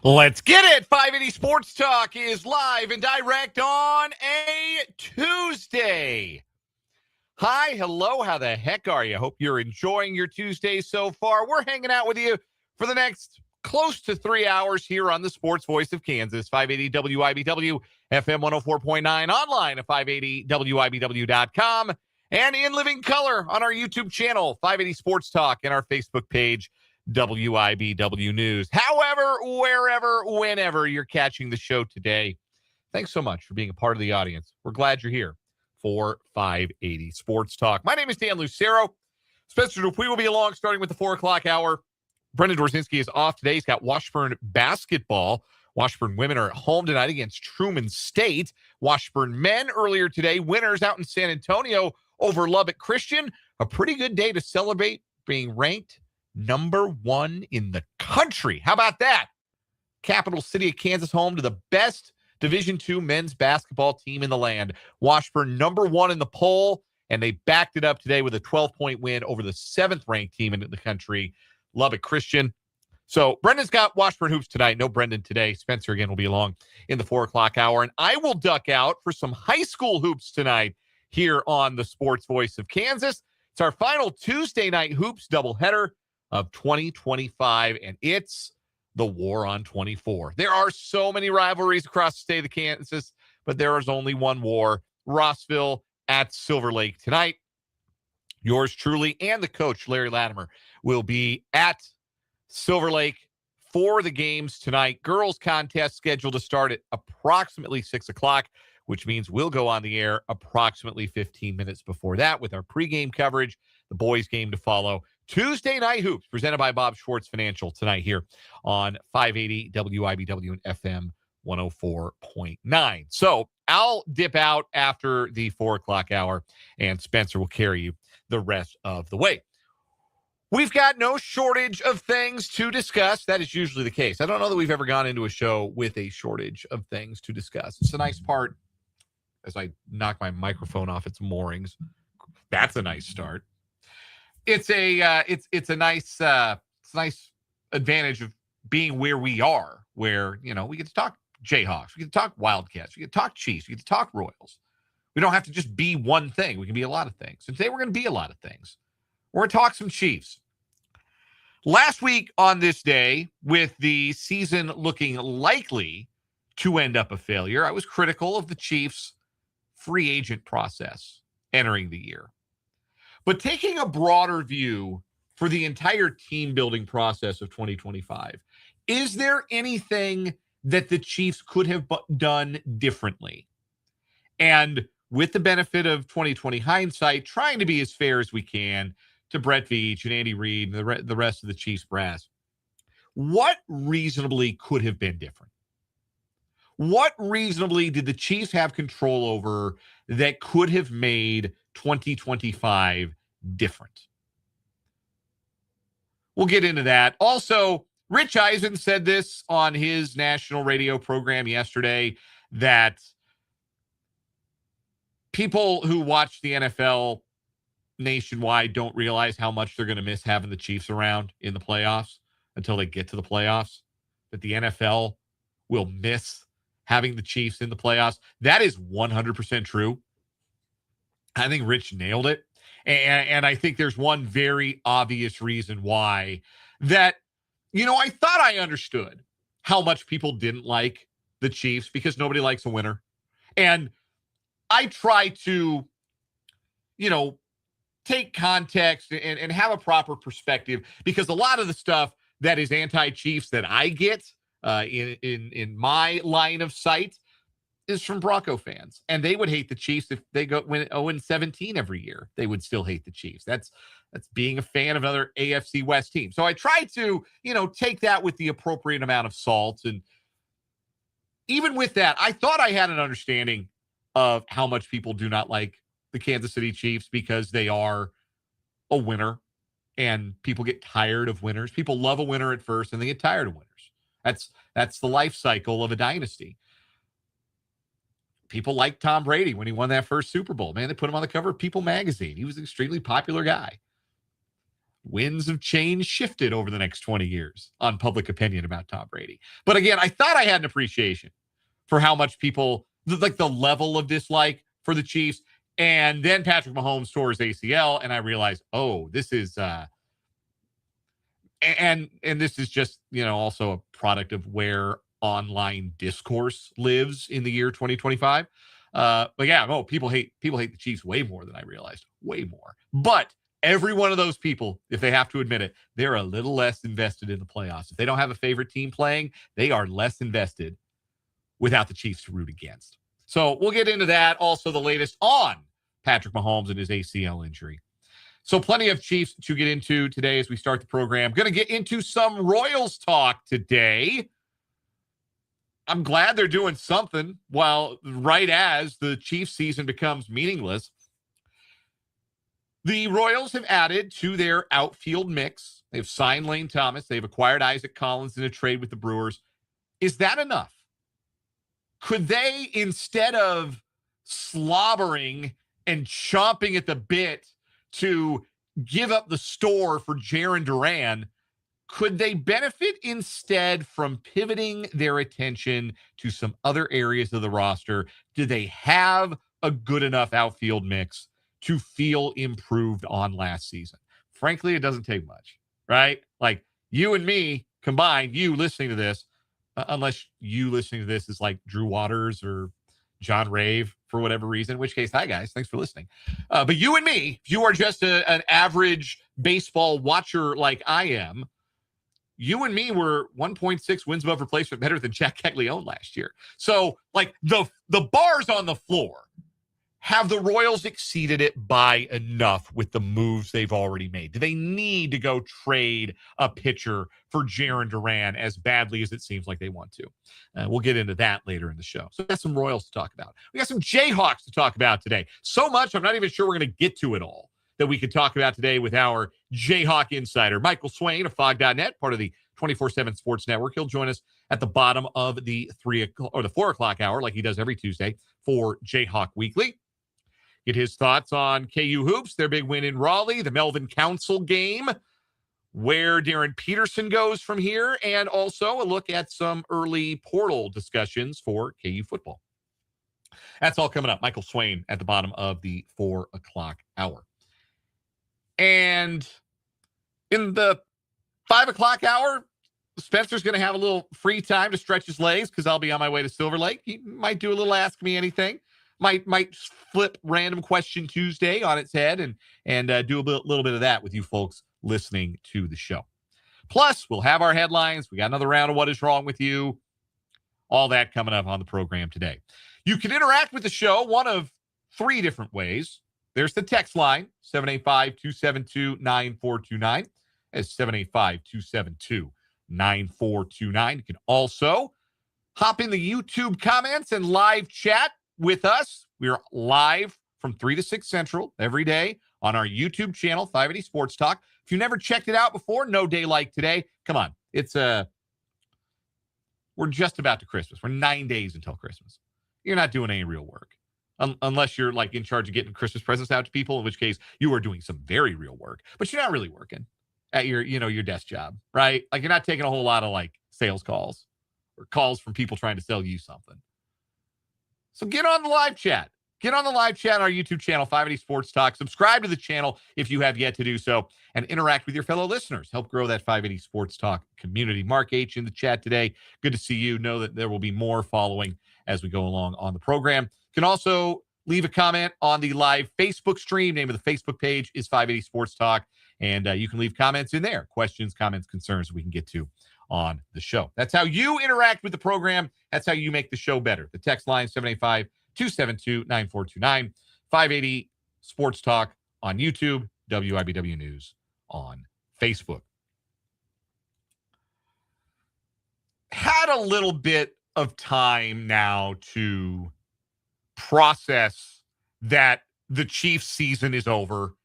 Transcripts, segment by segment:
Let's get it. 580 Sports Talk is live and direct on a Tuesday. Hi, hello, how the heck are you? Hope you're enjoying your Tuesday so far. We're hanging out with you for the next close to 3 hours here on the Sports Voice of Kansas, 580 WIBW, FM 104.9, online at 580WIBW.com, and in living color on our YouTube channel, 580 Sports Talk, and our Facebook page, WIBW News. However, wherever, whenever you're catching the show today, thanks so much for being a part of the audience. We're glad you're here for 580 Sports Talk. My name is Dan Lucero. Spencer Dupuy will be along starting with the 4 o'clock hour. Brendan Dorzinski is off today. He's got Washburn basketball. Washburn women are at home tonight against Truman State. Washburn men earlier today, winners out in San Antonio over Lubbock Christian. A pretty good day to celebrate being ranked #1 in the country. How about that? Capital City of Kansas, home to the best Division II men's basketball team in the land. Washburn #1 in the poll, and they backed it up today with a 12-point win over the 7th-ranked team in the country, Lubbock Christian. So Brendan's got Washburn hoops tonight. No Brendan today. Spencer again will be along in the 4 o'clock hour, and I will duck out for some high school hoops tonight here on the Sports Voice of Kansas. It's our final Tuesday night hoops doubleheader of 2025, and it's the war on 24. There are so many rivalries across the state of Kansas, but there is only one war. Rossville at Silver Lake tonight. Yours truly and the coach, Larry Latimer, will be at Silver Lake for the games tonight. Girls contest scheduled to start at approximately 6 o'clock, which means we'll go on the air approximately 15 minutes before that with our pregame coverage, the boys game to follow. Tuesday Night Hoops, presented by Bob Schwartz Financial tonight here on 580 WIBW and FM 104.9. So I'll dip out after the 4 o'clock hour, and Spencer will carry you the rest of the way. We've got no shortage of things to discuss. That is usually the case. I don't know that we've ever gone into a show with a shortage of things to discuss. It's a nice part as I knock my microphone off its moorings. That's a nice start. It's a nice advantage of being where we are, where, you know, we get to talk Jayhawks, we get to talk Wildcats, we get to talk Chiefs, we get to talk Royals. We don't have to just be one thing. We can be a lot of things. And today we're going to be a lot of things. We're going to talk some Chiefs. Last week on this day, with the season looking likely to end up a failure, I was critical of the Chiefs' free agent process entering the year. But taking a broader view for the entire team building process of 2025, is there anything that the Chiefs could have done differently? And with the benefit of 2020 hindsight, trying to be as fair as we can to Brett Veach and Andy Reid and the rest of the Chiefs brass, what reasonably could have been different? What reasonably did the Chiefs have control over that could have made 2025 different? We'll get into that. Also, Rich Eisen said this on his national radio program yesterday, that people who watch the NFL nationwide don't realize how much they're going to miss having the Chiefs around in the playoffs until they get to the playoffs, that the NFL will miss having the Chiefs in the playoffs. That is 100% true. I think Rich nailed it. And I think there's one very obvious reason why. That, you know, I thought I understood how much people didn't like the Chiefs because nobody likes a winner. And I try to, you know, take context and have a proper perspective, because a lot of the stuff that is anti-Chiefs that I get in my line of sight is from Bronco fans, and they would hate the Chiefs if they win 0-17 every year. They would still hate the Chiefs. That's being a fan of another AFC West team. So I try to, you know, take that with the appropriate amount of salt. And even with that, I thought I had an understanding of how much people do not like the Kansas City Chiefs because they are a winner, and people get tired of winners. People love a winner at first and they get tired of winners. That's the life cycle of a dynasty. People like Tom Brady when he won that first Super Bowl. Man, they put him on the cover of People magazine. He was an extremely popular guy. winds of change shifted over the next 20 years on public opinion about Tom Brady. But again, I thought I had an appreciation for how much people, like the level of dislike for the Chiefs. And then Patrick Mahomes tore his ACL, and I realized, oh, this is and this is just, also a product of where online discourse lives in the year 2025. But yeah, people hate the Chiefs way more than I realized, way more. But every one of those people, if they have to admit it, they're a little less invested in the playoffs. If they don't have a favorite team playing, they are less invested without the Chiefs to root against. So we'll get into that. Also, the latest on Patrick Mahomes and his ACL injury. So plenty of Chiefs to get into today as we start the program. Going to get into some Royals talk today. I'm glad they're doing something right as the Chiefs season becomes meaningless. The Royals have added to their outfield mix. They've signed Lane Thomas. They've acquired Isaac Collins in a trade with the Brewers. Is that enough? Could they, instead of slobbering and chomping at the bit to give up the store for Jarren Duran, could they benefit instead from pivoting their attention to some other areas of the roster? Do they have a good enough outfield mix to feel improved on last season? Frankly, it doesn't take much, right? Like you and me combined, you listening to this, unless you listening to this is like Drew Waters or John Rave for whatever reason, in which case, hi guys, thanks for listening. But you and me, if you are just an average baseball watcher like I am, you and me were 1.6 wins above replacement better than Jack Caglione last year. So like the bar's on the floor. Have the Royals exceeded it by enough with the moves they've already made? Do they need to go trade a pitcher for Jarren Duran as badly as it seems like they want to? We'll get into that later in the show. So we got some Royals to talk about. We got some Jayhawks to talk about today. So much, I'm not even sure we're going to get to it all that we could talk about today with our Jayhawk insider, Michael Swain of Fog.net, part of the 24/7 Sports Network. He'll join us at the bottom of the 4 o'clock hour, like he does every Tuesday for Jayhawk Weekly. Get his thoughts on KU Hoops, their big win in Raleigh, the Melvin Council game, where Darren Peterson goes from here, and also a look at some early portal discussions for KU football. That's all coming up. Michael Swain at the bottom of the 4 o'clock hour. And in the 5 o'clock hour, Spencer's going to have a little free time to stretch his legs because I'll be on my way to Silver Lake. He might do a little Ask Me Anything. Might flip Random Question Tuesday on its head and do a little bit of that with you folks listening to the show. Plus, we'll have our headlines. We got another round of What Is Wrong With You. All that coming up on the program today. You can interact with the show one of 3 different ways. There's the text line, 785-272-9429. That's 785-272-9429. You can also hop in the YouTube comments and live chat with us. We're live from 3 to 6 Central every day on our YouTube channel, 580 Sports Talk. If you never checked it out before, no day like today. Come on. We're just about to Christmas. We're 9 days until Christmas. You're not doing any real work. Unless you're like in charge of getting Christmas presents out to people, in which case you are doing some very real work, but you're not really working at your desk job, right? Like you're not taking a whole lot of like sales calls or calls from people trying to sell you something. So get on the live chat. Get on the live chat on our YouTube channel, 580 Sports Talk. Subscribe to the channel if you have yet to do so, and interact with your fellow listeners. Help grow that 580 Sports Talk community. Mark H. in the chat today. Good to see you. Know that there will be more following as we go along on the program. You can also leave a comment on the live Facebook stream. Name of the Facebook page is 580 Sports Talk, and you can leave comments in there. Questions, comments, concerns we can get to on the show. That's how you interact with the program. That's how you make the show better. The text line, 785-272-9429, 580 Sports Talk on YouTube, WIBW News on Facebook. Had a little bit of time now to process that the Chiefs season is over,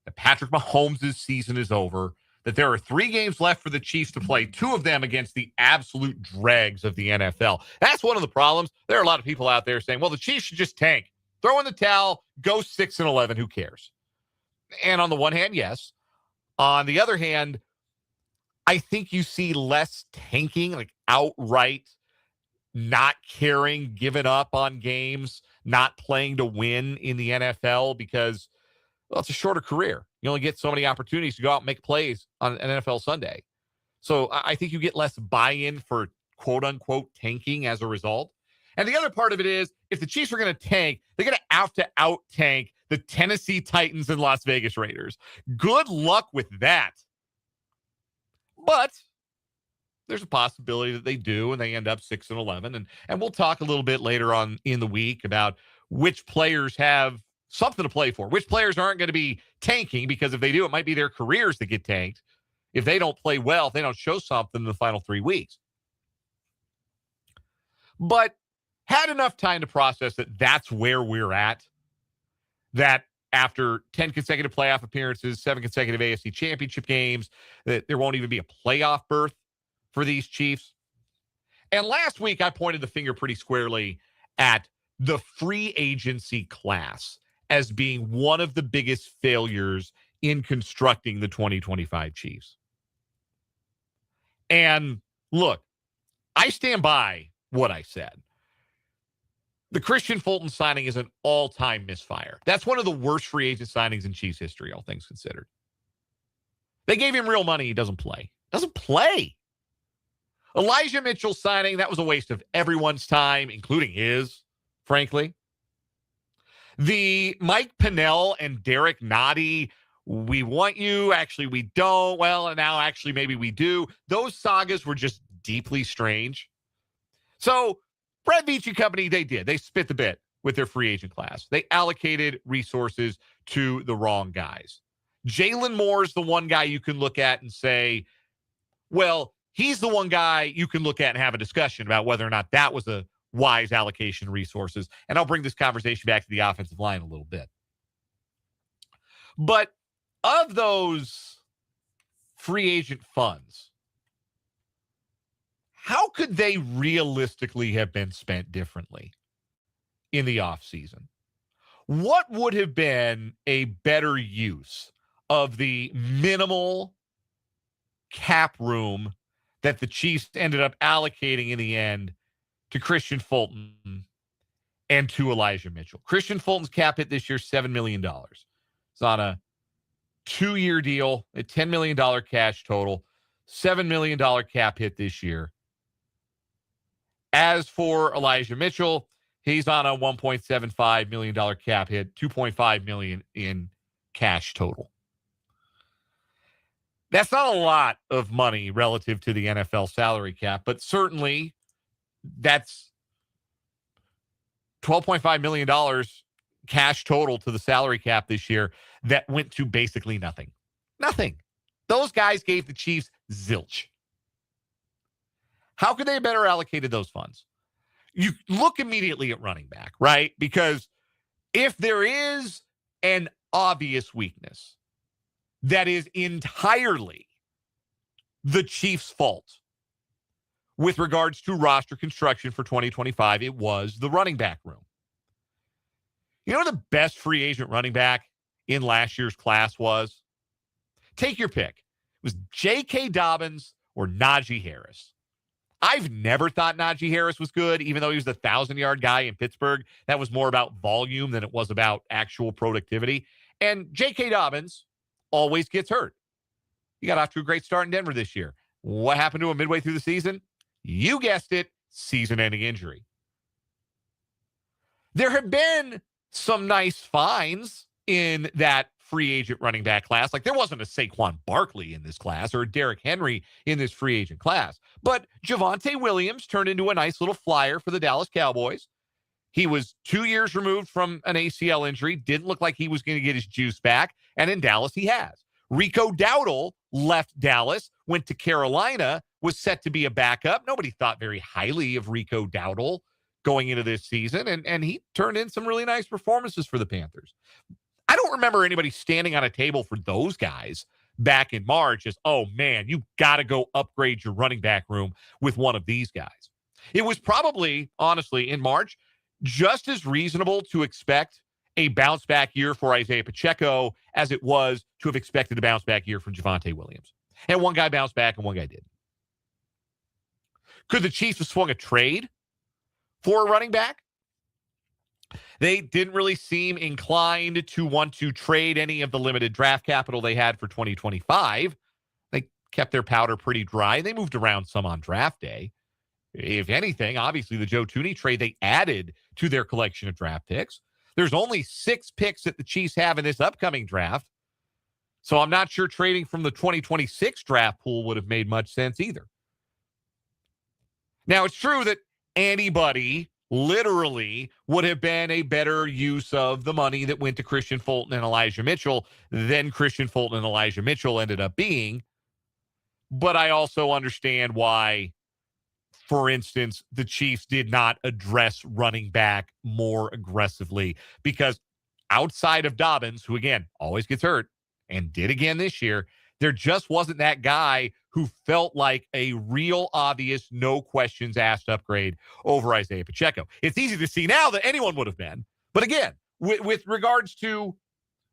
that Patrick Mahomes' season is over, that there are 3 games left for the Chiefs to play, 2 of them against the absolute dregs of the NFL. That's one of the problems. There are a lot of people out there saying, well, the Chiefs should just tank, throw in the towel, go 6-11, who cares? And on the one hand, yes. On the other hand, I think you see less tanking, like outright not caring, giving up on games, not playing to win in the NFL because, well, it's a shorter career. You only get so many opportunities to go out and make plays on an NFL Sunday. So I think you get less buy-in for quote unquote tanking as a result. And the other part of it is if the Chiefs are going to tank, they're going to have to out tank the Tennessee Titans and Las Vegas Raiders. Good luck with that. But there's a possibility that they do and they end up 6-11. And we'll talk a little bit later on in the week about which players have something to play for, which players aren't going to be tanking, because if they do, it might be their careers that get tanked if they don't play well, if they don't show something in the final 3 weeks. But had enough time to process that that's where we're at, that after 10 consecutive playoff appearances, 7 consecutive AFC championship games, that there won't even be a playoff berth for these Chiefs. And last week, I pointed the finger pretty squarely at the free agency class as being one of the biggest failures in constructing the 2025 Chiefs. And look, I stand by what I said. The Christian Fulton signing is an all-time misfire. That's one of the worst free agent signings in Chiefs history, all things considered. They gave him real money. He doesn't play. Doesn't play. Elijah Mitchell signing, that was a waste of everyone's time, including his, frankly. The Mike Pennell and Derek Nottie, we want you, actually we don't, well, now actually maybe we do. Those sagas were just deeply strange. So Brad Veach Company, they did. They spit the bit with their free agent class. They allocated resources to the wrong guys. Jalen Moore is the one guy you can look at and say, well, he's the one guy you can look at and have a discussion about whether or not that was a wise allocation of resources. And I'll bring this conversation back to the offensive line a little bit. But of those free agent funds, how could they realistically have been spent differently in the offseason? What would have been a better use of the minimal cap room that the Chiefs ended up allocating in the end to Christian Fulton and to Elijah Mitchell? Christian Fulton's cap hit this year, $7 million. It's on a 2-year deal, a $10 million cash total, $7 million cap hit this year. As for Elijah Mitchell, he's on a $1.75 million cap hit, $2.5 million in cash total. That's not a lot of money relative to the NFL salary cap, but certainly that's $12.5 million cash total to the salary cap this year that went to basically nothing. Nothing. Those guys gave the Chiefs zilch. How could they have better allocated those funds? You look immediately at running back, right? Because if there is an obvious weakness that is entirely the Chiefs' fault with regards to roster construction for 2025, it was the running back room. You know the best free agent running back in last year's class was? Take your pick. It was J.K. Dobbins or Najee Harris. I've never thought Najee Harris was good, even though he was the 1,000-yard guy in Pittsburgh. That was more about volume than it was about actual productivity. And J.K. Dobbins always gets hurt. He got off to a great start in Denver this year. What happened to him midway through the season? You guessed it, season-ending injury. There have been some nice finds in that free agent running back class. Like there wasn't a Saquon Barkley in this class or a Derrick Henry in this free agent class. But Javonte Williams turned into a nice little flyer for the Dallas Cowboys. He was 2 years removed from an ACL injury. Didn't look like he was going to get his juice back. And in Dallas, he has. Rico Dowdle left Dallas, went to Carolina, was set to be a backup. Nobody thought very highly of Rico Dowdle going into this season. And he turned in some really nice performances for the Panthers. I don't remember anybody standing on a table for those guys back in March as, oh, man, you got to go upgrade your running back room with one of these guys. It was probably, honestly, in March, just as reasonable to expect a bounce back year for Isaiah Pacheco as it was to have expected a bounce back year for Javonte Williams. And one guy bounced back and one guy did. Could the Chiefs have swung a trade for a running back? They didn't really seem inclined to want to trade any of the limited draft capital they had for 2025. They kept their powder pretty dry. They moved around some on draft day. If anything, obviously the Joe Thuney trade, they added to their collection of draft picks. There's only 6 picks that the Chiefs have in this upcoming draft. So I'm not sure trading from the 2026 draft pool would have made much sense either. Now, it's true that anybody literally would have been a better use of the money that went to Christian Fulton and Elijah Mitchell than Christian Fulton and Elijah Mitchell ended up being. But I also understand why, for instance, the Chiefs did not address running back more aggressively, because outside of Dobbins, who again always gets hurt and did again this year, there just wasn't that guy who felt like a real obvious, no questions asked upgrade over Isaiah Pacheco. It's easy to see now that anyone would have been. But again, with regards to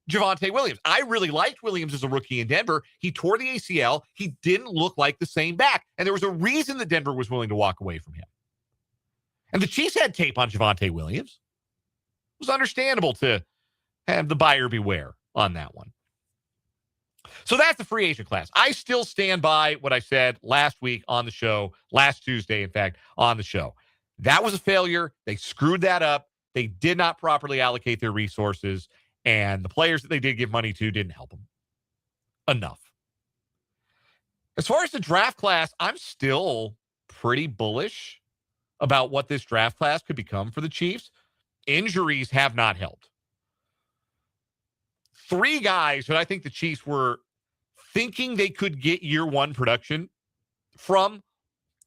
Javonte Williams, I really liked Williams as a rookie in Denver. He tore the ACL. He didn't look like the same back. And there was a reason that Denver was willing to walk away from him. And the Chiefs had tape on Javonte Williams. It was understandable to have the buyer beware on that one. So that's the free agent class. I still stand by what I said last week on the show, last Tuesday, in fact, on the show. That was a failure. They screwed that up. They did not properly allocate their resources, and the players that they did give money to didn't help them enough. As far as the draft class, I'm still pretty bullish about what this draft class could become for the Chiefs. Injuries have not helped. 3 guys that I think the Chiefs were thinking they could get year one production from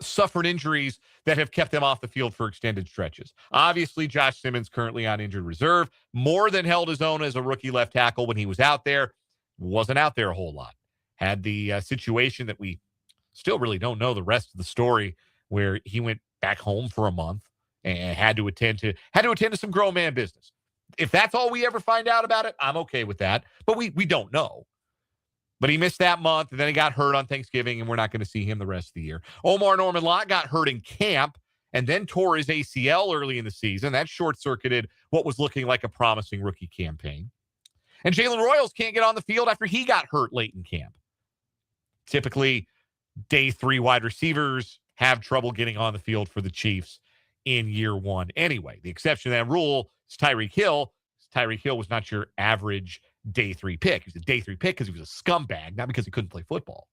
suffered injuries that have kept them off the field for extended stretches. Obviously, Josh Simmons currently on injured reserve, more than held his own as a rookie left tackle when he was out there. Wasn't out there a whole lot. Had the situation that we still really don't know the rest of the story, where he went back home for a month and had to attend to some grown man business. If that's all we ever find out about it, I'm okay with that. But we don't know. But he missed that month, and then he got hurt on Thanksgiving, and we're not going to see him the rest of the year. Omar Norman-Lott got hurt in camp and then tore his ACL early in the season. That short-circuited what was looking like a promising rookie campaign. And Jalen Royals can't get on the field after he got hurt late in camp. Typically, day 3 wide receivers have trouble getting on the field for the Chiefs in year one. Anyway, the exception to that rule is Tyreek Hill. Tyreek Hill was not your average day 3 pick. He was a day 3 pick because he was a scumbag, not because he couldn't play football.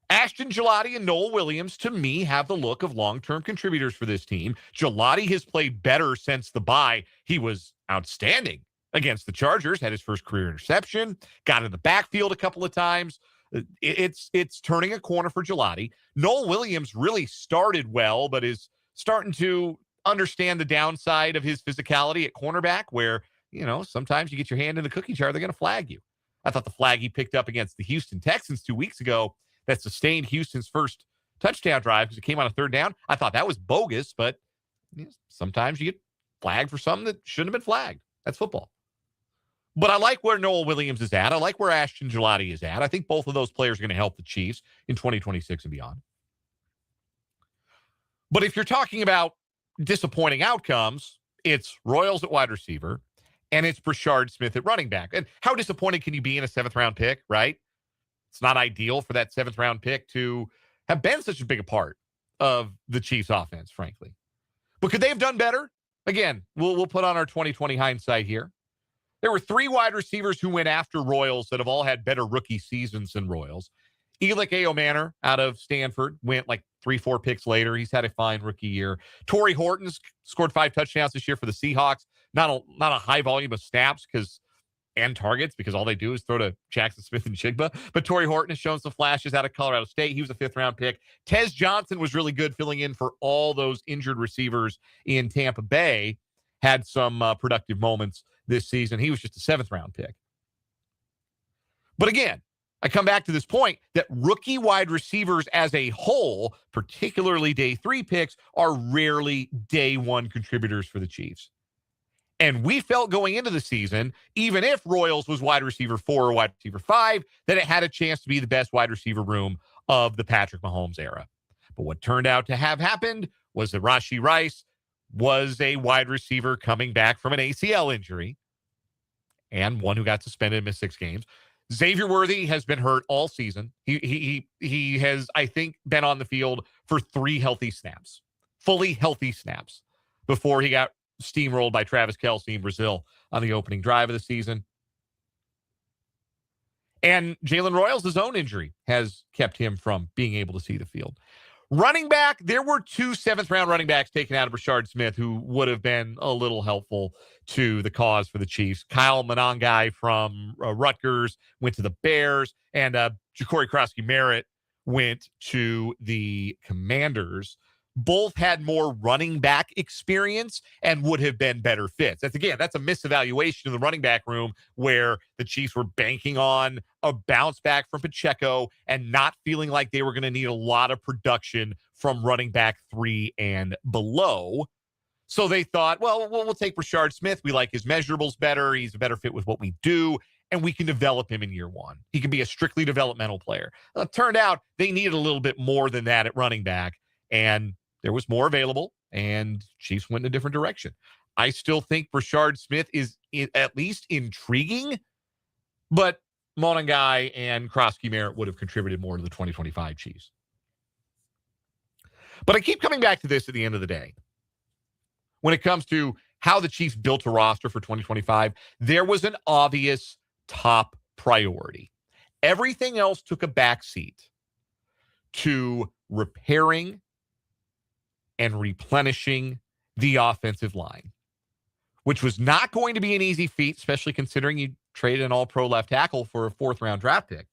Ashton Gelati and Noel Williams, to me, have the look of long-term contributors for this team. Gelati has played better since the bye. He was outstanding against the Chargers, had his first career interception, got in the backfield a couple of times. It's turning a corner for Gelati. Noel Williams really started well, but is starting to understand the downside of his physicality at cornerback, where, you know, sometimes you get your hand in the cookie jar, they're going to flag you. I thought the flag he picked up against the Houston Texans 2 weeks ago that sustained Houston's first touchdown drive because it came on a 3rd down, I thought that was bogus, but you know, sometimes you get flagged for something that shouldn't have been flagged. That's football. But I like where Noel Williams is at. I like where Ashton Gelati is at. I think both of those players are going to help the Chiefs in 2026 and beyond. But if you're talking about disappointing outcomes, it's Royals at wide receiver, and it's Brashard Smith at running back. And how disappointed can you be in a 7th-round pick, right? It's not ideal for that 7th-round pick to have been such a big a part of the Chiefs' offense, frankly. But could they have done better? Again, we'll put on our 2020 hindsight here. There were 3 wide receivers who went after Royals that have all had better rookie seasons than Royals. Elick Ayomanor out of Stanford went like 3-4 picks later. He's had a fine rookie year. Torrey Horton's scored 5 touchdowns this year for the Seahawks. Not a high volume of snaps and targets because all they do is throw to Jackson Smith and Chigba. But Torrey Horton has shown some flashes out of Colorado State. He was a 5th-round pick. Tez Johnson was really good filling in for all those injured receivers in Tampa Bay. Had some productive moments this season. He was just a 7th-round pick. But again, I come back to this point that rookie wide receivers as a whole, particularly day 3 picks, are rarely day 1 contributors for the Chiefs. And we felt going into the season, even if Royals was wide receiver 4 or wide receiver 5, that it had a chance to be the best wide receiver room of the Patrick Mahomes era. But what turned out to have happened was that Rashee Rice was a wide receiver coming back from an ACL injury and one who got suspended and missed 6 games. Xavier Worthy has been hurt all season. He has, I think, been on the field for 3 healthy snaps, fully healthy snaps, before he got steamrolled by Travis Kelce in Brazil on the opening drive of the season. And Jalen Royals' own injury has kept him from being able to see the field. Running back, there were 2 seventh-round running backs taken out of Rashard Smith who would have been a little helpful to the cause for the Chiefs. Kyle Monangai from Rutgers went to the Bears, and Ja'Cory Krosky-Merritt went to the Commanders. Both had more running back experience and would have been better fits. That's a misevaluation in the running back room where the Chiefs were banking on a bounce back from Pacheco and not feeling like they were going to need a lot of production from running back 3 and below. So they thought, well, we'll take Rashard Smith. We like his measurables better. He's a better fit with what we do, and we can develop him in year 1. He can be a strictly developmental player. It turned out they needed a little bit more than that at running back, and there was more available, and Chiefs went in a different direction. I still think Rashard Smith is at least intriguing, but Monangai and Krosky-Merritt would have contributed more to the 2025 Chiefs. But I keep coming back to this at the end of the day. When it comes to how the Chiefs built a roster for 2025, there was an obvious top priority. Everything else took a backseat to repairing and replenishing the offensive line, which was not going to be an easy feat, especially considering you traded an all-pro left tackle for a 4th-round draft pick.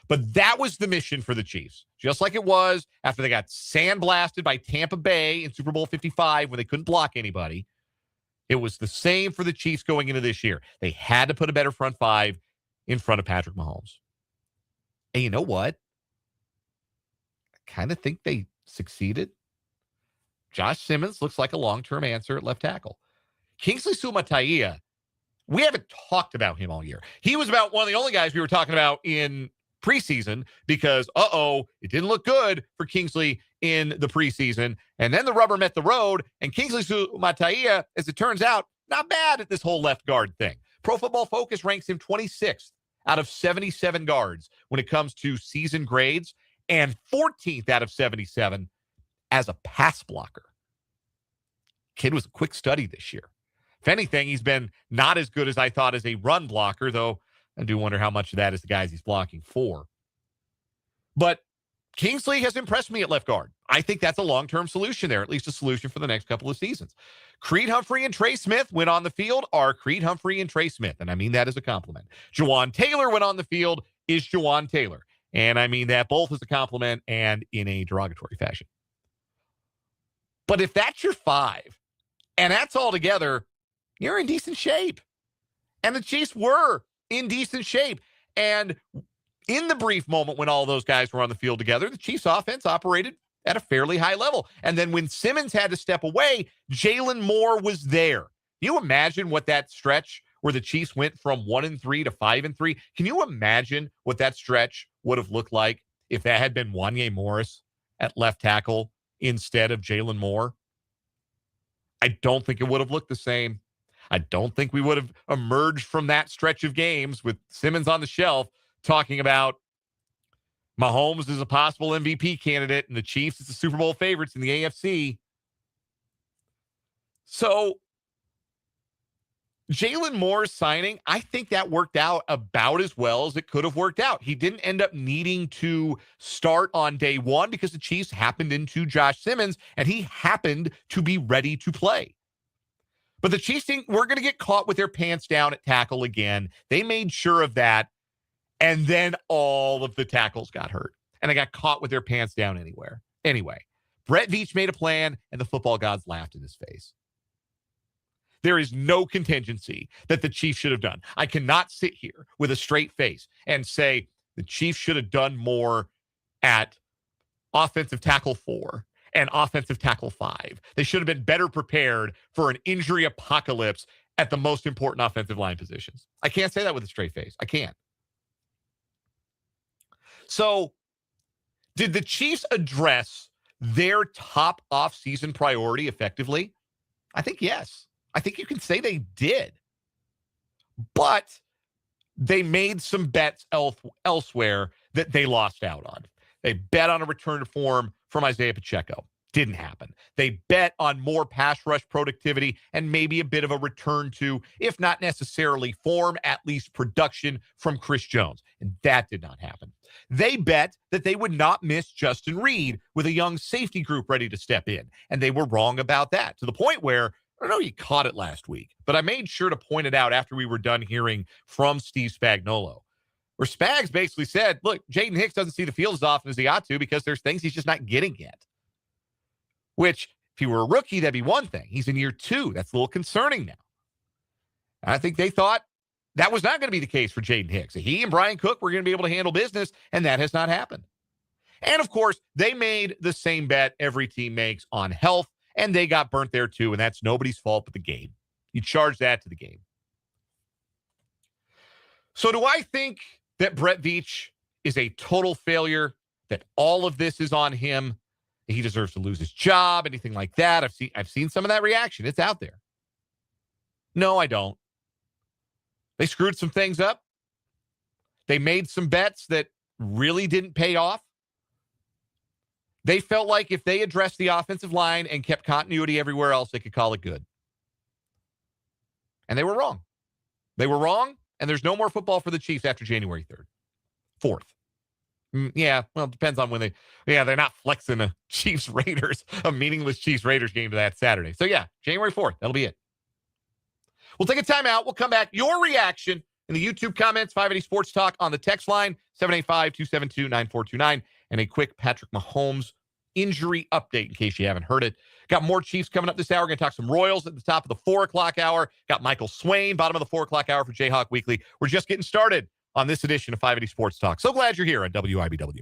But that was the mission for the Chiefs, just like it was after they got sandblasted by Tampa Bay in Super Bowl 55 when they couldn't block anybody. It was the same for the Chiefs going into this year. They had to put a better front 5 in front of Patrick Mahomes. And you know what? I kind of think they succeeded. Josh Simmons looks like a long-term answer at left tackle. Kingsley Suamataia, we haven't talked about him all year. He was about one of the only guys we were talking about in preseason because, it didn't look good for Kingsley in the preseason. And then the rubber met the road, and Kingsley Suamataia, as it turns out, not bad at this whole left guard thing. Pro Football Focus ranks him 26th out of 77 guards when it comes to season grades, and 14th out of 77 as a pass blocker. Kid was a quick study this year. If anything, he's been not as good as I thought as a run blocker, though I do wonder how much of that is the guys he's blocking for. But Kingsley has impressed me at left guard. I think that's a long-term solution there, at least a solution for the next couple of seasons. Creed Humphrey and Trey Smith, when on the field, are Creed Humphrey and Trey Smith, and I mean that as a compliment. Jawan Taylor, when on the field, is Jawan Taylor, and I mean that both as a compliment and in a derogatory fashion. But if that's your 5, and that's all together, you're in decent shape. And the Chiefs were in decent shape. And in the brief moment when all those guys were on the field together, the Chiefs offense operated at a fairly high level. And then when Simmons had to step away, Jalen Moore was there. Can you imagine what that stretch where the Chiefs went from 1-3 to 5-3? Can you imagine what that stretch would have looked like if that had been Wanye Morris at left tackle instead of Jalen Moore? I don't think it would have looked the same. I don't think we would have emerged from that stretch of games with Simmons on the shelf talking about Mahomes is a possible MVP candidate and the Chiefs is the Super Bowl favorites in the AFC. So Jalen Moore's signing, I think that worked out about as well as it could have worked out. He didn't end up needing to start on day 1 because the Chiefs happened into Josh Simmons and he happened to be ready to play. But the Chiefs think we're going to get caught with their pants down at tackle again. They made sure of that. And then all of the tackles got hurt. And they got caught with their pants down Anyway, Brett Veach made a plan and the football gods laughed in his face. There is no contingency that the Chiefs should have done. I cannot sit here with a straight face and say the Chiefs should have done more at offensive tackle 4 and offensive tackle 5. They should have been better prepared for an injury apocalypse at the most important offensive line positions. I can't say that with a straight face. I can't. So, did the Chiefs address their top offseason priority effectively? I think yes. I think you can say they did. But they made some bets elsewhere that they lost out on. They bet on a return to form from Isaiah Pacheco. Didn't happen. They bet on more pass rush productivity and maybe a bit of a return to, if not necessarily form, at least production from Chris Jones. And that did not happen. They bet that they would not miss Justin Reed with a young safety group ready to step in. And they were wrong about that, to the point where, I don't know, you caught it last week, but I made sure to point it out after we were done hearing from Steve Spagnuolo, where Spags basically said, look, Jaden Hicks doesn't see the field as often as he ought to because there's things he's just not getting yet. Which, if he were a rookie, that'd be one thing. He's in year 2. That's a little concerning now. I think they thought that was not going to be the case for Jaden Hicks. He and Brian Cook were going to be able to handle business, and that has not happened. And, of course, they made the same bet every team makes on health, and they got burnt there too, and that's nobody's fault but the game. You charge that to the game. So do I think that Brett Veach is a total failure, that all of this is on him, he deserves to lose his job, anything like that? I've seen some of that reaction. It's out there. No, I don't. They screwed some things up. They made some bets that really didn't pay off. They felt like if they addressed the offensive line and kept continuity everywhere else, they could call it good. And they were wrong. They were wrong, and there's no more football for the Chiefs after January 3rd. 4th. Yeah, well, it depends on when they're not flexing a Chiefs-Raiders, a meaningless Chiefs-Raiders game to that Saturday. So, yeah, January 4th, that'll be it. We'll take a timeout. We'll come back. Your reaction in the YouTube comments, 580 Sports Talk on the text line, 785-272-9429, and a quick Patrick Mahomes injury update in case you haven't heard it. Got more Chiefs coming up this hour. We're going to talk some Royals at the top of the 4 o'clock hour. Got Michael Swain, bottom of the 4 o'clock hour for Jayhawk Weekly. We're just getting started on this edition of 580 Sports Talk. So glad you're here on WIBW.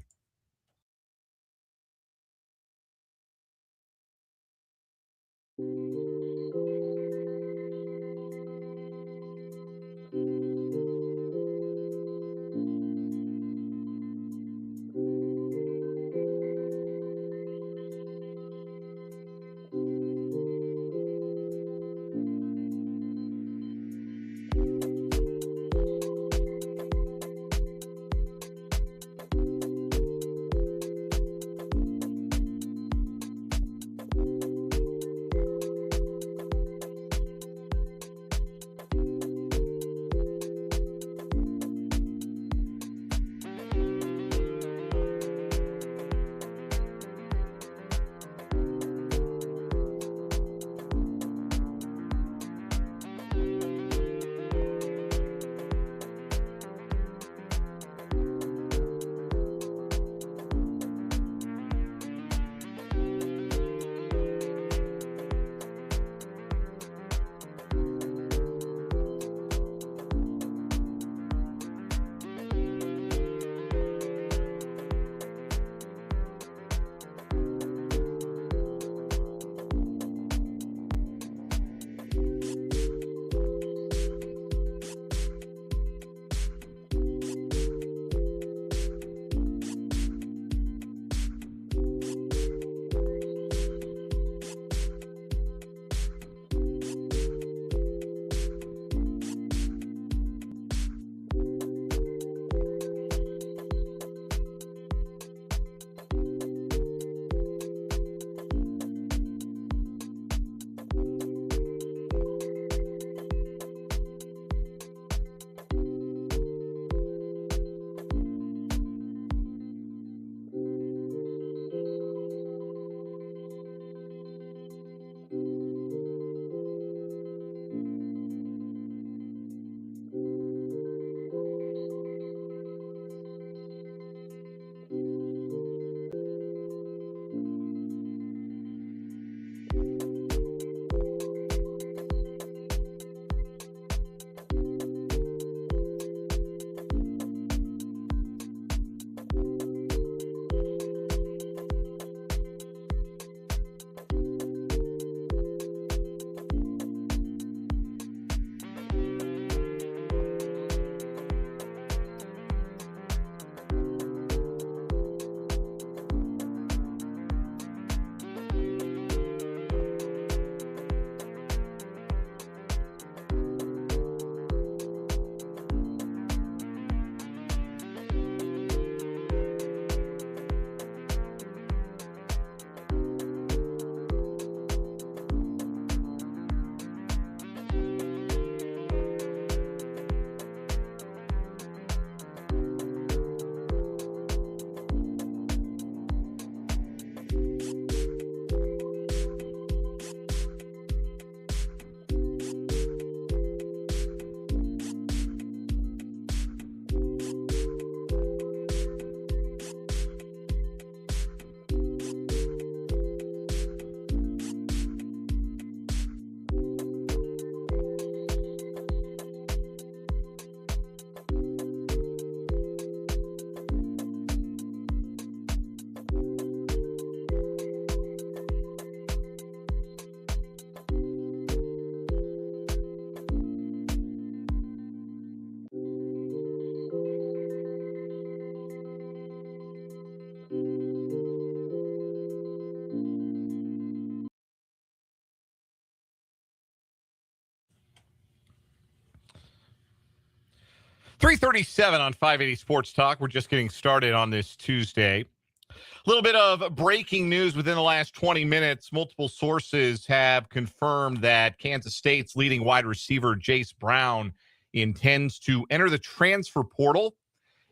3:37 on 580 Sports Talk. We're just getting started on this Tuesday. A little bit of breaking news within the last 20 minutes. Multiple sources have confirmed that Kansas State's leading wide receiver, Jace Brown, intends to enter the transfer portal.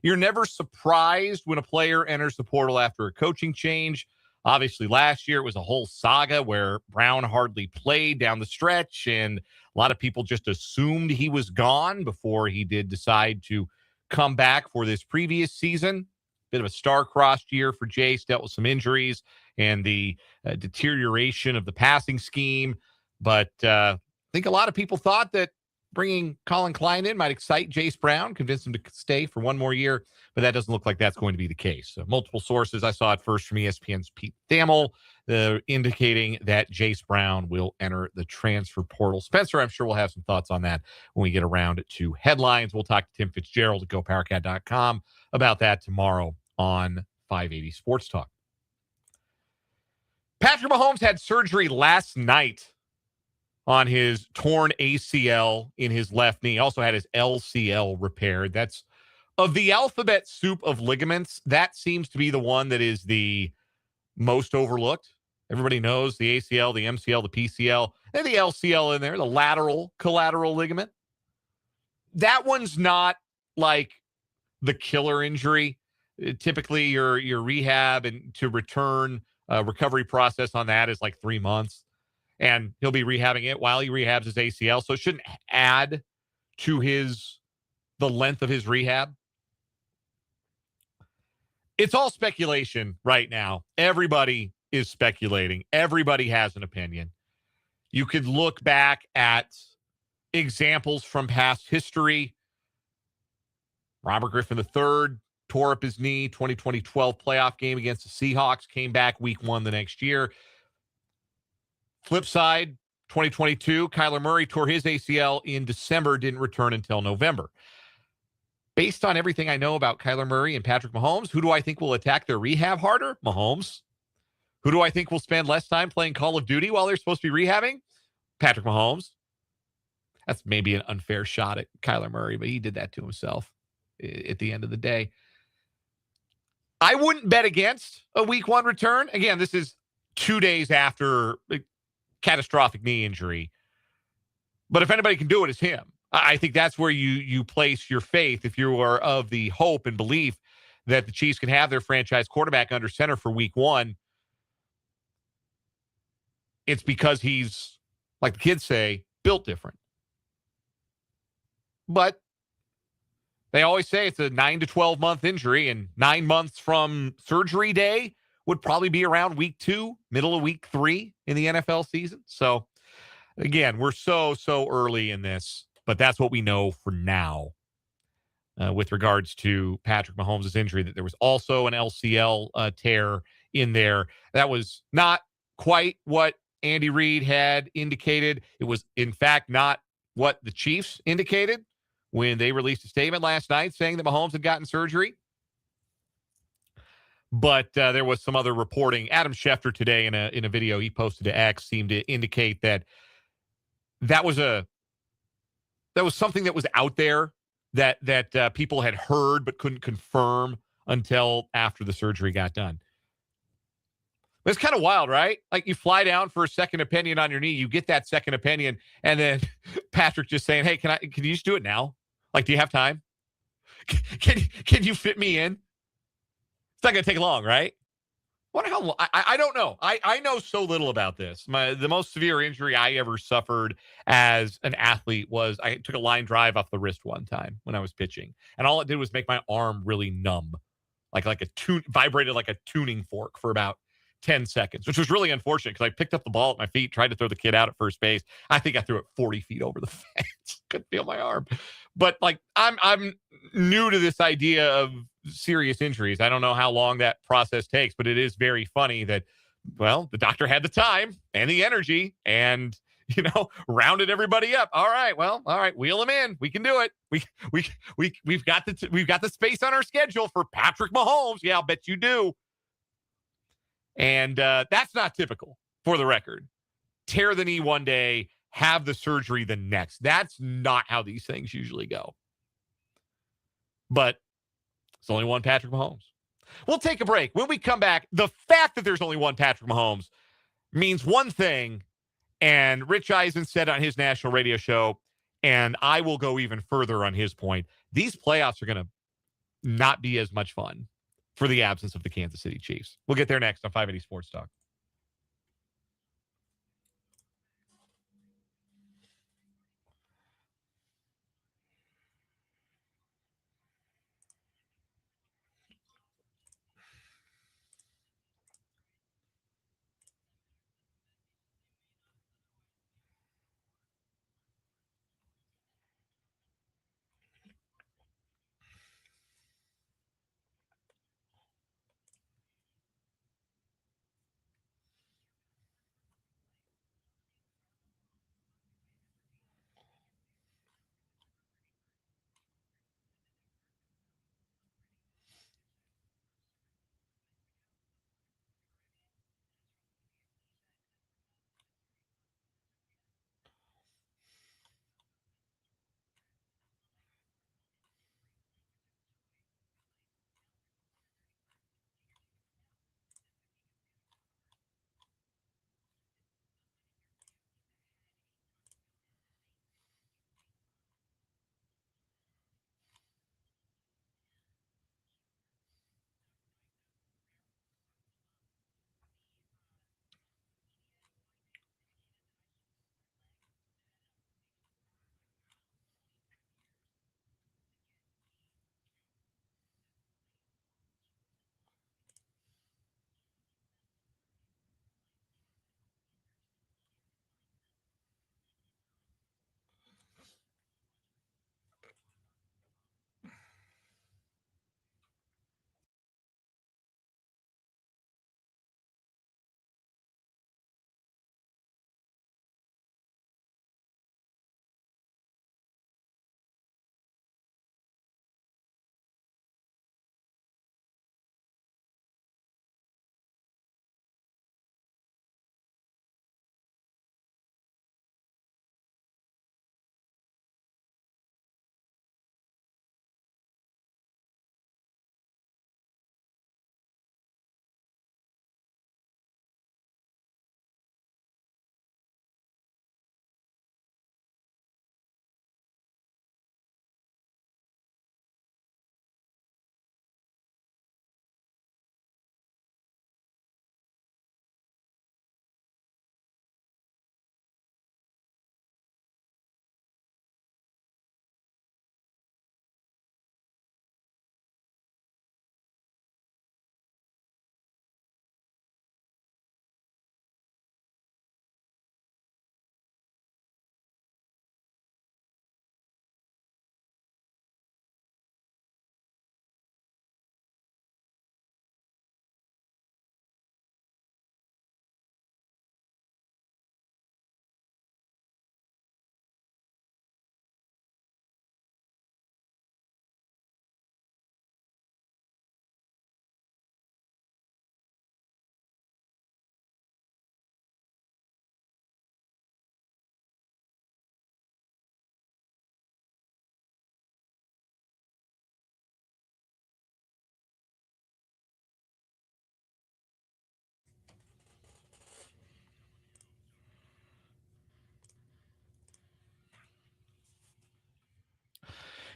You're never surprised when a player enters the portal after a coaching change. Obviously, last year it was a whole saga where Brown hardly played down the stretch, and a lot of people just assumed he was gone before he did decide to come back for this previous season. Bit of a star-crossed year for Jace, dealt with some injuries and the deterioration of the passing scheme. But I think a lot of people thought that bringing Colin Klein in might excite Jace Brown, convince him to stay for one more year, but that doesn't look like that's going to be the case. So multiple sources, I saw it first from ESPN's Pete Thamel, indicating that Jace Brown will enter the transfer portal. Spencer, I'm sure we'll have some thoughts on that when we get around to headlines. We'll talk to Tim Fitzgerald at GoPowerCat.com about that tomorrow on 580 Sports Talk. Patrick Mahomes had surgery last night on his torn ACL in his left knee. He also had his LCL repaired. That's of the alphabet soup of ligaments. That seems to be the one that is the most overlooked. Everybody knows the ACL, the MCL, the PCL, and the LCL in there, the lateral collateral ligament. That one's not like the killer injury. Typically, your rehab and to return recovery process on that is like 3 months. And he'll be rehabbing it while he rehabs his ACL. So it shouldn't add to the length of his rehab. It's all speculation right now. Everybody is speculating. Everybody has an opinion. You could look back at examples from past history. Robert Griffin III tore up his knee, 2012 playoff game against the Seahawks, came back week 1 the next year. Flip side, 2022, Kyler Murray tore his ACL in December, didn't return until November. Based on everything I know about Kyler Murray and Patrick Mahomes, who do I think will attack their rehab harder? Mahomes. Who do I think will spend less time playing Call of Duty while they're supposed to be rehabbing? Patrick Mahomes. That's maybe an unfair shot at Kyler Murray, but he did that to himself at the end of the day. I wouldn't bet against a week 1 return. Again, this is 2 days after catastrophic knee injury. But if anybody can do it, it's him. I think that's where you place your faith if you are of the hope and belief that the Chiefs can have their franchise quarterback under center for week 1. It's because he's, like the kids say, built different. But they always say it's a 9 to 12 month injury, and 9 months from surgery day would probably be around week 2, middle of week 3 in the NFL season. So, again, we're so early in this, but that's what we know for now with regards to Patrick Mahomes' injury, that there was also an LCL tear in there. That was not quite what Andy Reid had indicated. It was, in fact, not what the Chiefs indicated when they released a statement last night saying that Mahomes had gotten surgery. But there was some other reporting. Adam Schefter today in a video he posted to X seemed to indicate that was something that was out there that people had heard but couldn't confirm until after the surgery got done. It's kind of wild, right? Like, you fly down for a second opinion on your knee, you get that second opinion, and then Patrick just saying, "Hey, can you just do it now? Like, do you have time? Can you fit me in?" It's not going to take long, right? Wonder how long. I don't know. I know so little about this. The most severe injury I ever suffered as an athlete was I took a line drive off the wrist one time when I was pitching, and all it did was make my arm really numb, vibrated like a tuning fork for about 10 seconds, which was really unfortunate because I picked up the ball at my feet, tried to throw the kid out at first base. I think I threw it 40 feet over the fence. Couldn't feel my arm. But I'm new to this idea of serious injuries. I don't know how long that process takes, but it is very funny that, well, the doctor had the time and the energy and, rounded everybody up. All right, wheel him in. We can do it. We've got the space on our schedule for Patrick Mahomes. Yeah, I'll bet you do. And that's not typical, for the record. Tear the knee one day, have the surgery the next. That's not how these things usually go. but it's only one Patrick Mahomes. We'll take a break. When we come back, the fact that there's only one Patrick Mahomes means one thing, and Rich Eisen said on his national radio show, and I will go even further on his point. These playoffs are going to not be as much fun for the absence of the Kansas City Chiefs. We'll get there next on 580 Sports Talk.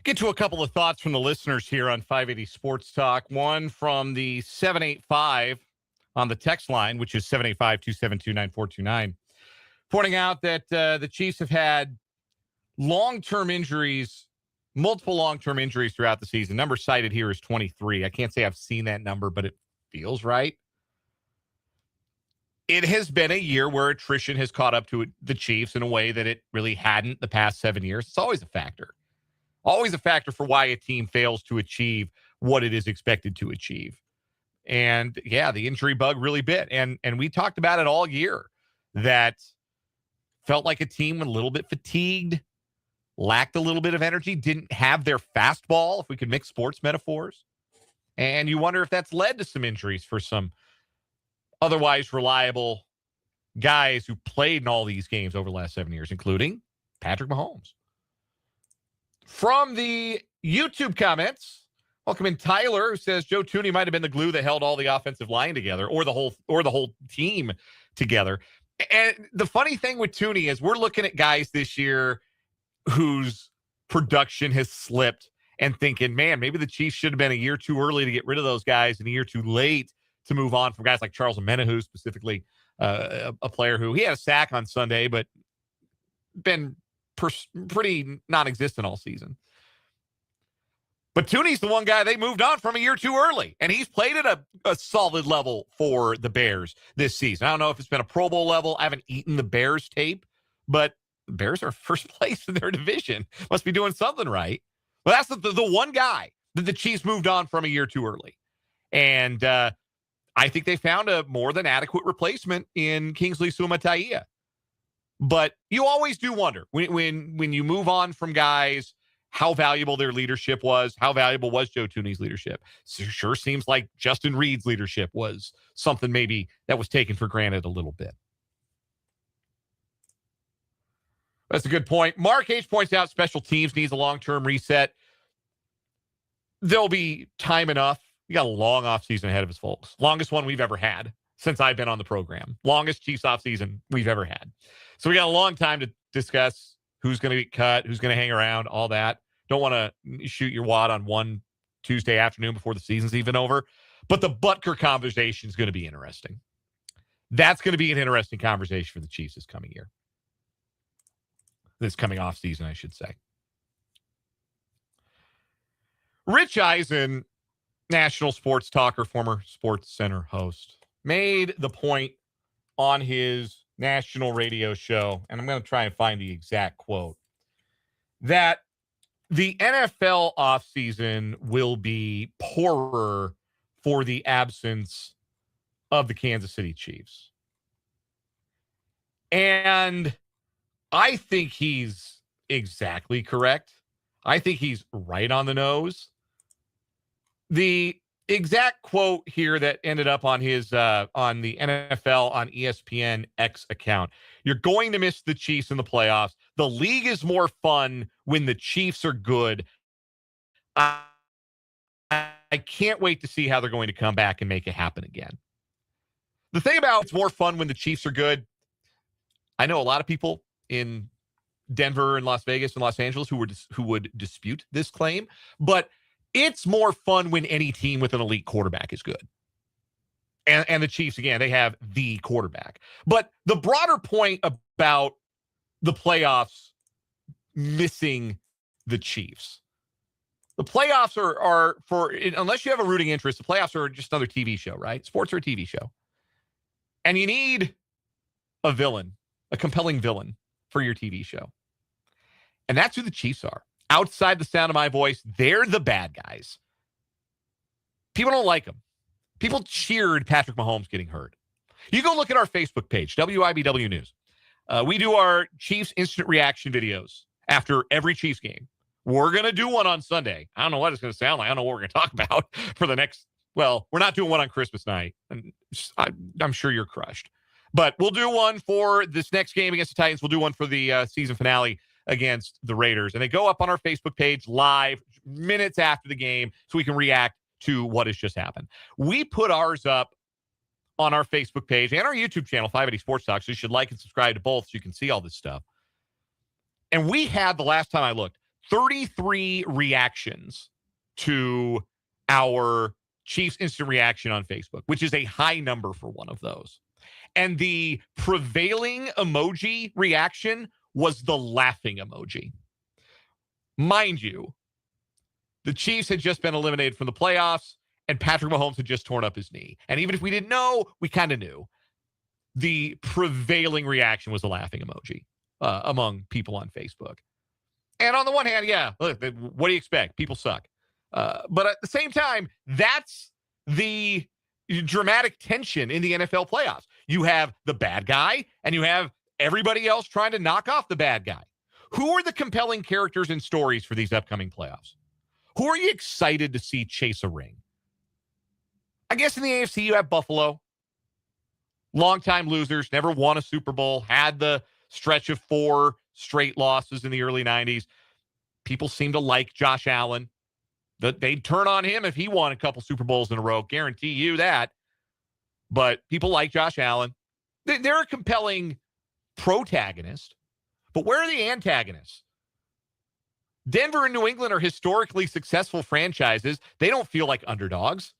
Get to a couple of thoughts from the listeners here on 580 Sports Talk. One from the 785 on the text line, which is 785-272-9429, pointing out that the Chiefs have had long-term injuries, multiple long-term injuries throughout the season. Number cited here is 23. I can't say I've seen that number, but it feels right. It has been a year where attrition has caught up to the Chiefs in a way that it really hadn't the past 7 years. It's always a factor. Always a factor for why a team fails to achieve what it is expected to achieve. And yeah, the injury bug really bit. And we talked about it all year, that felt like a team a little bit fatigued, lacked a little bit of energy, didn't have their fastball, if we could mix sports metaphors. And you wonder if that's led to some injuries for some otherwise reliable guys who played in all these games over the last 7 years, including Patrick Mahomes. From the YouTube comments, Welcome in Tyler, who says Joe Thuney might have been the glue that held all the offensive line together, or the whole team together. And the funny thing with Thuney is we're looking at guys this year whose production has slipped and thinking, man, maybe the Chiefs should have been a year too early to get rid of those guys and a year too late to move on from guys like Charles Omenihu, specifically a player who he had a sack on Sunday, but been pretty non-existent all season. But Thuney's the one guy they moved on from a year too early, and he's played at a solid level for the Bears this season. I don't know if it's been a Pro Bowl level. I haven't eaten the Bears tape, but the Bears are first place in their division. Must be doing something right. Well, that's the one guy that the Chiefs moved on from a year too early. And I think they found a more than adequate replacement in Kingsley Suamataia. But you always do wonder when you move on from guys how valuable their leadership was. How valuable was Joe Thuney's leadership? So sure seems like Justin Reed's leadership was something maybe that was taken for granted a little bit. That's a good point. Mark H. points out special teams needs a long-term reset. There'll be time enough. We got a long offseason ahead of us, folks. Longest one we've ever had since I've been on the program. Longest Chiefs offseason we've ever had. So we got a long time to discuss who's going to get cut, who's going to hang around, all that. Don't want to shoot your wad on one Tuesday afternoon before the season's even over. But the Butker conversation is going to be interesting. That's going to be an interesting conversation for the Chiefs this coming year. This coming off season, I should say. Rich Eisen, national sports talker, former Sports Center host, made the point on his national radio show, and I'm going to try and find the exact quote, that the NFL offseason will be poorer for the absence of the Kansas City Chiefs. And I think he's exactly correct. I think he's right on the nose. The exact quote here that ended up on his on the NFL on ESPN X account: "You're going to miss the Chiefs in the playoffs. The league is more fun when the Chiefs are good. I can't wait to see how they're going to come back and make it happen again." The thing about it's more fun when the Chiefs are good, I know a lot of people in Denver and Las Vegas and Los Angeles who would dispute this claim, but it's more fun when any team with an elite quarterback is good. And the Chiefs, again, they have the quarterback. But the broader point about the playoffs missing the Chiefs, the playoffs are for, unless you have a rooting interest, the playoffs are just another TV show, right? Sports are a TV show. And you need a villain, a compelling villain for your TV show. And that's who the Chiefs are. Outside the sound of my voice, they're the bad guys. People don't like them. People cheered Patrick Mahomes getting hurt. You go look at our Facebook page, WIBW News. We do our Chiefs instant reaction videos after every Chiefs game. We're going to do one on Sunday. I don't know what it's going to sound like. I don't know what we're going to talk about for the next, well, we're not doing one on Christmas night. And I'm sure you're crushed. But we'll do one for this next game against the Titans. We'll do one for the season finale against the Raiders. And they go up on our Facebook page live minutes after the game so we can react to what has just happened. We put ours up on our Facebook page and our YouTube channel, 580 Sports Talk, so you should like and subscribe to both so you can see all this stuff. And we had, the last time I looked, 33 reactions to our Chiefs instant reaction on Facebook, which is a high number for one of those. And the prevailing emoji reaction was the laughing emoji. Mind you, the Chiefs had just been eliminated from the playoffs, and Patrick Mahomes had just torn up his knee. And even if we didn't know, we kind of knew. The prevailing reaction was the laughing emoji among people on Facebook. And on the one hand, yeah, look, what do you expect? People suck. But at the same time, that's the dramatic tension in the NFL playoffs. You have the bad guy, and you have everybody else trying to knock off the bad guy. Who are the compelling characters and stories for these upcoming playoffs? Who are you excited to see chase a ring? I guess in the AFC, you have Buffalo. Longtime losers, never won a Super Bowl, had the stretch of 4 straight losses in the early 90s. People seem to like Josh Allen. they'd turn on him if he won a couple Super Bowls in a row. Guarantee you that. But people like Josh Allen. They're a compelling protagonist. But where are the antagonists? Denver and New England are historically successful franchises. They don't feel like underdogs.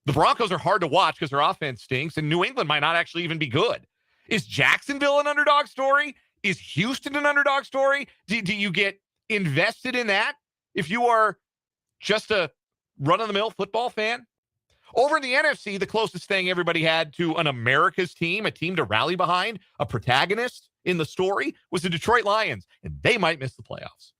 The Broncos are hard to watch because their offense stinks, and New England might not actually even be good. Is Jacksonville an underdog story? Is Houston an underdog story? Do you get invested in that if you are just a run-of-the-mill football fan? Over in the NFC, the closest thing everybody had to an America's team, a team to rally behind, a protagonist in the story, was the Detroit Lions, and they might miss the playoffs.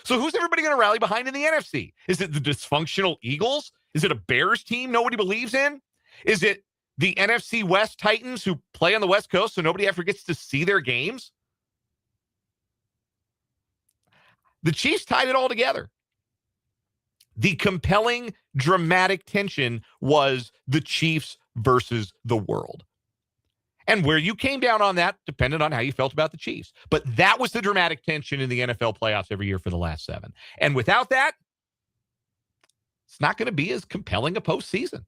So who's everybody going to rally behind in the NFC? Is it the dysfunctional Eagles? Is it a Bears team nobody believes in? Is it the NFC West Titans who play on the West Coast so nobody ever gets to see their games? The Chiefs tied it all together. The compelling, dramatic tension was the Chiefs versus the world. And where you came down on that depended on how you felt about the Chiefs. But that was the dramatic tension in the NFL playoffs every year for the last 7. And without that, it's not going to be as compelling a postseason.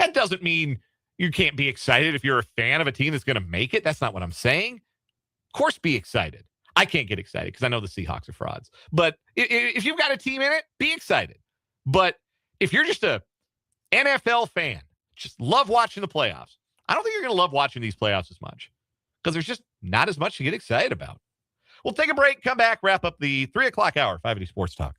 That doesn't mean you can't be excited if you're a fan of a team that's going to make it. That's not what I'm saying. Of course, be excited. I can't get excited because I know the Seahawks are frauds. But if you've got a team in it, be excited. But if you're just a NFL fan, just love watching the playoffs, I don't think you're going to love watching these playoffs as much because there's just not as much to get excited about. We'll take a break, come back, wrap up the 3 o'clock hour, 580 Sports Talk.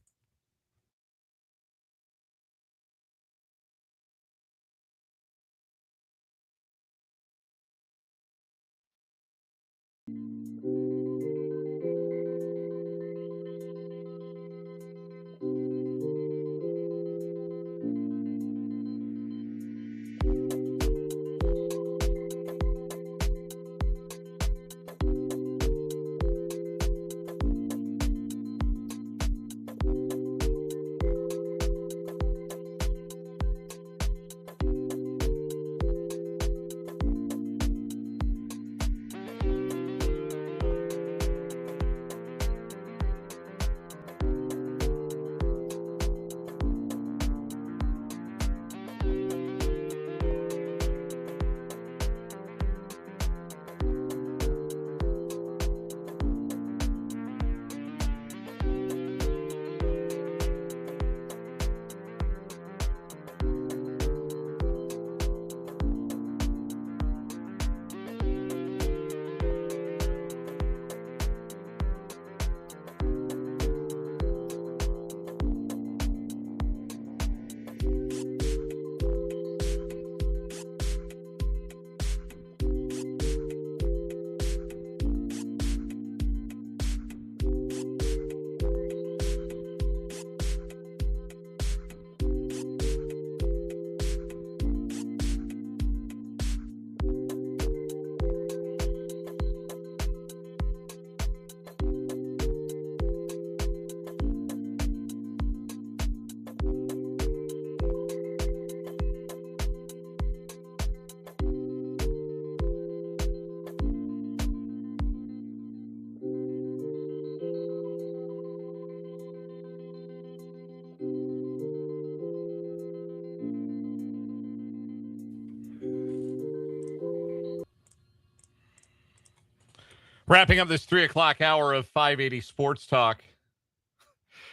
Wrapping up this 3 o'clock hour of 580 Sports Talk.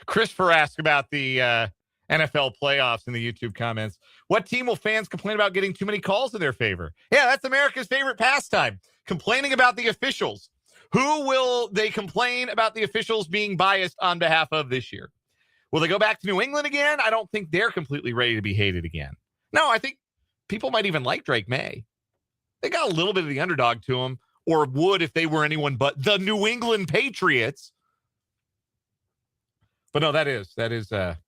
Christopher asked about the NFL playoffs in the YouTube comments. What team will fans complain about getting too many calls in their favor? Yeah, that's America's favorite pastime. Complaining about the officials. Who will they complain about the officials being biased on behalf of this year? Will they go back to New England again? I don't think they're completely ready to be hated again. No, I think people might even like Drake May. They got a little bit of the underdog to them, or would if they were anyone but the New England Patriots. But no, that is that is a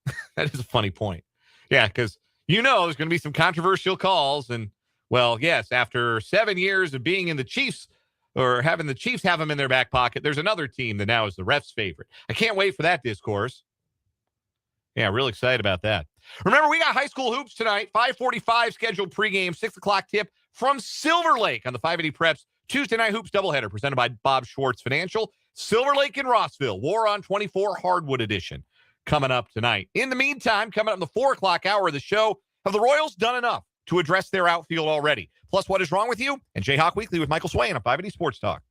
funny point. Yeah, because there's going to be some controversial calls. And, well, yes, after 7 years of being in the Chiefs or having the Chiefs have them in their back pocket, there's another team that now is the ref's favorite. I can't wait for that discourse. Yeah, real excited about that. Remember, we got high school hoops tonight, 5:45 scheduled pregame, 6 o'clock tip from Silver Lake on the 580 Preps Tuesday night hoops doubleheader presented by Bob Schwartz Financial. Silver Lake in Rossville, War on 24 Hardwood Edition. coming up tonight. In the meantime, coming up in the 4 o'clock hour of the show, have the Royals done enough to address their outfield already? Plus, what is wrong with you? And Jayhawk Weekly with Michael Swain on 580 Sports Talk.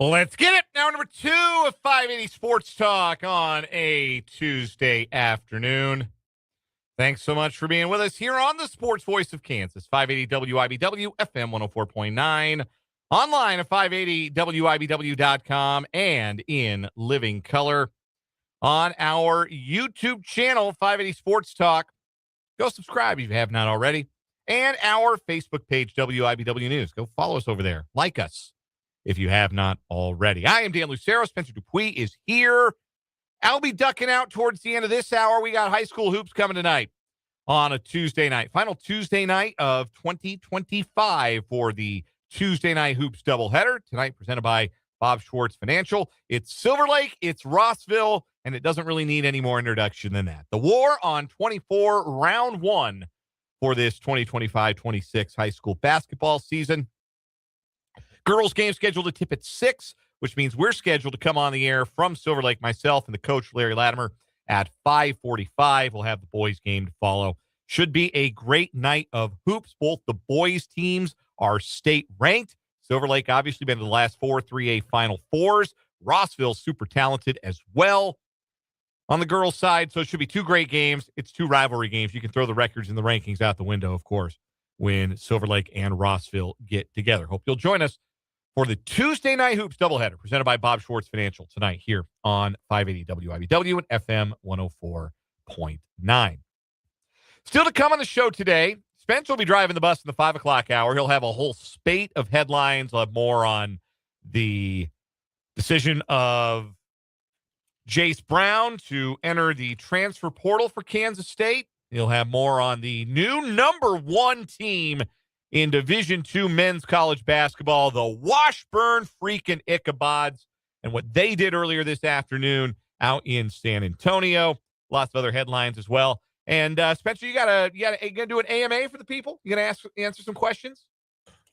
Let's get it. Now, number 2 of 580 Sports Talk on a Tuesday afternoon. Thanks so much for being with us here on the Sports Voice of Kansas, 580 WIBW, FM 104.9, online at 580WIBW.com, and in living color on our YouTube channel, 580 Sports Talk. Go subscribe if you have not already. And our Facebook page, WIBW News. Go follow us over there. Like us if you have not already. I am Dan Lucero. Spencer Dupuis is here. I'll be ducking out towards the end of this hour. We got high school hoops coming tonight on a Tuesday night. Final Tuesday night of 2025 for the Tuesday Night Hoops doubleheader. Tonight presented by Bob Schwartz Financial. It's Silver Lake, it's Rossville, and it doesn't really need any more introduction than that. The War on 24, round 1 for this 2025-26 high school basketball season. Girls game scheduled to tip at 6, which means we're scheduled to come on the air from Silver Lake, myself and the coach, Larry Latimer, at 5:45. We'll have the boys game to follow. Should be a great night of hoops. Both the boys teams are state ranked. Silver Lake obviously been to the last 4 3A Final Fours. Rossville super talented as well on the girls' side. So it should be 2 great games. It's 2 rivalry games. You can throw the records and the rankings out the window, of course, when Silver Lake and Rossville get together. Hope you'll join us for the Tuesday Night Hoops doubleheader presented by Bob Schwartz Financial tonight here on 580 WIBW and FM 104.9. Still to come on the show today, Spence will be driving the bus in the 5 o'clock hour. He'll have a whole spate of headlines. We'll have more on the decision of Jace Brown to enter the transfer portal for Kansas State. He'll have more on the new number 1 team in Division II men's college basketball, the Washburn freaking Ichabods, and what they did earlier this afternoon out in San Antonio. Lots of other headlines as well. And Spencer, you gonna do an AMA for the people? You gonna answer some questions?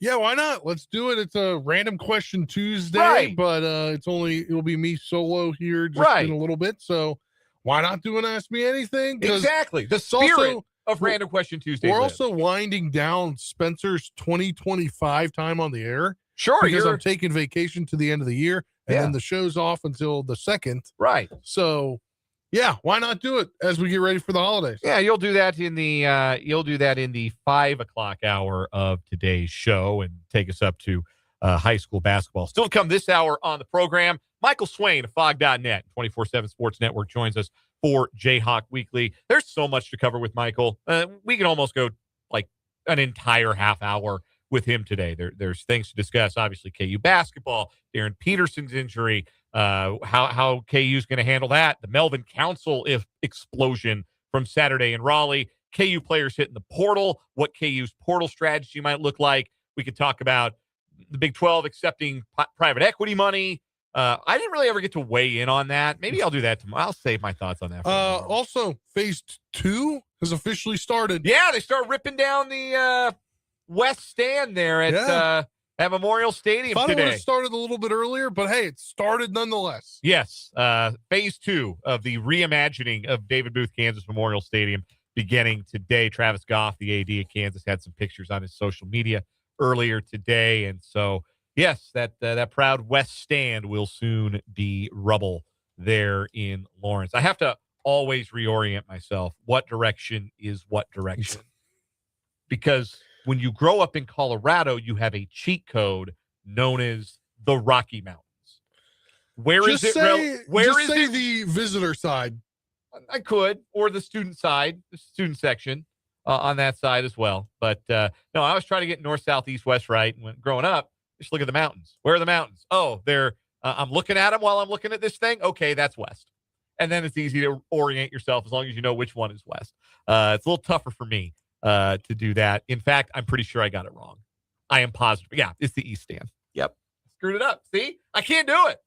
Yeah, why not? Let's do it. It's a random question Tuesday, right. But it'll be me solo here just in a little bit. So why not do an Ask Me Anything? Exactly. The spirit of Random Question Tuesday. We're also winding down Spencer's 2025 time on the air. Sure. Because I'm taking vacation to the end of the year, and then the show's off until the 2nd. Right. So, yeah, why not do it as we get ready for the holidays? Yeah, you'll do that in the 5 o'clock hour of today's show and take us up to high school basketball. Still to come this hour on the program, Michael Swain of Fog.net, 24/7 Sports Network, joins us for Jayhawk Weekly. There's so much to cover with Michael. We can almost go like an entire half hour with him today. There's things to discuss. Obviously, KU basketball, Darren Peterson's injury, how KU is going to handle that, the Melvin Council explosion from Saturday in Raleigh, KU players hitting the portal, what KU's portal strategy might look like. We could talk about the Big 12 accepting private equity money. I didn't really ever get to weigh in on that. Maybe I'll do that tomorrow. I'll save my thoughts on that. Also, phase 2 has officially started. Yeah, they start ripping down the west stand there at Memorial Stadium today. I today. would have started a little bit earlier, but hey, it started nonetheless. Yes, phase 2 of the reimagining of David Booth Kansas Memorial Stadium beginning today. Travis Goff, the AD of Kansas, had some pictures on his social media earlier today, and so yes, that proud west stand will soon be rubble there in Lawrence. I have to always reorient myself. What direction is what direction? Because when you grow up in Colorado, you have a cheat code known as the Rocky Mountains. Where is it? Where is it? The visitor side. I could, or the student side, the student section on that side as well. But no, I was trying to get north, south, east, west, right. And when growing up, just look at the mountains. Where are the mountains? Oh, they're. I'm looking at them while I'm looking at this thing. Okay, that's west. And then it's easy to orient yourself as long as you know which one is west. It's a little tougher for me to do that. In fact, I'm pretty sure I got it wrong. I am positive. Yeah, it's the east stand. Yep. Screwed it up. See? I can't do it.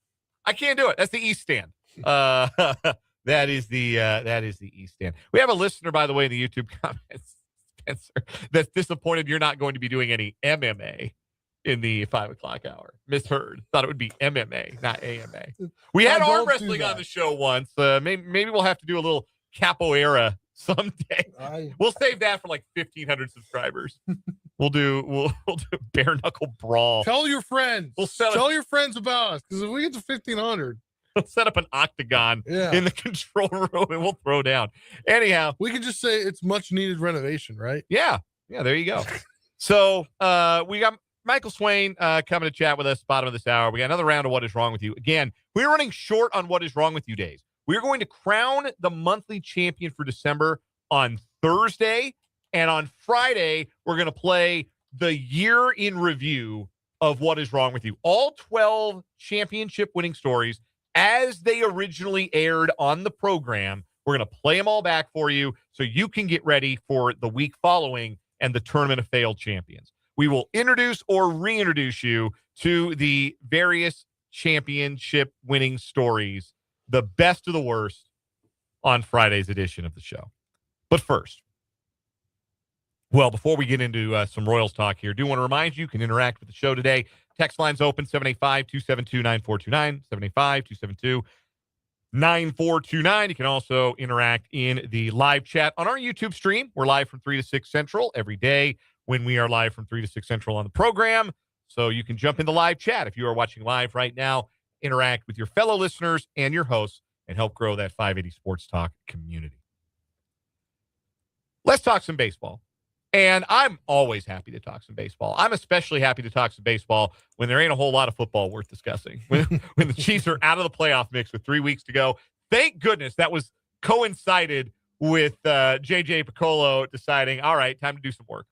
That's the east stand. That is the east stand. We have a listener, by the way, in the YouTube comments, Spencer, that's disappointed you're not going to be doing any MMA in the 5 o'clock hour. Misheard. Thought it would be MMA, not AMA. We had arm wrestling on the show once. Maybe we'll have to do a little capoeira someday. We'll save that for like 1,500 subscribers. We'll do bare knuckle brawl. Tell your friends. Tell your friends about us, because if we get to 1,500, we'll set up an octagon in the control room and we'll throw down. Anyhow, we can just say it's much needed renovation, right? Yeah. There you go. So we got Michael Swain coming to chat with us bottom of this hour. We got another round of What Is Wrong With You. Again, we're running short on What Is Wrong With You days. We're going to crown the monthly champion for December on Thursday. And on Friday, we're going to play the year in review of What Is Wrong With You. All 12 championship winning stories as they originally aired on the program. We're going to play them all back for you so you can get ready for the week following and the Tournament of Failed Champions. We will introduce or reintroduce you to the various championship winning stories, the best of the worst, on Friday's edition of the show. But first, before we get into some Royals talk here, I do want to remind you can interact with the show today. Text line's open, 785-272-9429, 785-272-9429. You can also interact in the live chat on our YouTube stream. We're live from 3 to 6 Central every day when we are live from 3 to 6 Central on the program. So you can jump in the live chat if you are watching live right now, interact with your fellow listeners and your hosts, and help grow that 580 Sports Talk community. Let's talk some baseball. And I'm always happy to talk some baseball. I'm especially happy to talk some baseball when there ain't a whole lot of football worth discussing. When the Chiefs are out of the playoff mix with 3 weeks to go. Thank goodness that was coincided with JJ Piccolo deciding, all right, time to do some work.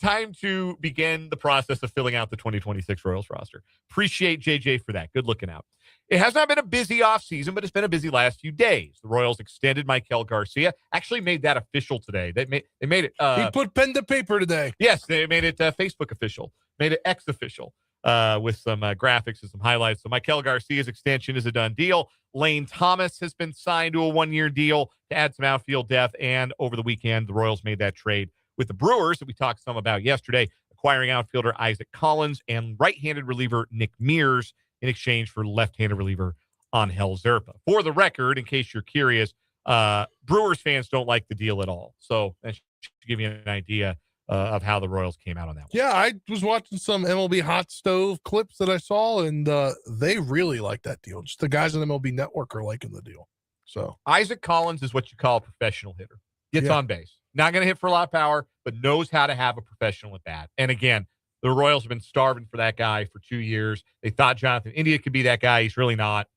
Time to begin the process of filling out the 2026 Royals roster. Appreciate JJ for that. Good looking out. It has not been a busy offseason, but it's been a busy last few days. The Royals extended Maikel Garcia. Actually made that official today. They made it. He put pen to paper today. Yes, they made it Facebook official. Made it X official with some graphics and some highlights. So Maikel Garcia's extension is a done deal. Lane Thomas has been signed to a 1-year deal to add some outfield depth. And over the weekend, the Royals made that trade with the Brewers that we talked some about yesterday, acquiring outfielder Isaac Collins and right-handed reliever Nick Mears in exchange for left-handed reliever Angel Zerpa. For the record, in case you're curious, Brewers fans don't like the deal at all. So that should give you an idea of how the Royals came out on that one. Yeah, I was watching some MLB hot stove clips that I saw, and they really like that deal. Just the guys on MLB Network are liking the deal. So Isaac Collins is what you call a professional hitter. Gets on base. Not going to hit for a lot of power, but knows how to have a professional at bat. And again, the Royals have been starving for that guy for 2 years. They thought Jonathan India could be that guy. He's really not.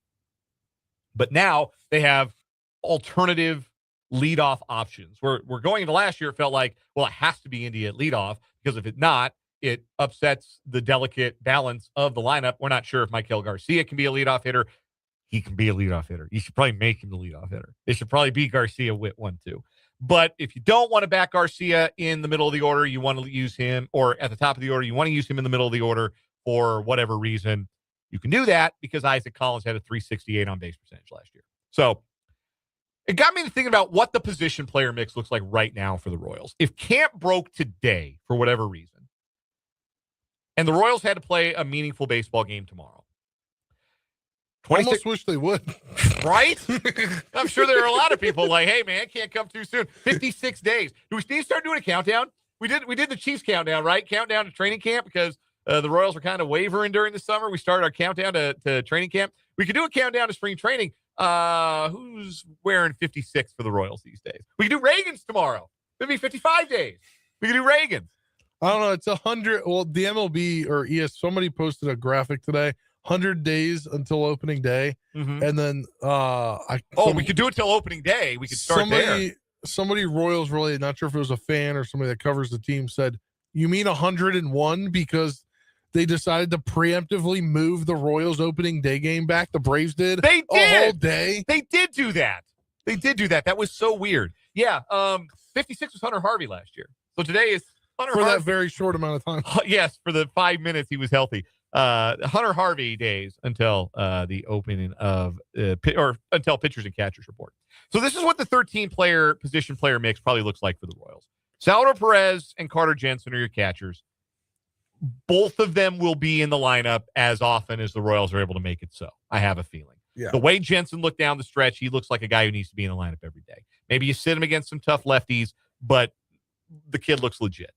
But now they have alternative leadoff options. We're going into last year, it felt like, well, it has to be India at leadoff, because if it's not, it upsets the delicate balance of the lineup. We're not sure if Maikel Garcia can be a leadoff hitter. He can be a leadoff hitter. You should probably make him the leadoff hitter. It should probably be Garcia Witt 1-2. But if you don't want to back Garcia in the middle of the order, you want to use him, or at the top of the order, you want to use him in the middle of the order for whatever reason, you can do that, because Isaac Collins had a .368 on base percentage last year. So it got me to thinking about what the position player mix looks like right now for the Royals. If camp broke today for whatever reason, and the Royals had to play a meaningful baseball game tomorrow, almost wish they would. Right? I'm sure there are a lot of people like, hey, man, can't come too soon. 56 days. Do we need to start doing a countdown? We did the Chiefs countdown, right? Countdown to training camp, because the Royals were kind of wavering during the summer. We started our countdown to training camp. We could do a countdown to spring training. Who's wearing 56 for the Royals these days? We could do Reagan's tomorrow. It'd be 55 days. We could do Reagan's. I don't know. It's 100. Well, the MLB or somebody posted a graphic today. 100 days until opening day. Mm-hmm. And then we could do it till opening day. We could start there. Somebody Royals related, not sure if it was a fan or somebody that covers the team, said, you mean 101 because they decided to preemptively move the Royals opening day game back? The Braves did. They did a whole day. They did do that. That was so weird. Yeah. 56 was Hunter Harvey last year. So today is Hunter for Harvey. That very short amount of time. Yes. For the 5 minutes he was healthy. Hunter Harvey days until the opening of until pitchers and catchers report. So this is what the 13-player position player mix probably looks like for the Royals. Salvador Perez and Carter Jensen are your catchers. Both of them will be in the lineup as often as the Royals are able to make it so. I have a feeling. Yeah. The way Jensen looked down the stretch, he looks like a guy who needs to be in the lineup every day. Maybe you sit him against some tough lefties, but the kid looks legit.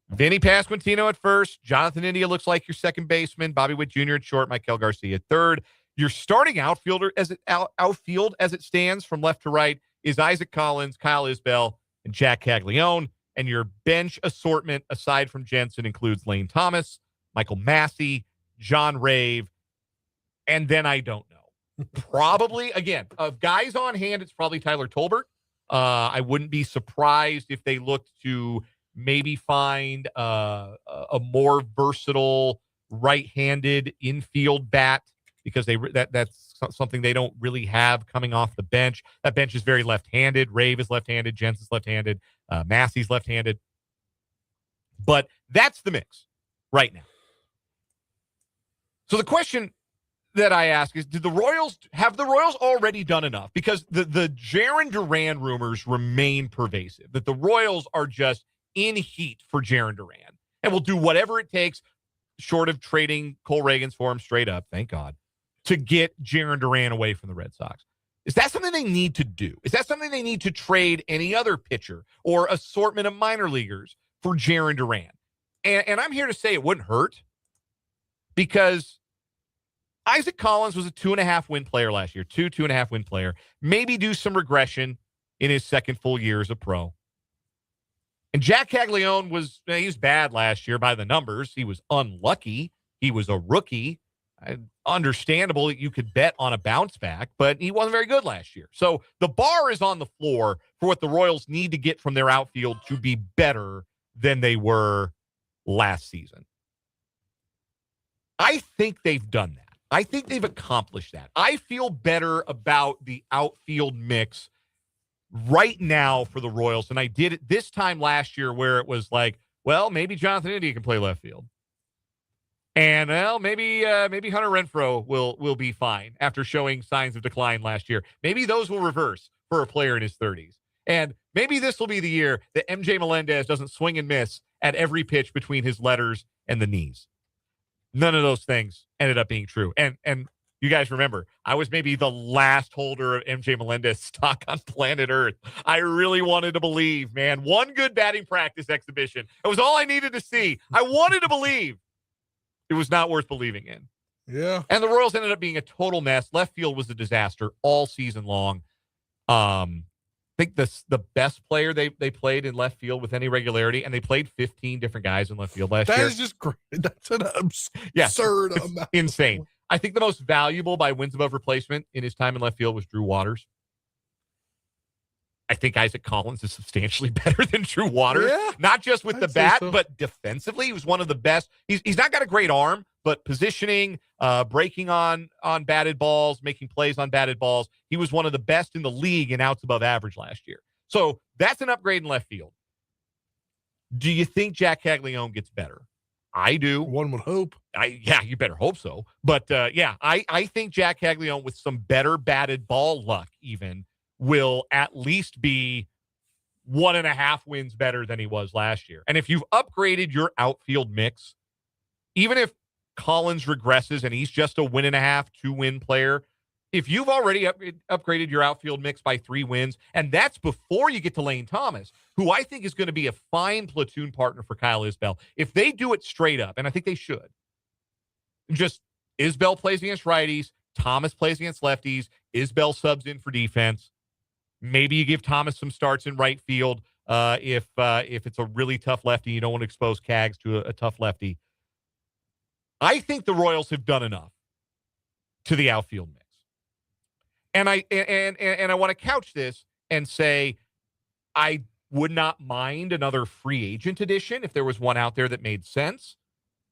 Vinny Pasquantino at first. Jonathan India looks like your second baseman. Bobby Witt Jr. at short. Maikel Garcia at third. Your starting outfielder outfield as it stands from left to right is Isaac Collins, Kyle Isbell, and Jack Caglione. And your bench assortment, aside from Jensen, includes Lane Thomas, Michael Massey, John Rave, and then I don't know. Probably, again, of guys on hand, it's probably Tyler Tolbert. I wouldn't be surprised if they looked to maybe find a more versatile right-handed infield bat because that's something they don't really have coming off the bench. That bench is very left-handed. Rave is left-handed. Jensen's left-handed. Massey's left-handed. But that's the mix right now. So the question that I ask is, have the Royals already done enough? Because the Jarren Duran rumors remain pervasive, that the Royals are just in heat for Jarren Duran and will do whatever it takes, short of trading Cole Reagans for him straight up, thank God, to get Jarren Duran away from the Red Sox. Is that something they need to do? Is that something they need to trade any other pitcher or assortment of minor leaguers for Jarren Duran? And I'm here to say it wouldn't hurt, because Isaac Collins was a 2.5 win player last year, 2.5 win player. Maybe do some regression in his second full year as a pro. And Jack Caglione he was bad last year by the numbers. He was unlucky. He was a rookie. Understandable that you could bet on a bounce back, but he wasn't very good last year. So the bar is on the floor for what the Royals need to get from their outfield to be better than they were last season. I think they've done that. I think they've accomplished that. I feel better about the outfield mix right now for the Royals than I did it this time last year, where it was like, well, maybe Jonathan India can play left field. And, well, maybe Hunter Renfroe will be fine after showing signs of decline last year. Maybe those will reverse for a player in his 30s. And maybe this will be the year that MJ Melendez doesn't swing and miss at every pitch between his letters and the knees. None of those things ended up being true. And you guys remember, I was maybe the last holder of MJ Melendez stock on planet Earth. I really wanted to believe, man. One good batting practice exhibition. It was all I needed to see. I wanted to believe. It was not worth believing in. Yeah. And the Royals ended up being a total mess. Left field was a disaster all season long. I think the best player they played in left field with any regularity, and they played 15 different guys in left field last year. That is just great. That's an absurd amount. Insane. I think the most valuable by wins above replacement in his time in left field was Drew Waters. I think Isaac Collins is substantially better than Drew Waters. Yeah, not just with the bat, so. but defensively. He was one of the best. He's not got a great arm, but positioning, breaking on batted balls, making plays on batted balls. He was one of the best in the league in outs above average last year. So that's an upgrade in left field. Do you think Jack Caglione gets better? I do. One would hope. Yeah, you better hope so. But, I think Jack Caglione with some better batted ball luck even will at least be 1.5 wins better than he was last year. And if you've upgraded your outfield mix, even if Collins regresses and he's just a 1.5, 2-win player, if you've already upgraded your outfield mix by 3 wins, and that's before you get to Lane Thomas, who I think is going to be a fine platoon partner for Kyle Isbell. If they do it straight up, and I think they should, just Isbell plays against righties, Thomas plays against lefties, Isbell subs in for defense. Maybe you give Thomas some starts in right field if it's a really tough lefty. You don't want to expose Cags to a tough lefty. I think the Royals have done enough to the outfield mix. And I want to couch this and say I would not mind another free agent edition if there was one out there that made sense.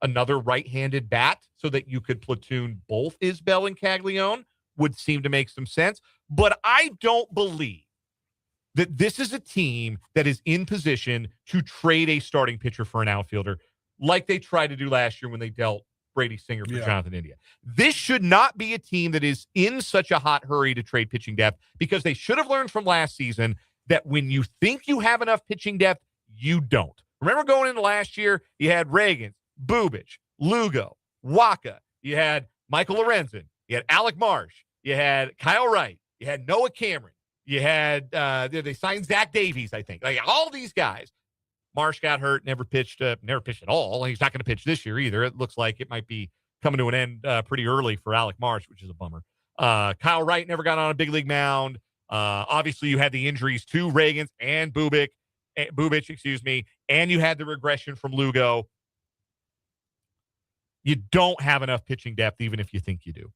Another right-handed bat so that you could platoon both Isbell and Caglione would seem to make some sense. But I don't believe that this is a team that is in position to trade a starting pitcher for an outfielder like they tried to do last year when they dealt Brady Singer for Jonathan India. This should not be a team that is in such a hot hurry to trade pitching depth, because they should have learned from last season that when you think you have enough pitching depth, you don't. Remember going into last year, you had Reagan, Bubich, Lugo, Waka, you had Michael Lorenzen, you had Alec Marsh, you had Kyle Wright, you had Noah Cameron, you had they signed Zach Davies, I think. Like all these guys. Marsh got hurt, never pitched at all. He's not going to pitch this year either. It looks like it might be coming to an end pretty early for Alec Marsh, which is a bummer. Kyle Wright never got on a big league mound. Obviously, you had the injuries to Ragans and Bubich, and you had the regression from Lugo. You don't have enough pitching depth, even if you think you do.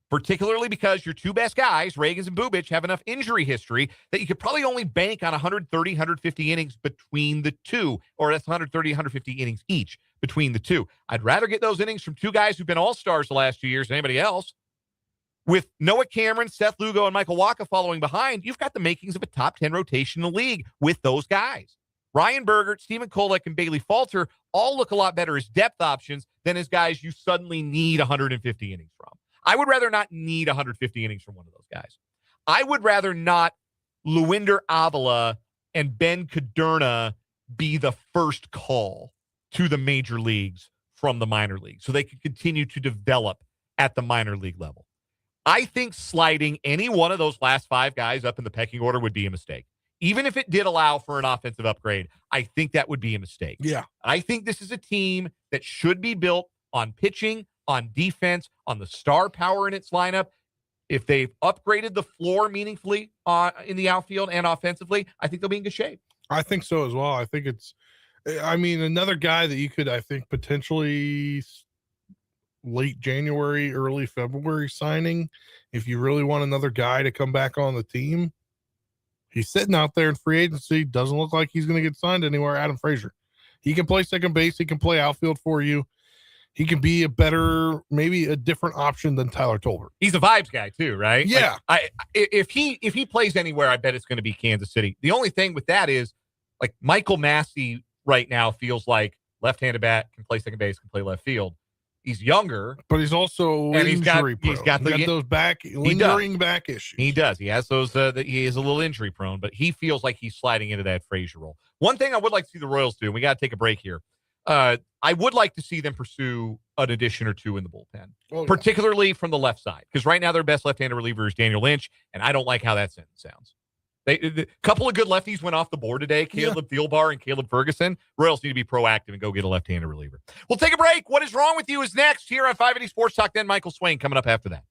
Particularly because your two best guys, Ragans and Bubich, have enough injury history that you could probably only bank on 130, 150 innings between the two, or that's 130, 150 innings each between the two. I'd rather get those innings from two guys who've been all-stars the last 2 years than anybody else. With Noah Cameron, Seth Lugo, and Michael Wacha following behind, you've got the makings of a top 10 rotation in the league with those guys. Ryan Bergert, Stephen Kolek, and Bailey Falter all look a lot better as depth options than as guys you suddenly need 150 innings from. I would rather not need 150 innings from one of those guys. I would rather not Luinder Avila and Ben Caderna be the first call to the major leagues from the minor league so they can continue to develop at the minor league level. I think sliding any one of those last five guys up in the pecking order would be a mistake. Even if it did allow for an offensive upgrade, I think that would be a mistake. Yeah. I think this is a team that should be built on pitching, on defense, on the star power in its lineup. If they've upgraded the floor meaningfully in the outfield and offensively, I think they'll be in good shape. I think so as well. I think another guy that you could, I think, potentially late January, early February signing, if you really want another guy to come back on the team. He's sitting out there in free agency. Doesn't look like he's going to get signed anywhere. Adam Frazier. He can play second base. He can play outfield for you. He can be a better, maybe a different option than Tyler Tolbert. He's a vibes guy too, right? Yeah. Like, if he plays anywhere, I bet it's going to be Kansas City. The only thing with that is, like, Michael Massey right now feels like left-handed bat, can play second base, can play left field. He's younger, but he's also and he's got those lingering back issues. He does. He has those. He is a little injury prone, but he feels like he's sliding into that Frazier role. One thing I would like to see the Royals do, and we got to take a break here. I would like to see them pursue an addition or two in the bullpen, particularly from the left side, because right now their best left-handed reliever is Daniel Lynch, and I don't like how that sentence sounds. A couple of good lefties went off the board today, Caleb Thielbar and Caleb Ferguson. Royals need to be proactive and go get a left-handed reliever. We'll take a break. What is wrong with you is next here on 580 Sports Talk. Then Michael Swain coming up after that.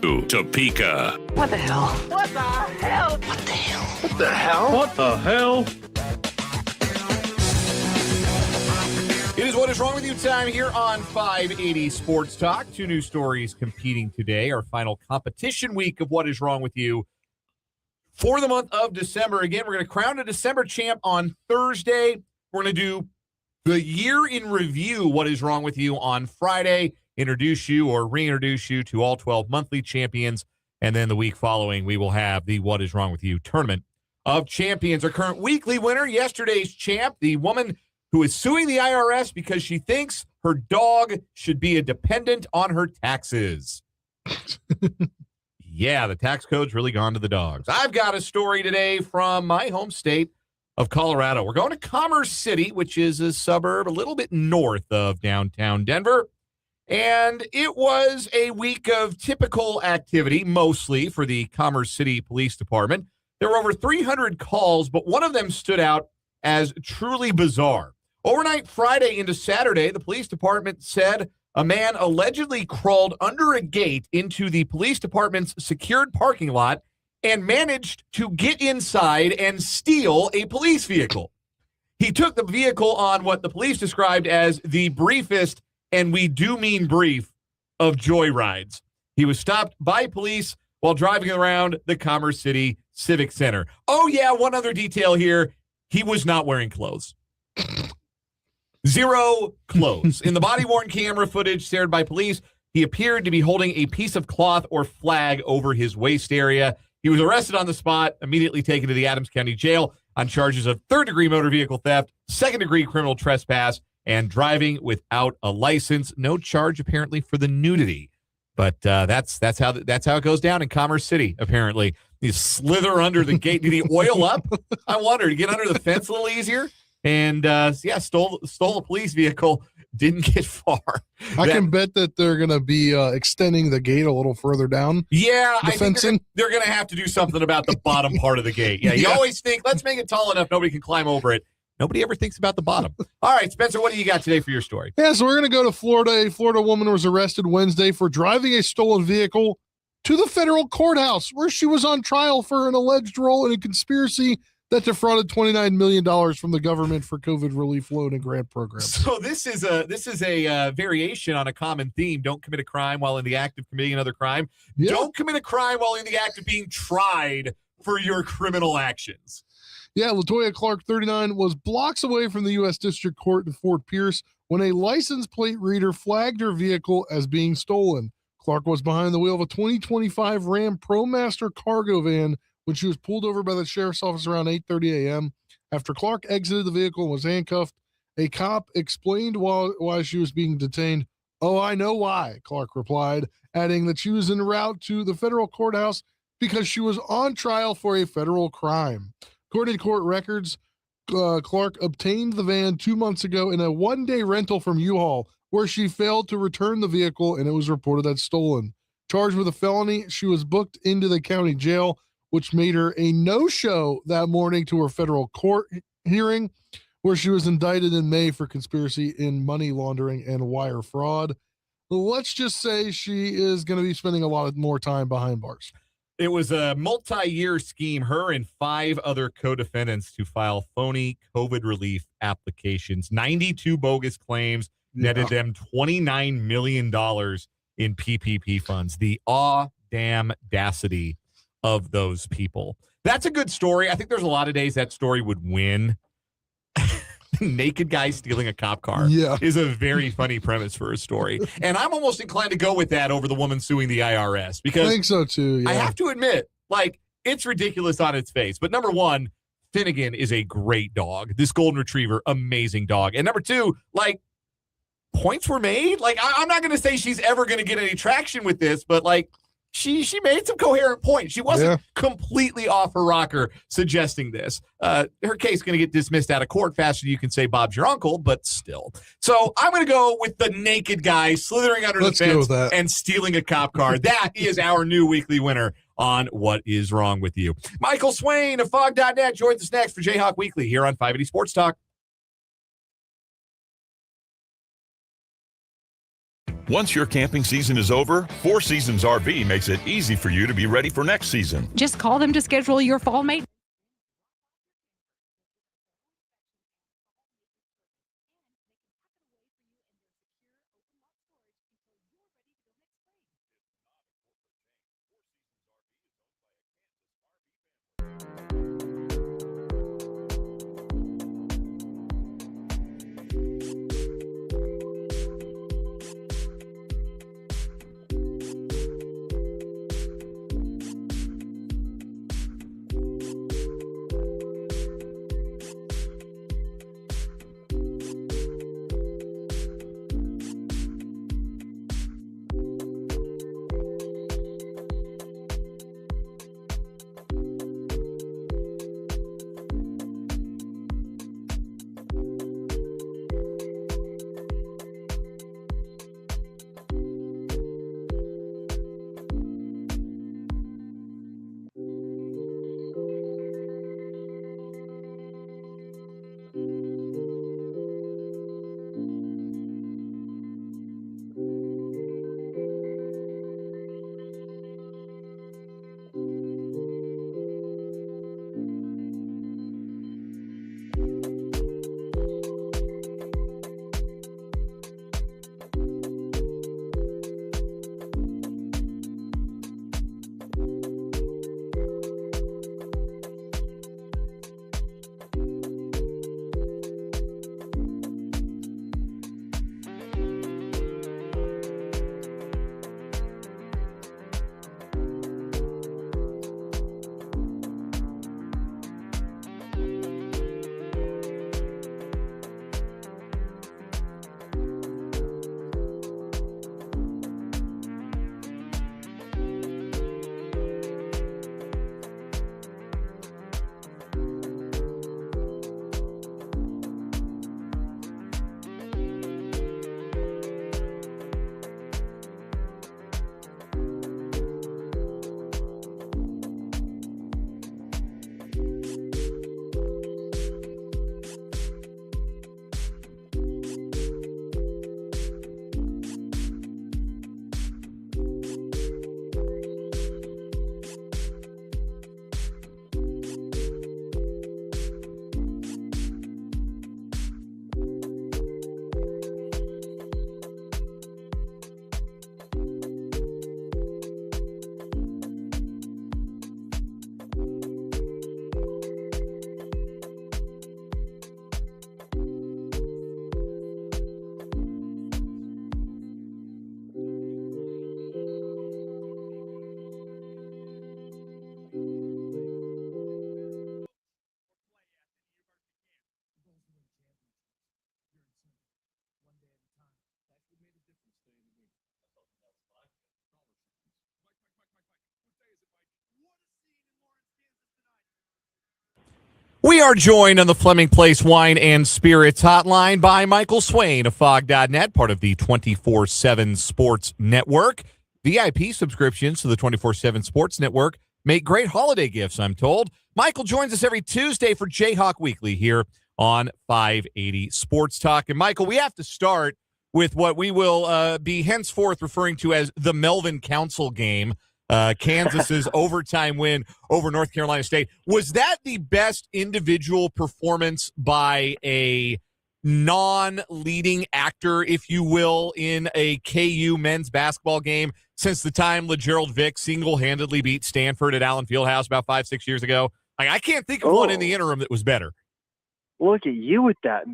Topeka. What the hell? What the hell? What the hell? What the hell? What the hell? It is What Is Wrong With You time here on 580 Sports Talk. Two new stories competing today. Our final competition week of What Is Wrong With You for the month of December. Again, we're going to crown a December champ on Thursday. We're going to do the year in review, What Is Wrong With You, on Friday. Introduce you or reintroduce you to all 12 monthly champions. And then the week following, we will have the What Is Wrong With You Tournament of Champions. Our current weekly winner, yesterday's champ, the woman who is suing the IRS because she thinks her dog should be a dependent on her taxes. Yeah, the tax code's really gone to the dogs. I've got a story today from my home state of Colorado. We're going to Commerce City, which is a suburb a little bit north of downtown Denver. And it was a week of typical activity, mostly for the Commerce City Police Department. There were over 300 calls, but one of them stood out as truly bizarre. Overnight Friday into Saturday, the police department said a man allegedly crawled under a gate into the police department's secured parking lot and managed to get inside and steal a police vehicle. He took the vehicle on what the police described as the briefest, and we do mean brief, of joyrides. He was stopped by police while driving around the Commerce City Civic Center. Oh, yeah, one other detail here. He was not wearing clothes. Zero clothes. In the body-worn camera footage shared by police, he appeared to be holding a piece of cloth or flag over his waist area. He was arrested on the spot, immediately taken to the Adams County Jail on charges of third-degree motor vehicle theft, second-degree criminal trespass, and driving without a license. No charge apparently for the nudity, but that's how it goes down in Commerce City. Apparently, you slither under the gate. Did he oil up? I wonder to get under the fence a little easier. And stole a police vehicle. Didn't get far. I can bet that they're going to be extending the gate a little further down. Yeah, the fencing. Think they're going to have to do something about the bottom part of the gate. Yeah, you always think, let's make it tall enough nobody can climb over it. Nobody ever thinks about the bottom. All right, Spencer, what do you got today for your story? Yeah, so we're going to go to Florida. A Florida woman was arrested Wednesday for driving a stolen vehicle to the federal courthouse, where she was on trial for an alleged role in a conspiracy that defrauded $29 million from the government for COVID relief loan and grant programs. So this is a variation on a common theme. Don't commit a crime while in the act of committing another crime. Yeah. Don't commit a crime while in the act of being tried for your criminal actions. Yeah, LaToya Clark, 39, was blocks away from the U.S. District Court in Fort Pierce when a license plate reader flagged her vehicle as being stolen. Clark was behind the wheel of a 2025 Ram ProMaster cargo van when she was pulled over by the sheriff's office around 8:30 a.m. After Clark exited the vehicle and was handcuffed, a cop explained why she was being detained. "Oh, I know why," Clark replied, adding that she was en route to the federal courthouse because she was on trial for a federal crime. According to court records, Clark obtained the van 2 months ago in a one-day rental from U-Haul, where she failed to return the vehicle and it was reported as stolen. Charged with a felony, she was booked into the county jail, which made her a no-show that morning to her federal court hearing, where she was indicted in May for conspiracy in money laundering and wire fraud. Let's just say she is going to be spending a lot more time behind bars. It was a multi-year scheme, her and 5 other co-defendants, to file phony COVID relief applications. 92 bogus claims netted them $29 million in PPP funds. The audacity of those people. That's a good story. I think there's a lot of days that story would win. Naked guy stealing a cop car is a very funny premise for a story. And I'm almost inclined to go with that over the woman suing the IRS, because I think so too. Yeah. I have to admit, it's ridiculous on its face. But number one, Finnegan is a great dog. This golden retriever, amazing dog. And number two, points were made. I'm not going to say she's ever going to get any traction with this, but she made some coherent points. She wasn't completely off her rocker suggesting this. Her case is going to get dismissed out of court faster than you can say Bob's your uncle, but still. So I'm going to go with the naked guy slithering under the fence and stealing a cop car. That is our new weekly winner on What Is Wrong With You. Michael Swain of Fog.net joins us next for Jayhawk Weekly here on 580 Sports Talk. Once your camping season is over, Four Seasons RV makes it easy for you to be ready for next season. Just call them to schedule your fall maintenance. We are joined on the Fleming Place Wine and Spirits hotline by Michael Swain of Fog.net, part of the 24/7 Sports Network. VIP subscriptions to the 24/7 Sports Network make great holiday gifts, I'm told. Michael joins us every Tuesday for Jayhawk Weekly here on 580 Sports Talk. And Michael, we have to start with what we will be henceforth referring to as the Melvin Council game. Kansas's overtime win over North Carolina State. Was that the best individual performance by a non-leading actor, if you will, in a KU men's basketball game since the time LeGerald Vick single-handedly beat Stanford at Allen Fieldhouse about 5-6 years ago? Like, I can't think of one in the interim that was better. Look at you with that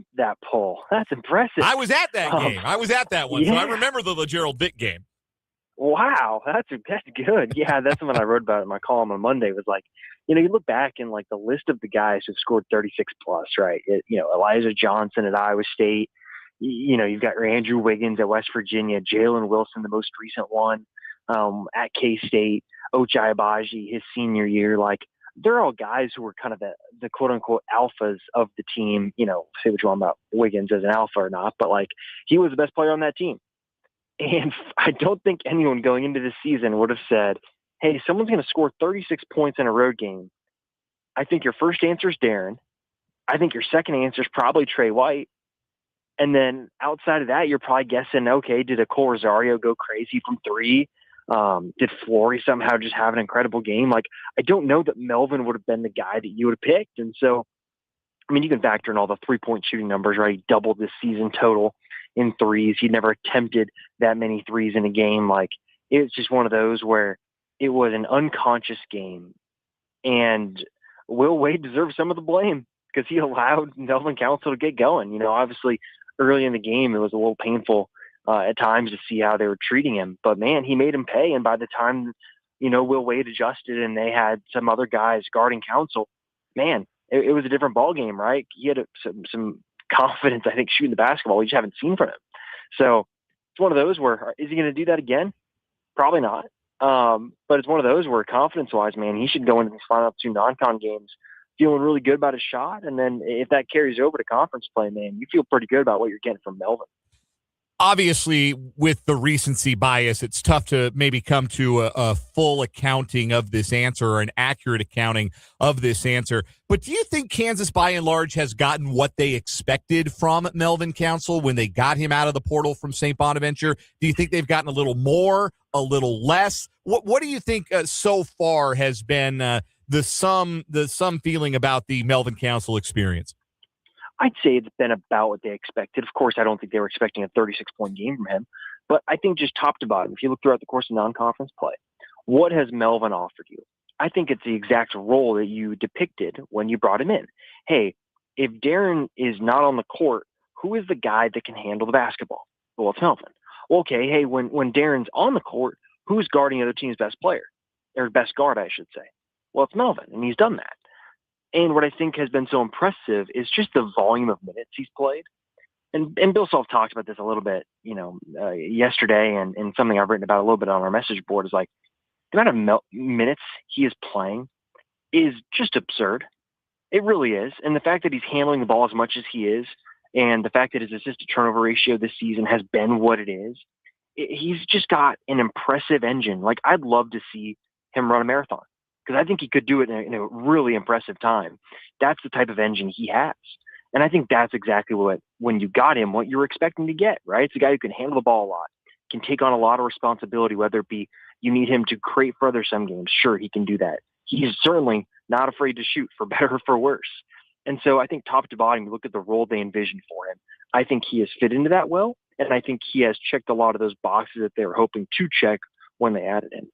poll. That's impressive. I was at that game. I was at that one, yeah. So I remember the LeGerald Vick game. Wow, that's good. Yeah, that's what I wrote about in my column on Monday. Was like, you look back and like the list of the guys who've scored 36 plus, right? Elijah Johnson at Iowa State. You've got Andrew Wiggins at West Virginia, Jalen Wilson, the most recent one, at K-State, Ochai Agbaji, his senior year. Like, they're all guys who were kind of the quote unquote alphas of the team. Say what you want about Wiggins as an alpha or not, but like, he was the best player on that team. And I don't think anyone going into this season would have said, hey, someone's going to score 36 points in a road game. I think your first answer is Darren. I think your second answer is probably Trey White. And then outside of that, you're probably guessing, okay, did a Cole Rosario go crazy from three? Did Flory somehow just have an incredible game? Like, I don't know that Melvin would have been the guy that you would have picked. And so, I mean, you can factor in all the 3-point shooting numbers, right? He doubled this season total in threes. He never attempted that many threes in a game. Like, it's just one of those where it was an unconscious game. And Will Wade deserves some of the blame because he allowed Melvin Council to get going. You know, obviously early in the game, it was a little painful at times to see how they were treating him. But, man, he made him pay. And by the time, you know, Will Wade adjusted and they had some other guys guarding Council, man, it was a different ball game, right? He had some confidence, I think, shooting the basketball we just haven't seen from him. So it's one of those where, is he going to do that again? Probably not. But it's one of those where confidence-wise, man, he should go into these final 2 non-con games feeling really good about his shot. And then if that carries over to conference play, man, you feel pretty good about what you're getting from Melvin. Obviously, with the recency bias, it's tough to maybe come to a full accounting of this answer or an accurate accounting of this answer. But do you think Kansas, by and large, has gotten what they expected from Melvin Council when they got him out of the portal from St. Bonaventure? Do you think they've gotten a little more, a little less? What do you think so far has been the sum feeling about the Melvin Council experience? I'd say it's been about what they expected. Of course, I don't think they were expecting a 36-point game from him. But I think just top to bottom, if you look throughout the course of non-conference play, what has Melvin offered you? I think it's the exact role that you depicted when you brought him in. Hey, if Darren is not on the court, who is the guy that can handle the basketball? Well, it's Melvin. Well, okay, hey, when Darren's on the court, who's guarding the other team's best player? Or best guard, I should say. Well, it's Melvin, and he's done that. And what I think has been so impressive is just the volume of minutes he's played. And Bill Self talked about this a little bit, you know, yesterday, and something I've written about a little bit on our message board is like the amount of minutes he is playing is just absurd. It really is. And the fact that he's handling the ball as much as he is, and the fact that his assist to turnover ratio this season has been what it is, he's just got an impressive engine. Like, I'd love to see him run a marathon, because I think he could do it in a really impressive time. That's the type of engine he has. And I think that's exactly what, when you got him, what you were expecting to get, right? It's a guy who can handle the ball a lot, can take on a lot of responsibility, whether it be you need him to create further some games. Sure, he can do that. He's certainly not afraid to shoot, for better or for worse. And so I think top to bottom, you look at the role they envisioned for him. I think he has fit into that well, and I think he has checked a lot of those boxes that they were hoping to check when they added him.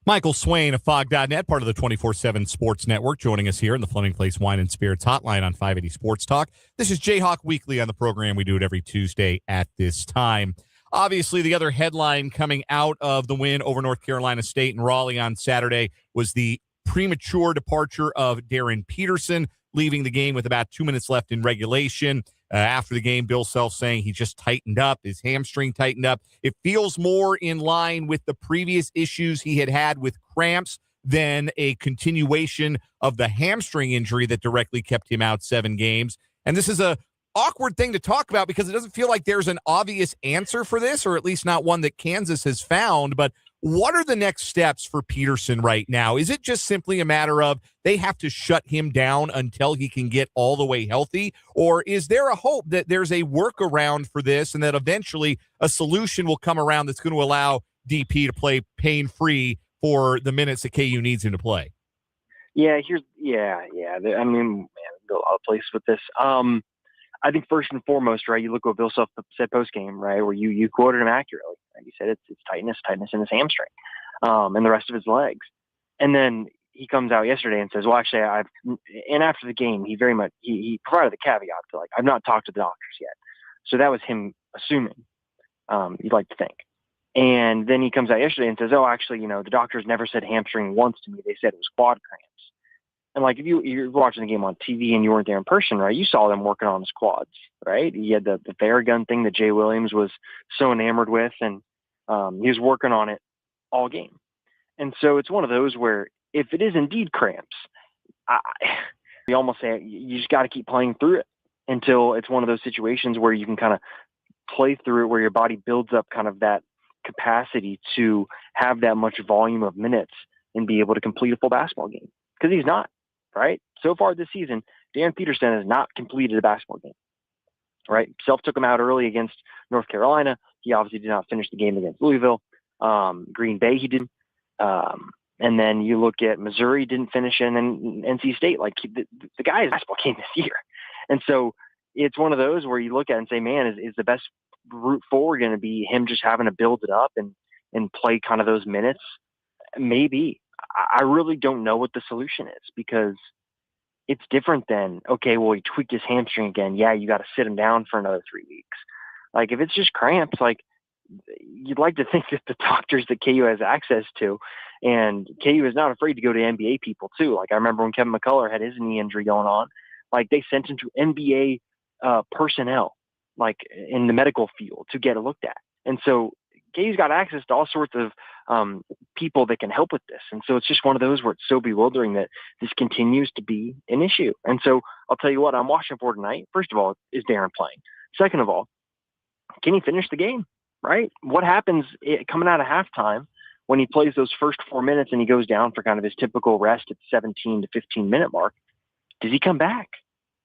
Michael Swain of Fog.net, part of the 24/7 Sports Network, joining us here in the Fleming Place Wine and Spirits Hotline on 580 Sports Talk. This is Jayhawk Weekly on the program. We do it every Tuesday at this time. Obviously, the other headline coming out of the win over North Carolina State and Raleigh on Saturday was the premature departure of Darren Peterson, leaving the game with about 2 minutes left in regulation. After the game, Bill Self saying he just tightened up, his hamstring tightened up. It feels more in line with the previous issues he had with cramps than a continuation of the hamstring injury that directly kept him out 7 games. And this is a awkward thing to talk about because it doesn't feel like there's an obvious answer for this, or at least not one that Kansas has found. But what are the next steps for Peterson right now? Is it just simply a matter of they have to shut him down until he can get all the way healthy? Or is there a hope that there's a workaround for this and that eventually a solution will come around that's going to allow DP to play pain-free for the minutes that KU needs him to play? Yeah, I mean, man, go all place with this. I think first and foremost, right, you look what Bill Self said post-game, right, where you quoted him accurately. Right? He said it's tightness in his hamstring and the rest of his legs. And then he comes out yesterday and says, well, actually, and after the game, he he provided the caveat to, like, I've not talked to the doctors yet. So that was him assuming, you'd like to think. And then he comes out yesterday and says, oh, actually, you know, the doctors never said hamstring once to me. They said it was quad cramps. And, like, if you're watching the game on TV and you weren't there in person, right, you saw them working on his quads, right? He had the Theragun thing that Jay Williams was so enamored with, and he was working on it all game. And so it's one of those where if it is indeed cramps, you almost say you just got to keep playing through it until it's one of those situations where you can kind of play through it, where your body builds up kind of that capacity to have that much volume of minutes and be able to complete a full basketball game. Because he's not. Right? So far this season, Dan Peterson has not completed a basketball game. right? Self took him out early against North Carolina. He obviously did not finish the game against Louisville. Green Bay, he didn't. And then you look at Missouri, didn't finish, and then NC State. Like, the guy's basketball game this year. And so it's one of those where you look at it and say, man, is the best route forward going to be him just having to build it up and play kind of those minutes? Maybe. I really don't know what the solution is, because it's different than, okay, well, he tweaked his hamstring again. Yeah, you got to sit him down for another 3 weeks. Like, if it's just cramps, like, you'd like to think that the doctors that KU has access to, and KU is not afraid to go to NBA people too. Like, I remember when Kevin McCullough had his knee injury going on, like, they sent him to NBA personnel, like, in the medical field, to get looked at. And so KU's got access to all sorts of people that can help with this. And so it's just one of those where it's so bewildering that this continues to be an issue. And so I'll tell you what I'm watching for tonight. First of all, is Darren playing? Second of all, can he finish the game, right? What happens coming out of halftime when he plays those first 4 minutes and he goes down for kind of his typical rest at the 17 to 15 minute mark? Does he come back?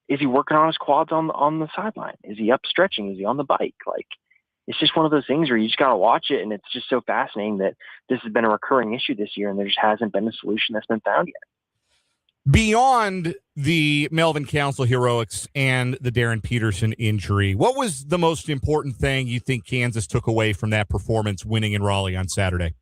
Is he working on his quads on the sideline? Is he up stretching? Is he on the bike? Like, it's just one of those things where you just got to watch it. And it's just so fascinating that this has been a recurring issue this year, and there just hasn't been a solution that's been found yet. Beyond the Melvin Council heroics and the Darren Peterson injury, what was the most important thing you think Kansas took away from that performance, winning in Raleigh on Saturday?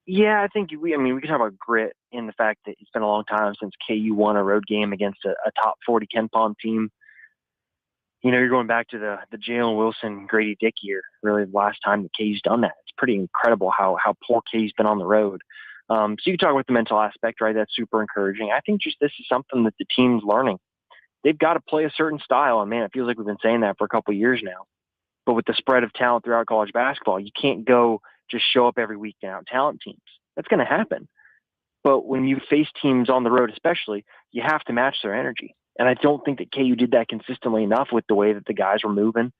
Yeah, I think we can talk about grit in the fact that it's been a long time since KU won a road game against a top 40 KenPom team. You know, you're going back to the Jalen Wilson, Grady Dick year, really the last time that KU's done that. It's pretty incredible how poor KU's been on the road. So you can talk about the mental aspect, right? That's super encouraging. I think just this is something that the team's learning. They've got to play a certain style, and man, it feels like we've been saying that for a couple of years now. But with the spread of talent throughout college basketball, you can't go just show up every week and out talent teams. That's going to happen. But when you face teams on the road especially, you have to match their energy. And I don't think that KU did that consistently enough with the way that the guys were moving.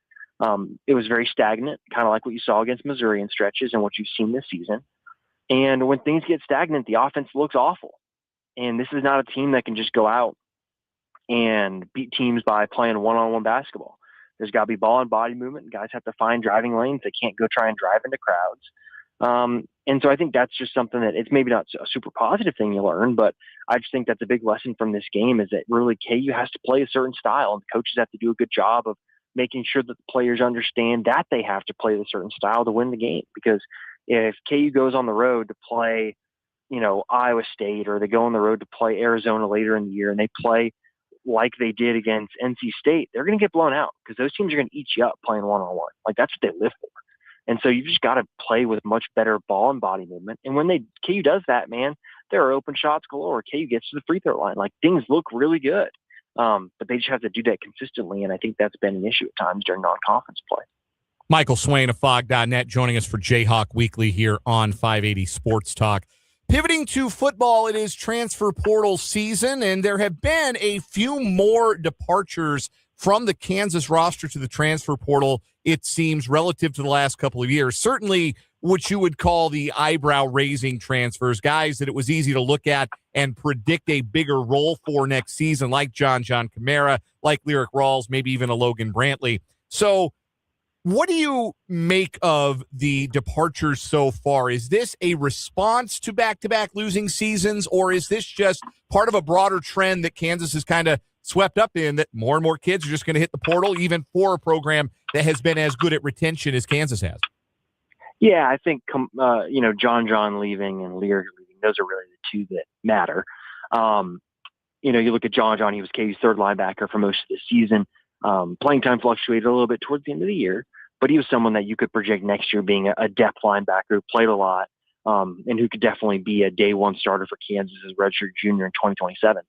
It was very stagnant, kind of like what you saw against Missouri in stretches and what you've seen this season. And when things get stagnant, the offense looks awful. And this is not a team that can just go out and beat teams by playing one-on-one basketball. There's got to be ball and body movement. Guys have to find driving lanes. They can't go try and drive into crowds. And so I think that's just something that it's maybe not a super positive thing you learn, but I just think that's a big lesson from this game, is that really KU has to play a certain style, and the coaches have to do a good job of making sure that the players understand that they have to play a certain style to win the game. Because if KU goes on the road to play, Iowa State, or they go on the road to play Arizona later in the year and they play like they did against NC State, they're going to get blown out, because those teams are going to eat you up playing one-on-one. Like, that's what they live for. And so you just got to play with much better ball and body movement. And when KU does that, man, there are open shots galore. KU gets to the free throw line. Like, things look really good. But they just have to do that consistently. And I think that's been an issue at times during non-conference play. Michael Swain of Fog.net joining us for Jayhawk Weekly here on 580 Sports Talk. Pivoting to football, it is transfer portal season, and there have been a few more departures from the Kansas roster to the transfer portal, it seems, relative to the last couple of years. Certainly what you would call the eyebrow-raising transfers, guys that it was easy to look at and predict a bigger role for next season, like John Kamara, like Lyric Rawls, maybe even a Logan Brantley. So what do you make of the departures so far? Is this a response to back-to-back losing seasons, or is this just part of a broader trend that Kansas is kind of swept up in, that more and more kids are just going to hit the portal, even for a program that has been as good at retention as Kansas has? Yeah, I think, John leaving and Lyric leaving, those are really the two that matter. You look at John, he was KU's third linebacker for most of the season. Playing time fluctuated a little bit towards the end of the year, but he was someone that you could project next year being a depth linebacker who played a lot, and who could definitely be a day one starter for Kansas as a redshirt junior in 2027.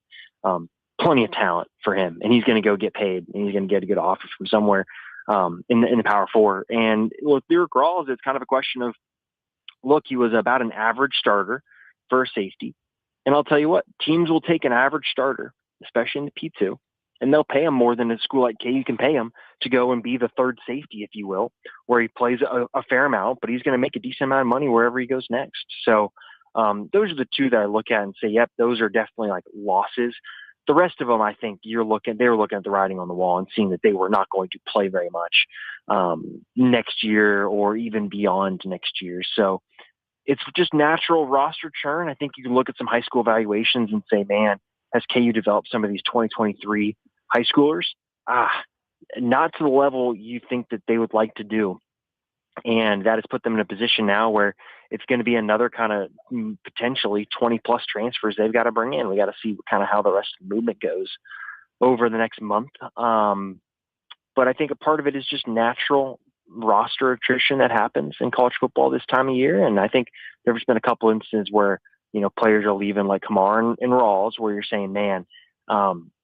Plenty of talent for him, and he's going to go get paid, and he's going to get a good offer from somewhere in the Power Four. And with Lyric Rawls, it's kind of a question of, look, he was about an average starter for a safety. And I'll tell you what, teams will take an average starter, especially in the P2, and they'll pay him more than a school like KU can pay him to go and be the third safety, if you will, where he plays a fair amount, but he's going to make a decent amount of money wherever he goes next. So those are the two that I look at and say, yep, those are definitely like losses. The rest of them, I think they were looking at the writing on the wall and seeing that they were not going to play very much next year or even beyond next year. So it's just natural roster churn. I think you can look at some high school evaluations and say, man, has KU developed some of these 2023 high schoolers? Not to the level you think that they would like to do. And that has put them in a position now where it's going to be another kind of potentially 20 plus transfers they've got to bring in. We got to see kind of how the rest of the movement goes over the next month. But I think a part of it is just natural roster attrition that happens in college football this time of year. And I think there's been a couple instances where, players are leaving like Kamar and Rawls, where you're saying, man,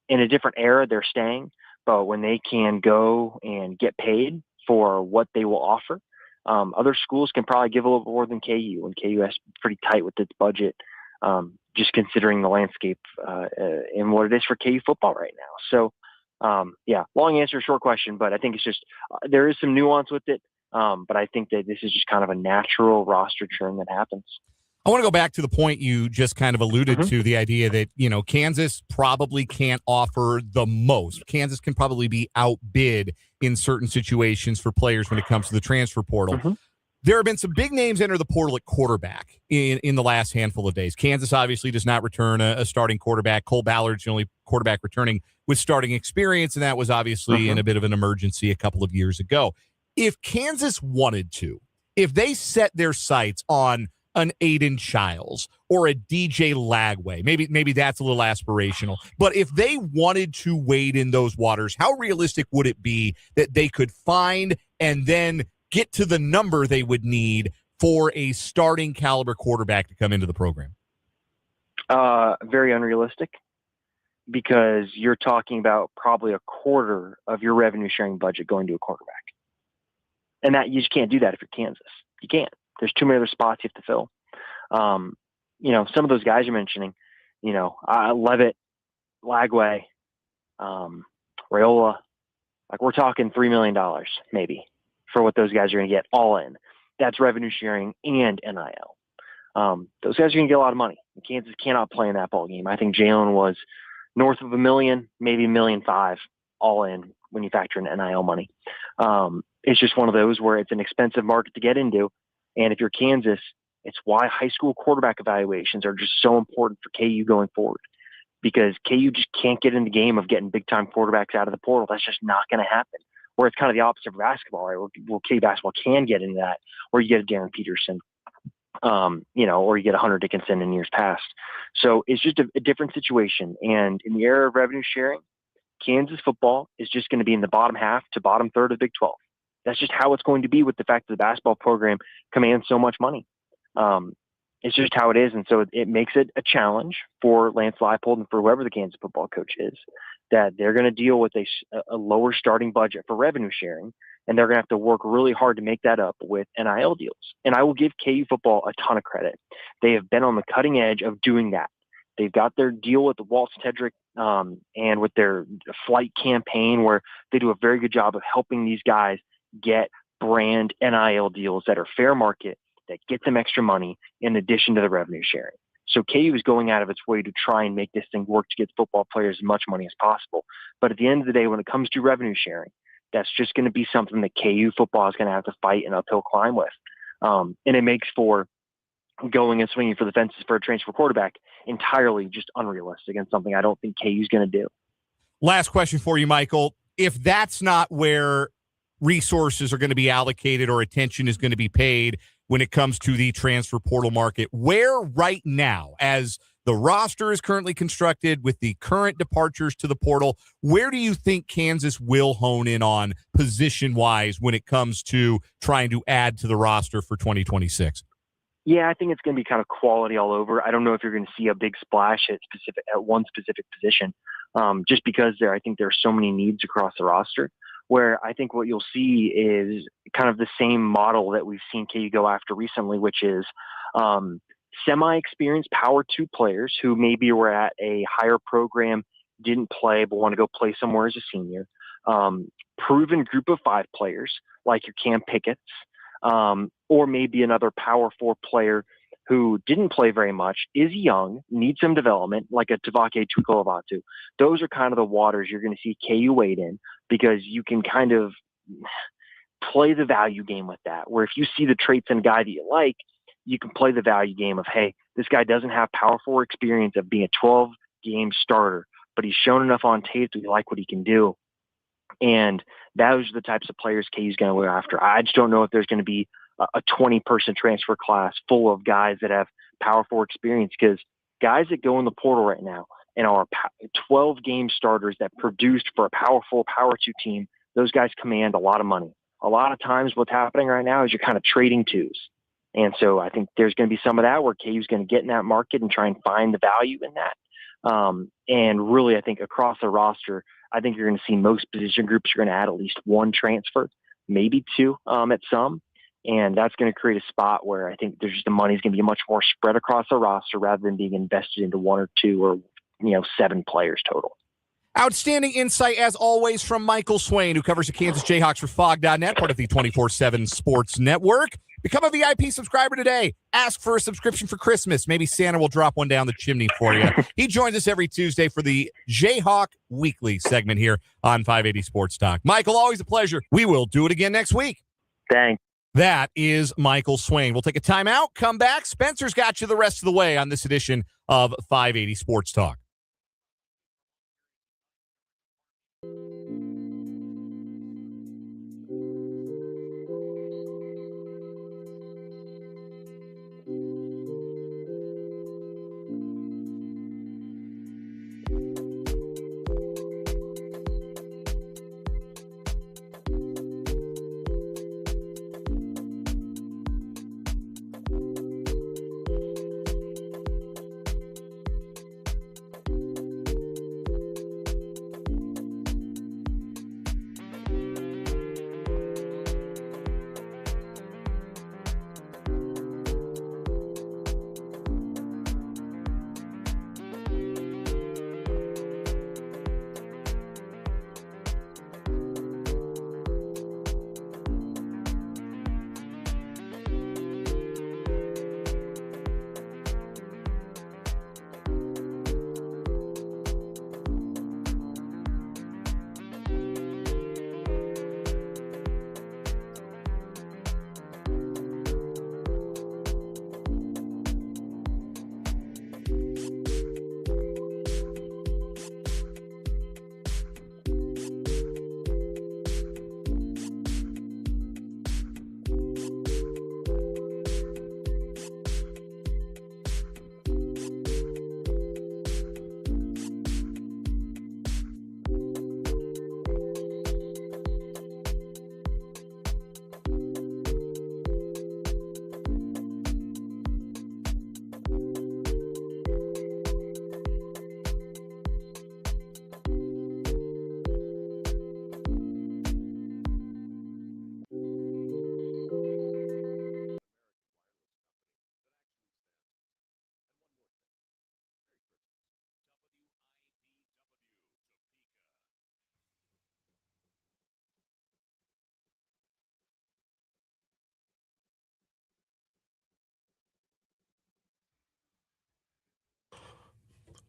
in a different era, they're staying, but when they can go and get paid for what they will offer, other schools can probably give a little more than KU, and KU has pretty tight with its budget, just considering the landscape and what it is for KU football right now. So, long answer, short question, but I think it's just there is some nuance with it, but I think that this is just kind of a natural roster churn that happens. I want to go back to the point you just kind of alluded to, the idea that, Kansas probably can't offer the most. Kansas can probably be outbid in certain situations for players when it comes to the transfer portal. There have been some big names enter the portal at quarterback in the last handful of days. Kansas obviously does not return a starting quarterback. Cole Ballard's the only quarterback returning with starting experience, and that was obviously in a bit of an emergency a couple of years ago. If Kansas wanted to, if they set their sights on an Aiden Childs or a DJ Lagway, maybe that's a little aspirational, but if they wanted to wade in those waters, how realistic would it be that they could find and then get to the number they would need for a starting caliber quarterback to come into the program? Very unrealistic, because you're talking about probably a quarter of your revenue sharing budget going to a quarterback. And that you just can't do that if you're Kansas. You can't. There's too many other spots you have to fill. Some of those guys you're mentioning, Levitt, Lagway, Raiola, like we're talking $3 million maybe for what those guys are going to get all in. That's revenue sharing and NIL. Those guys are going to get a lot of money. Kansas cannot play in that ball game. I think Jalen was north of $1 million, maybe $1.5 million all in when you factor in NIL money. It's just one of those where it's an expensive market to get into. And if you're Kansas, it's why high school quarterback evaluations are just so important for KU going forward, because KU just can't get in the game of getting big time quarterbacks out of the portal. That's just not going to happen. Where it's kind of the opposite of basketball, right? Where KU basketball can get into that, or you get a Darren Peterson, or you get a Hunter Dickinson in years past. So it's just a different situation. And in the era of revenue sharing, Kansas football is just going to be in the bottom half to bottom third of the Big 12. That's just how it's going to be, with the fact that the basketball program commands so much money. It's just how it is. And so it makes it a challenge for Lance Leipold and for whoever the Kansas football coach is, that they're going to deal with a lower starting budget for revenue sharing, and they're going to have to work really hard to make that up with NIL deals. And I will give KU football a ton of credit. They have been on the cutting edge of doing that. They've got their deal with the Walt Tedrick and with their flight campaign, where they do a very good job of helping these guys get brand NIL deals that are fair market, that get them extra money in addition to the revenue sharing. So KU is going out of its way to try and make this thing work to get football players as much money as possible. But at the end of the day, when it comes to revenue sharing, that's just going to be something that KU football is going to have to fight an uphill climb with. And it makes for going and swinging for the fences for a transfer quarterback entirely just unrealistic, and something I don't think KU is going to do. Last question for you, Michael. If that's not where resources are going to be allocated or attention is going to be paid when it comes to the transfer portal market, where right now, as the roster is currently constructed with the current departures to the portal, where do you think Kansas will hone in on position-wise when it comes to trying to add to the roster for 2026? Yeah, I think it's going to be kind of quality all over. I don't know if you're going to see a big splash at one specific position, just because I think there are so many needs across the roster, where I think what you'll see is kind of the same model that we've seen KU go after recently, which is semi-experienced Power 2 players who maybe were at a higher program, didn't play, but want to go play somewhere as a senior. Proven group of 5 players like your Cam Pickett's, or maybe another Power 4 player who didn't play very much, is young, needs some development, like a Tavake Tukolavatu. Those are kind of the waters you're going to see KU wade in, because you can kind of play the value game with that, where if you see the traits in a guy that you like, you can play the value game of, hey, this guy doesn't have Power 4 experience of being a 12-game starter, but he's shown enough on tape that we like what he can do. And those are the types of players KU's going to go after. I just don't know if there's going to be a 20-person transfer class full of guys that have Power 4 experience, because guys that go in the portal right now and are 12-game starters that produced for a Power 4, Power 2 team, those guys command a lot of money. A lot of times what's happening right now is you're kind of trading twos. And so I think there's going to be some of that where KU's going to get in that market and try and find the value in that. And really, I think across the roster, I think you're going to see most position groups are going to add at least one transfer, maybe two at some. And that's going to create a spot where I think there's just the money's going to be much more spread across the roster rather than being invested into one or two or, 7 players total. Outstanding insight, as always, from Michael Swain, who covers the Kansas Jayhawks for Fog.net, part of the 24/7 Sports Network. Become a VIP subscriber today. Ask for a subscription for Christmas. Maybe Santa will drop one down the chimney for you. He joins us every Tuesday for the Jayhawk Weekly segment here on 580 Sports Talk. Michael, always a pleasure. We will do it again next week. Thanks. That is Michael Swain. We'll take a timeout, come back. Spencer's got you the rest of the way on this edition of 580 Sports Talk.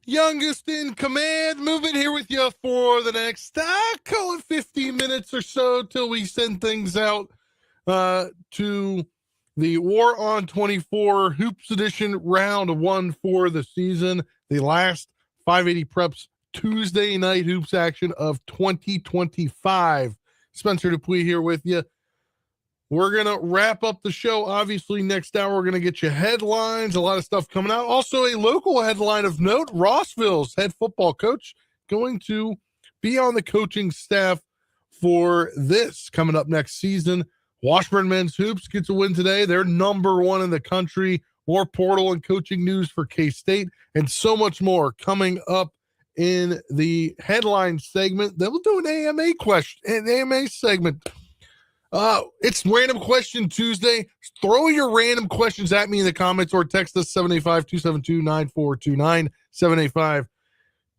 Youngest in command, moving here with you for the next, call it 15 minutes or so till we send things out to the War on 24 Hoops Edition round 1 for the season. The last 580 Preps Tuesday night hoops action of 2025. Spencer Dupuis here with you. We're going to wrap up the show. Obviously, next hour, we're going to get you headlines, a lot of stuff coming out. Also, a local headline of note, Rossville's head football coach going to be on the coaching staff for this coming up next season. Washburn Men's Hoops gets a win today. They're number 1 in the country. More portal and coaching news for K-State and so much more coming up in the headline segment. Then we'll do an AMA segment. It's Random Question Tuesday. Throw your random questions at me in the comments or text us 785-272-9429,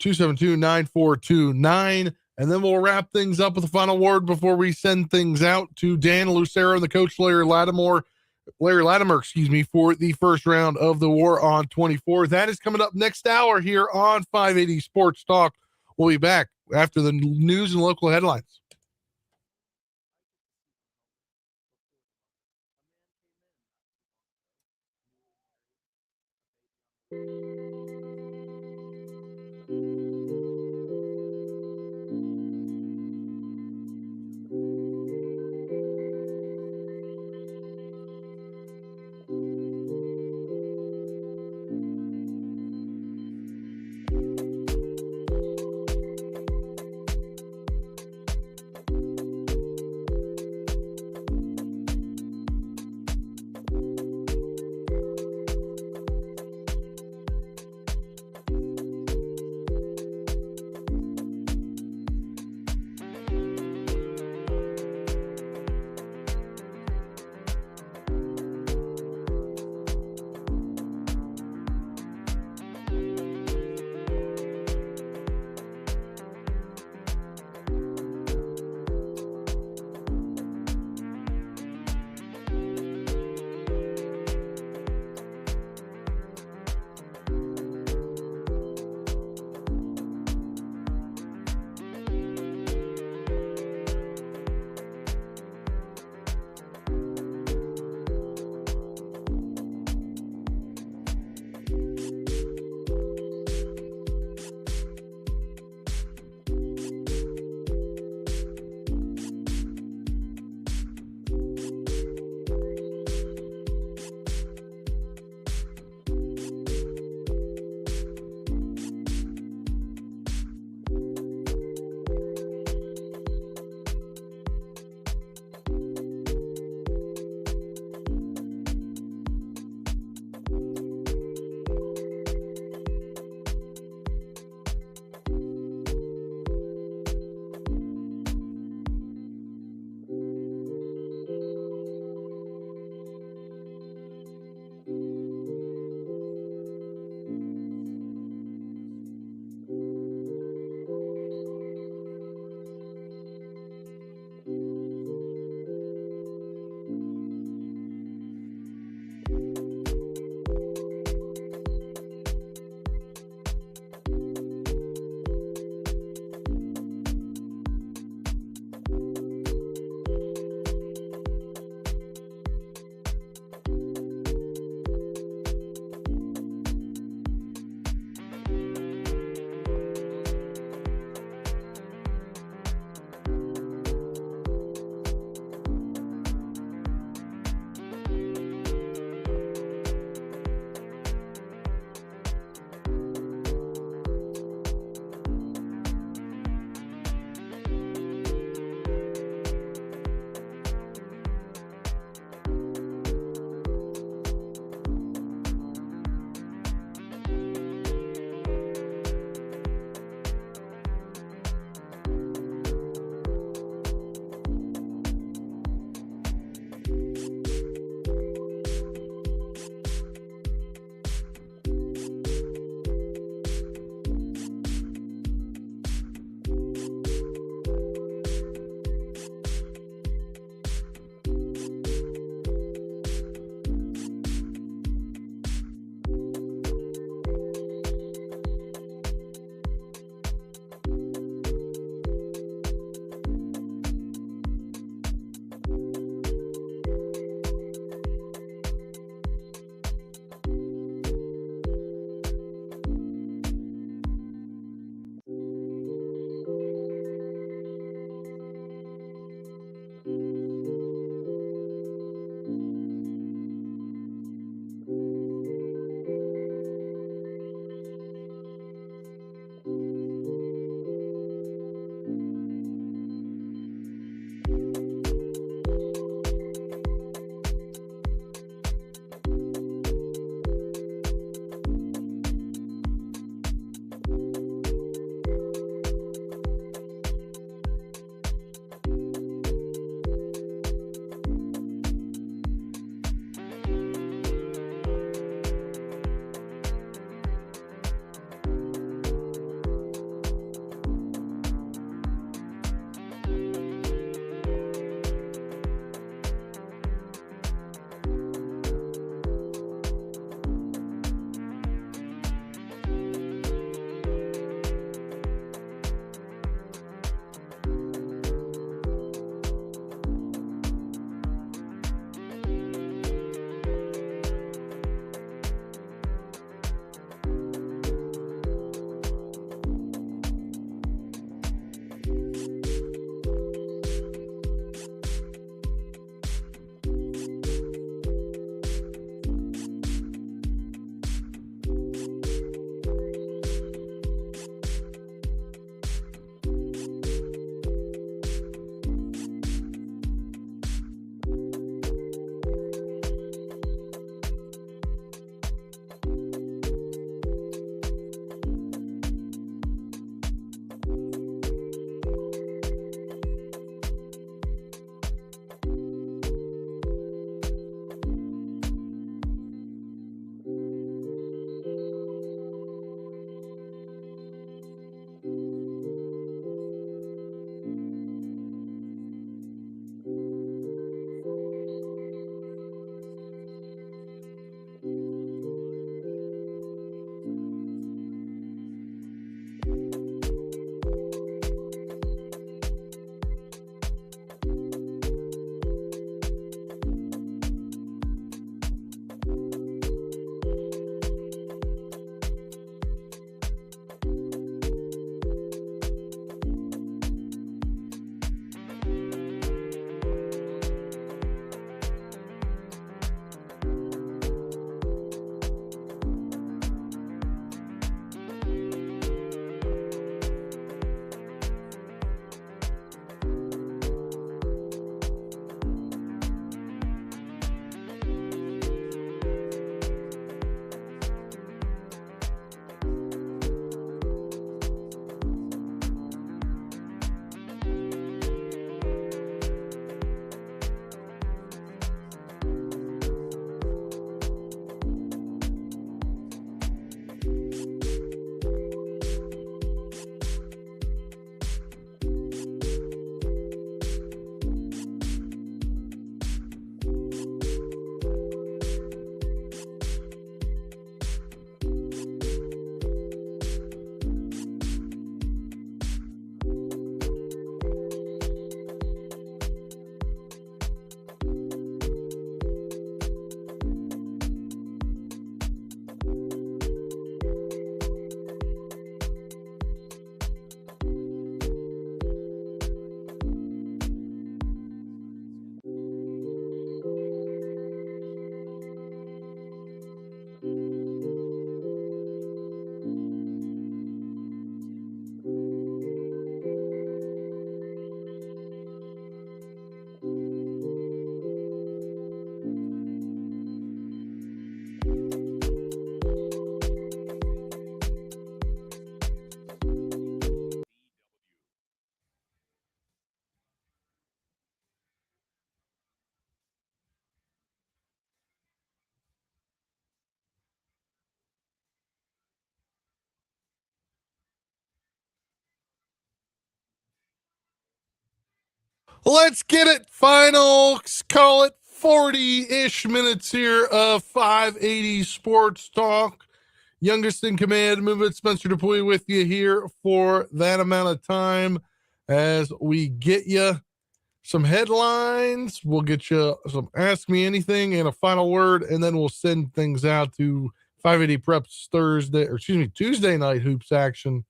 785-272-9429, and then we'll wrap things up with a final word before we send things out to Dan Lucero and the coach Larry Lattimore. Larry Latimer, for the first round of the War on 24. That is coming up next hour here on 580 Sports Talk. We'll be back after the news and local headlines. Let's get it. Final, call it 40-ish minutes here of 580 Sports Talk. Youngest in command, Movement Spencer Dupuy with you here for that amount of time as we get you some headlines. We'll get you some Ask Me Anything and a final word, and then we'll send things out to 580 Preps Tuesday night hoops action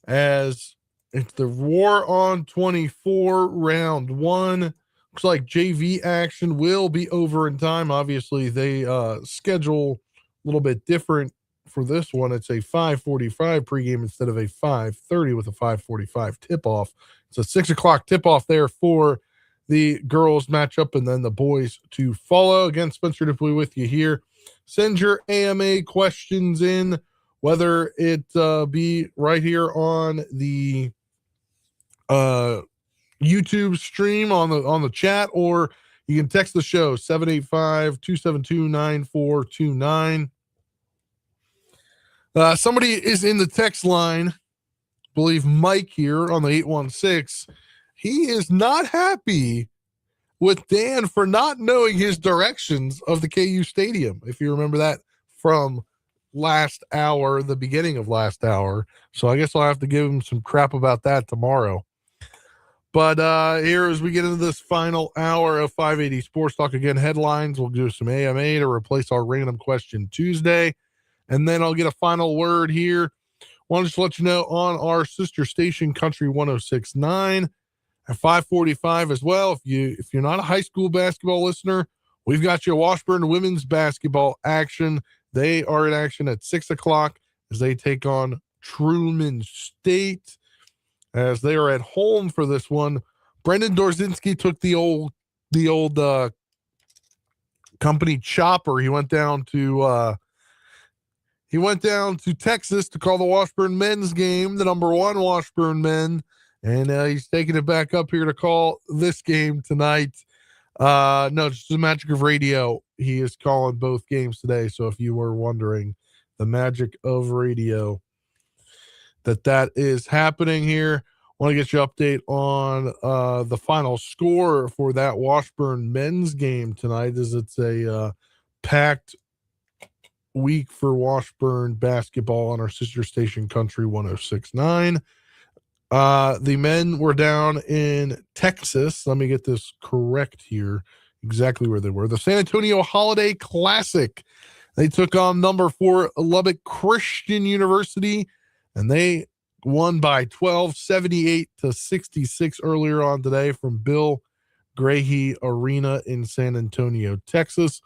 as it's the War on 24 round one. Looks like JV action will be over in time. Obviously, they schedule a little bit different for this one. It's a 5:45 pregame instead of a 5:30 with a 5:45 tip-off. It's a 6 o'clock tip-off there for the girls matchup, and then the boys to follow. Again, Spencer Dupuy with you here. Send your AMA questions in, whether it be right here on the YouTube stream on the chat, or you can text the show 785-272-9429. Somebody is in the text line, I believe Mike here on the 816. He is not happy with Dan for not knowing his directions of the KU Stadium. If you remember that from last hour, the beginning of last hour. So I guess I'll have to give him some crap about that tomorrow. But here as we get into this final hour of 580 Sports Talk, again, headlines. We'll do some AMA to replace our random question Tuesday. And then I'll get a final word here. Want to just let you know on our sister station, Country 106.9 at 5:45 as well. If you're not a high school basketball listener, we've got your Washburn women's basketball action. They are in action at 6 o'clock as they take on Truman State, as they are at home for this one. Brendan Dorzinski took the old company chopper. He went down to Texas to call the Washburn men's game, the number one Washburn men, and he's taking it back up here to call this game tonight. No, just the magic of radio. He is calling both games today. So if you were wondering, the magic of radio, that is happening here. Want to get you update on the final score for that Washburn men's game tonight, as it's a packed week for Washburn basketball on our sister station, Country 106.9. The men were down in Texas. Let me get this correct here, exactly where they were. The San Antonio Holiday Classic. They took on number 4 Lubbock Christian University, and they won by 12, 78-66 earlier on today from Bill Grahey Arena in San Antonio, Texas.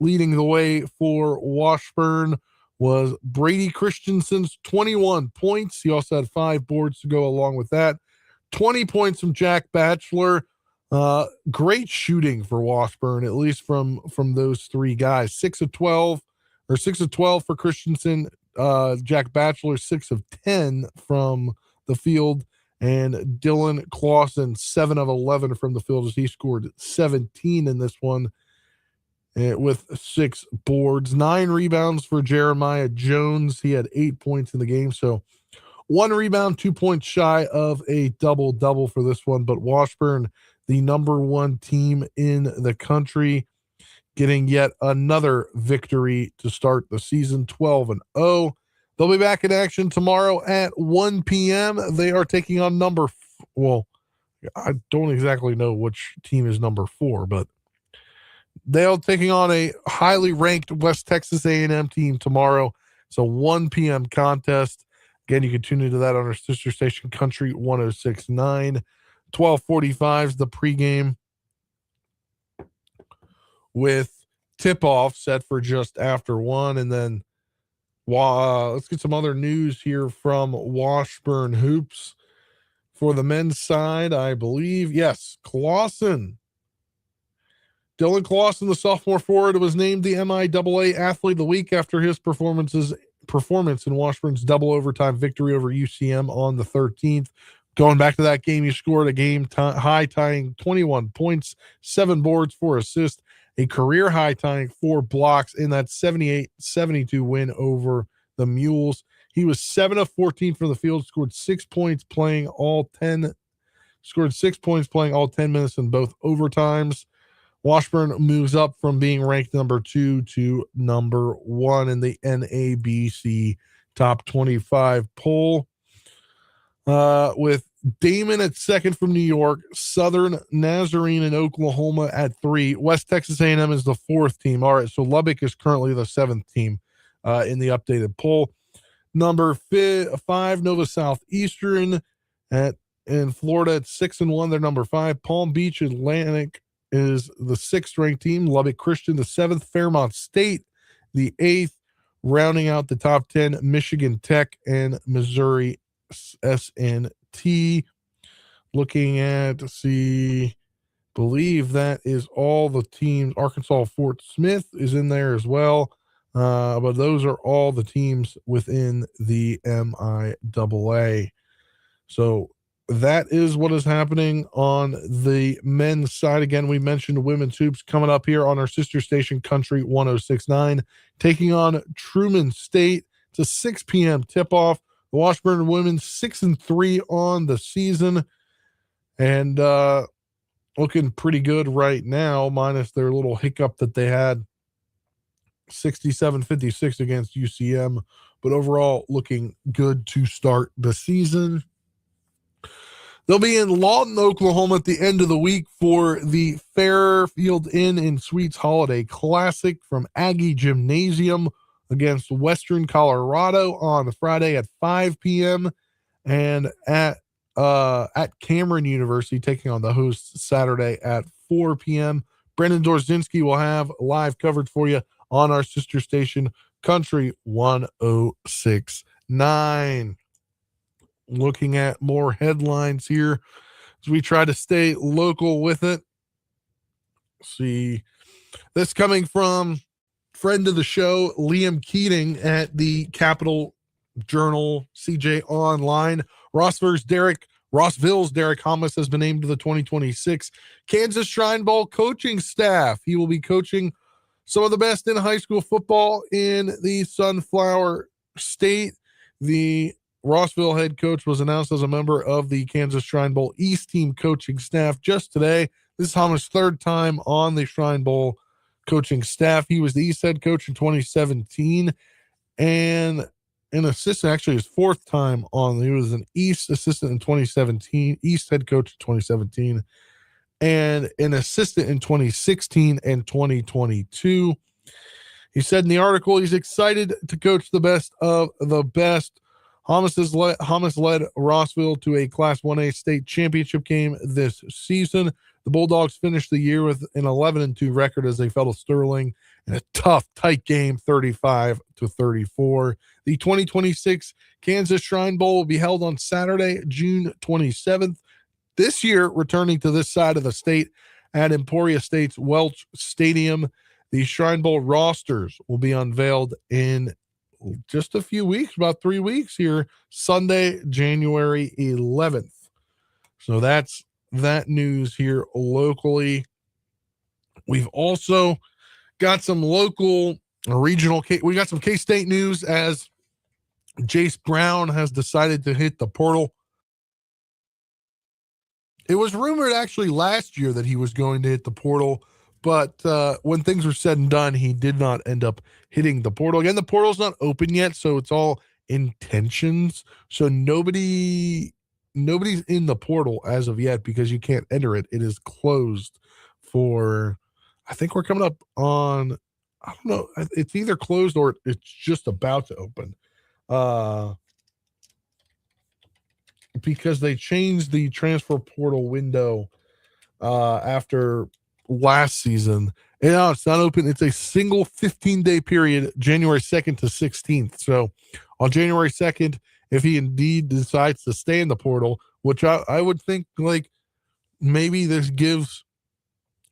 Leading the way for Washburn was Brady Christensen's 21 points. He also had 5 boards to go along with that. 20 points from Jack Batchelor. Great shooting for Washburn, at least from those 3 guys. 6 of 12 for Christensen. Jack Batchelor 6 of 10 from the field, and Dylan Clausen 7 of 11 from the field, as he scored 17 in this one with 6 boards. 9 rebounds for Jeremiah Jones. He had 8 points in the game, so 1 rebound, 2 points shy of a double-double for this one. But Washburn, the number 1 team in the country, getting yet another victory to start the season, 12-0. They'll be back in action tomorrow at 1 p.m. They are taking on I don't exactly know which team is number 4, but they're taking on a highly ranked West Texas A&M team tomorrow. It's a 1 p.m. contest. Again, you can tune into that on our sister station, Country 106.9. 12:45 is the pregame, with tip-off set for just after 1. And then let's get some other news here from Washburn Hoops. For the men's side, I believe, yes, Clausen. Dylan Clausen, the sophomore forward, was named the MIAA Athlete of the Week after his performance in Washburn's double overtime victory over UCM on the 13th. Going back to that game, he scored a high tying 21 points, 7 boards, 4 assists, a career high tying 4 blocks in that 78-72 win over the Mules. He was 7 of 14 from the field, scored 6 points, playing all 10 scored 6 points playing all 10 minutes in both overtimes. Washburn moves up from being ranked number 2 to number 1 in the NABC top 25 poll. With Damon at second from New York, Southern Nazarene and Oklahoma at 3. West Texas A&M is the 4th team. All right, so Lubbock is currently the 7th team in the updated poll. Number 5, Nova Southeastern in Florida at 6-1. They're number 5. Palm Beach Atlantic is the 6th ranked team. Lubbock Christian, the 7th. Fairmont State, the 8th. Rounding out the top 10, Michigan Tech and Missouri SNT. Looking at, believe that is all the teams. Arkansas Fort Smith is in there as well. But those are all the teams within the MIAA. So that is what is happening on the men's side. Again, we mentioned women's hoops coming up here on our sister station, Country 106.9, taking on Truman State. It's a 6 p.m. tip-off. The Washburn women 6-3 on the season, and looking pretty good right now, minus their little hiccup that they had, 67-56 against UCM, but overall looking good to start the season. They'll be in Lawton, Oklahoma at the end of the week for the Fairfield Inn & Suites Holiday Classic from Aggie Gymnasium against Western Colorado on Friday at 5 p.m. and at Cameron University taking on the hosts Saturday at 4 p.m. Brendan Dorzinski will have live coverage for you on our sister station, Country 106.9. Looking at more headlines here as we try to stay local with it. See, this coming from friend of the show, Liam Keating at the Capital Journal, CJ Online. Rossville's Derek Hamas has been named to the 2026 Kansas Shrine Bowl coaching staff. He will be coaching some of the best in high school football in the Sunflower State. The Rossville head coach was announced as a member of the Kansas Shrine Bowl East team coaching staff just today. This is Hamas' 3rd time on the Shrine Bowl coaching staff. He was the East head coach in 2017 and an assistant, actually his 4th time on. He was an East assistant in 2017, East head coach in 2017, and an assistant in 2016 and 2022. He said in the article he's excited to coach the best of the best. Hamas led Rossville to a Class 1A state championship game this season. The Bulldogs finished the year with an 11-2 record as they fell to Sterling in a tough, tight game, 35-34. The 2026 Kansas Shrine Bowl will be held on Saturday, June 27th. This year, returning to this side of the state at Emporia State's Welch Stadium. The Shrine Bowl rosters will be unveiled in just a few weeks, about 3 weeks here, Sunday, January 11th. So that's that news here locally. We've also got some local regional, we got some K-State news as Jace Brown has decided to hit the portal. It was rumored actually last year that he was going to hit the portal, but when things were said and done, he did not end up hitting the portal. Again, the portal's not open yet, so it's all intentions. So nobody's in the portal as of yet because you can't enter it. It is closed for, I think we're coming up on, I don't know, it's either closed or it's just about to open. Because they changed the transfer portal window after last season. And now it's not open. It's a single 15-day period, January 2nd to 16th. So on January 2nd, if he indeed decides to stay in the portal, which I would think like maybe this gives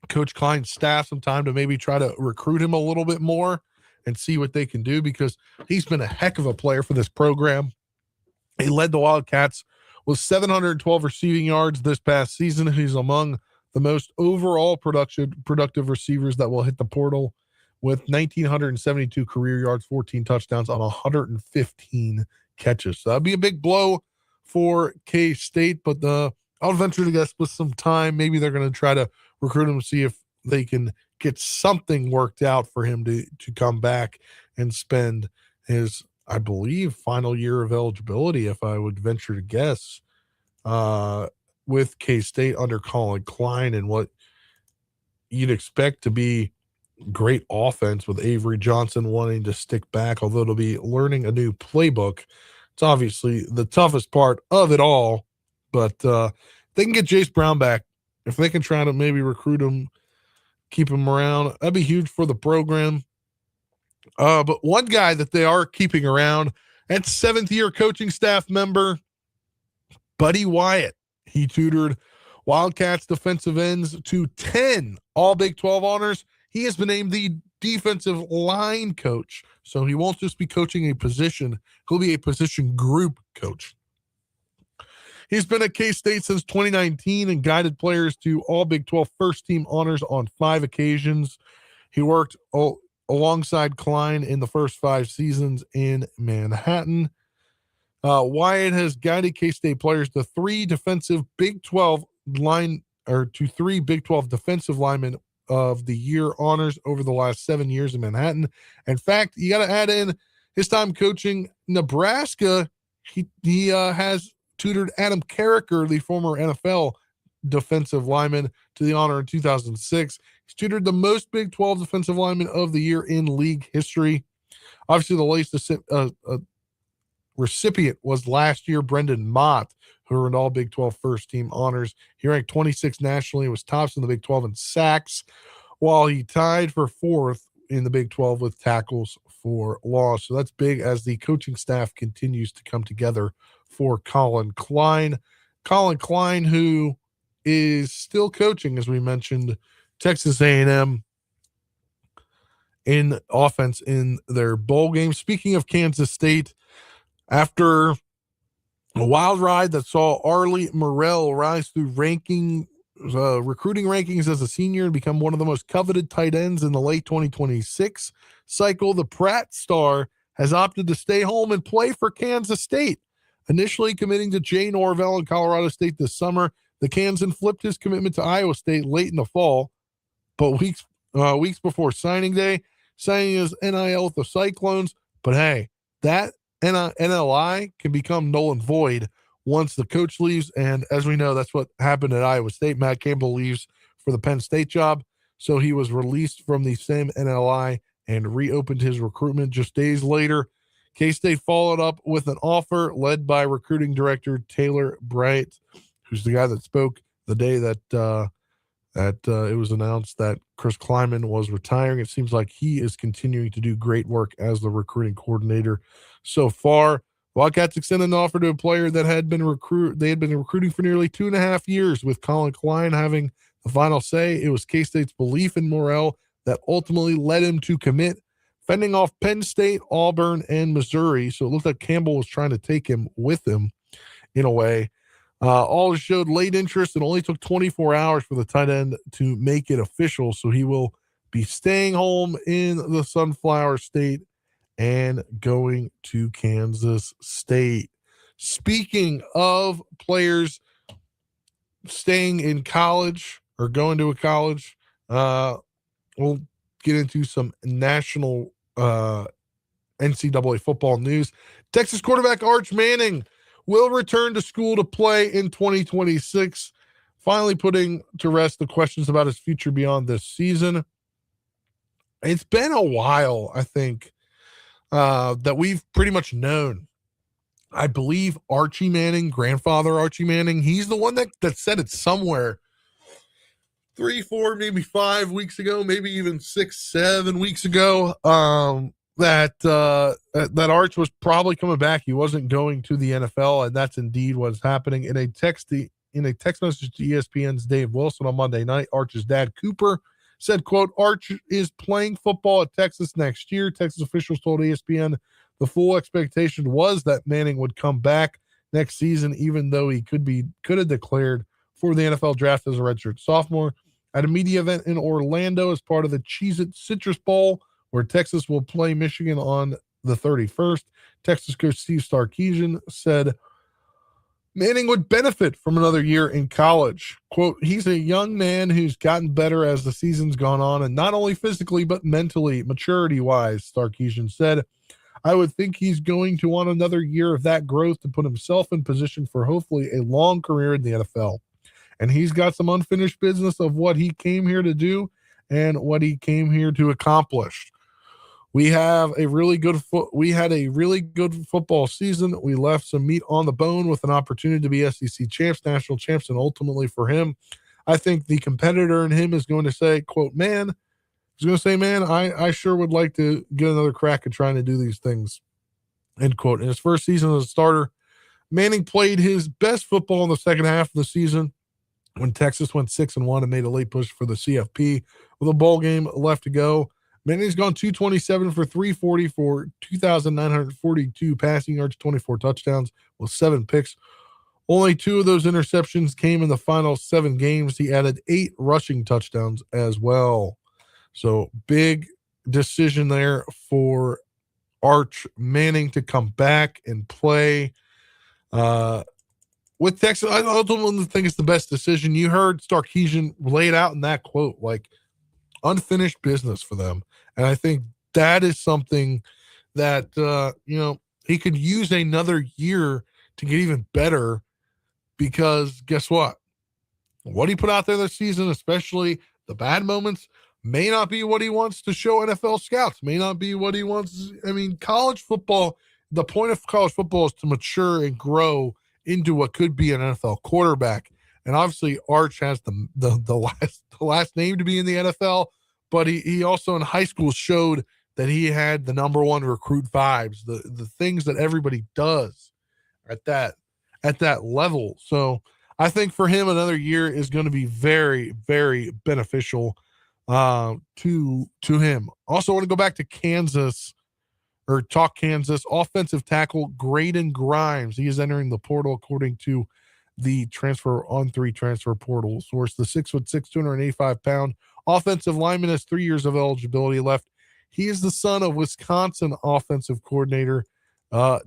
Coach Klein's staff some time to maybe try to recruit him a little bit more and see what they can do, because he's been a heck of a player for this program. He led the Wildcats with 712 receiving yards this past season. He's among the most overall productive receivers that will hit the portal with 1,972 career yards, 14 touchdowns on 115 catches. So that'd be a big blow for K-State, but the I'll venture to guess with some time, maybe they're going to try to recruit him, see if they can get something worked out for him to come back and spend his, I believe, final year of eligibility, if I would venture to guess, with K-State under Colin Klein, and what you'd expect to be great offense with Avery Johnson wanting to stick back, although it'll be learning a new playbook. It's obviously the toughest part of it all, but they can get Jace Brown back. If they can try to maybe recruit him, keep him around, that'd be huge for the program. But one guy that they are keeping around, and seventh-year coaching staff member, Buddy Wyatt. He tutored Wildcats defensive ends to 10 all Big 12 honors. He has been named the defensive line coach. So he won't just be coaching a position, he'll be a position group coach. He's been at K-State since 2019 and guided players to all Big 12 first team honors on 5 occasions. He worked alongside Klein in the first 5 seasons in Manhattan. Wyatt has guided K-State players to 3 defensive Big 12 to 3 Big 12 defensive linemen of the year honors over the last 7 years in Manhattan. In fact, you got to add in his time coaching Nebraska. He has tutored Adam Carricker, the former NFL defensive lineman, to the honor in 2006. He's tutored the most Big 12 defensive linemen of the year in league history. Obviously, the latest recipient was last year Brendan Mott, who earned all Big 12 first team honors. He ranked 26th nationally, was tops in the Big 12 in sacks, while he tied for 4th in the Big 12 with tackles for loss. So that's big as the coaching staff continues to come together for Colin Klein. Colin Klein, who is still coaching, as we mentioned, Texas A&M in offense in their bowl game. Speaking of Kansas State, after a wild ride that saw Arlie Morrell rise through recruiting rankings as a senior and become one of the most coveted tight ends in the late 2026 cycle, the Pratt star has opted to stay home and play for Kansas State. Initially committing to Jay Norvell in Colorado State this summer, the Kansan flipped his commitment to Iowa State late in the fall, but weeks before signing day, signing his NIL with the Cyclones. But hey, that NLI can become null and void once the coach leaves, and as we know, that's what happened at Iowa State. Matt Campbell leaves for the Penn State job, so he was released from the same NLI and reopened his recruitment just days later. K-State followed up with an offer led by recruiting director Taylor Bright, who's the guy that spoke the day that it was announced that Chris Kleiman was retiring. It seems like he is continuing to do great work as the recruiting coordinator so far. Wildcats extended an offer to a player that had been recruiting for nearly 2.5 years, with Colin Klein having the final say. It was K-State's belief in Morrell that ultimately led him to commit, fending off Penn State, Auburn, and Missouri. So it looked like Campbell was trying to take him with him in a way. All showed late interest. It only took 24 hours for the tight end to make it official. So he will be staying home in the Sunflower State and going to Kansas State. Speaking of players staying in college or going to a college, we'll get into some national NCAA football news. Texas quarterback Arch Manning will return to school to play in 2026, finally putting to rest the questions about his future beyond this season. It's been a while, I think, that we've pretty much known. I believe Archie Manning, grandfather Archie Manning, he's the one that said it somewhere 3, 4, maybe 5 weeks ago, maybe even 6, 7 weeks ago, that Arch was probably coming back. He wasn't going to the NFL, and that's indeed what's happening. In a text message to ESPN's Dave Wilson on Monday night, Arch's dad, Cooper, said, quote, Arch is playing football at Texas next year. Texas officials told ESPN the full expectation was that Manning would come back next season, even though he could have declared for the NFL draft as a redshirt sophomore. At a media event in Orlando as part of the Cheez-It Citrus Bowl, where Texas will play Michigan on the 31st, Texas coach Steve Sarkisian said Manning would benefit from another year in college. Quote, he's a young man who's gotten better as the season's gone on, and not only physically, but mentally, maturity-wise, Sarkisian said. I would think he's going to want another year of that growth to put himself in position for hopefully a long career in the NFL. And he's got some unfinished business of what he came here to do and what he came here to accomplish. We had a really good football season. We left some meat on the bone with an opportunity to be SEC champs, national champs, and ultimately for him, I think the competitor in him is going to say, quote, man, I sure would like to get another crack at trying to do these things, end quote. In his first season as a starter, Manning played his best football in the second half of the season when Texas went 6-1 and made a late push for the CFP with a bowl game left to go. Manning's gone 227 for 340 for 2,942 passing yards, 24 touchdowns with 7 picks. Only 2 of those interceptions came in the final 7 games. He added 8 rushing touchdowns as well. So big decision there for Arch Manning to come back and play with Texas. I ultimately think it's the best decision. You heard Sarkisian lay it out in that quote, like unfinished business for them. And I think that is something that, he could use another year to get even better, because guess what? What he put out there this season, especially the bad moments, may not be what he wants to show NFL scouts, may not be what he wants. I mean, college football, the point of college football is to mature and grow into what could be an NFL quarterback. And obviously Arch has the last name to be in the NFL, but he also in high school showed that he had the number one recruit vibes, the things that everybody does at that level. So I think for him, another year is going to be very, very beneficial to him. Also want to go back to Kansas, or talk Kansas. Offensive tackle Graydon Grimes, he is entering the portal according to the transfer on 3 transfer portal source. The 6'6", 285-pound offensive lineman has 3 years of eligibility left. He is the son of Wisconsin offensive coordinator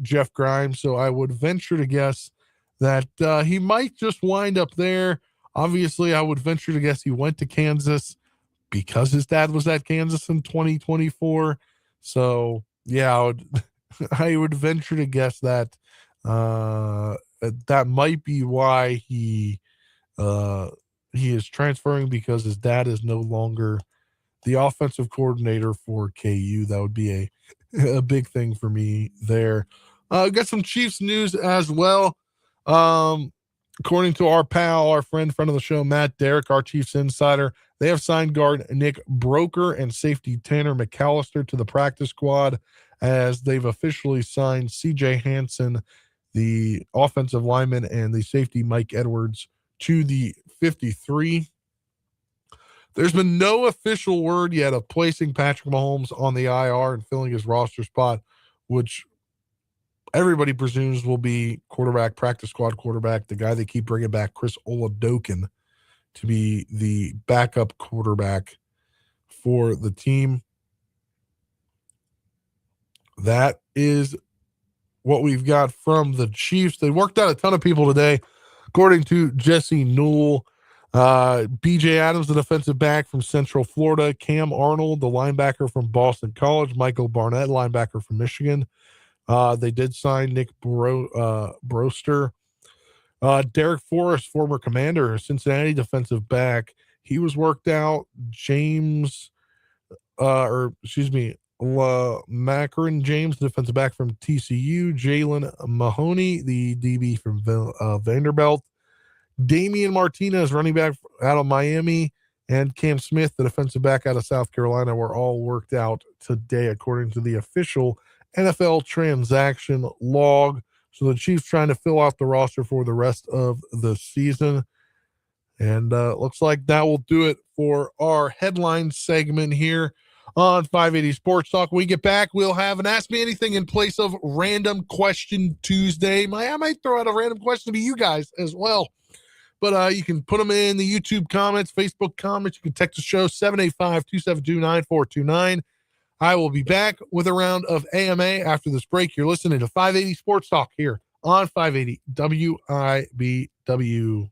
Jeff Grimes, so I would venture to guess that he might just wind up there. Obviously, I would venture to guess he went to Kansas because his dad was at Kansas in 2024. So yeah, I would venture to guess that that might be why he is transferring, because his dad is no longer the offensive coordinator for KU. That would be a big thing for me there. Got some Chiefs news as well. According to our friend of the show, Matt Derrick, our Chiefs insider, they have signed guard Nick Broker and safety Tanner McAllister to the practice squad, as they've officially signed CJ Hansen, the offensive lineman, and the safety Mike Edwards to the 53. There's been no official word yet of placing Patrick Mahomes on the IR and filling his roster spot, which everybody presumes will be quarterback, practice squad quarterback, the guy they keep bringing back, Chris Oladokin, to be the backup quarterback for the team. That is what we've got from the Chiefs. They worked out a ton of people today, according to Jesse Newell. BJ Adams, the defensive back from Central Florida, Cam Arnold, the linebacker from Boston College, Michael Barnett, linebacker from Michigan. They did sign Nick Broster. Derek Forrest, former commander, Cincinnati defensive back. He was worked out. Macaron James, defensive back from TCU. Jalen Mahoney, the DB from Vanderbilt. Damian Martinez, running back out of Miami, and Cam Smith, the defensive back out of South Carolina, were all worked out today, according to the official NFL transaction log. So the Chiefs trying to fill out the roster for the rest of the season. And looks like that will do it for our headline segment here on 580 Sports Talk. When we get back, we'll have an Ask Me Anything in place of Random Question Tuesday. I might throw out a random question to you guys as well. But you can put them in the YouTube comments, Facebook comments. You can text the show, 785-272-9429. I will be back with a round of AMA after this break. You're listening to 580 Sports Talk here on 580 WIBW.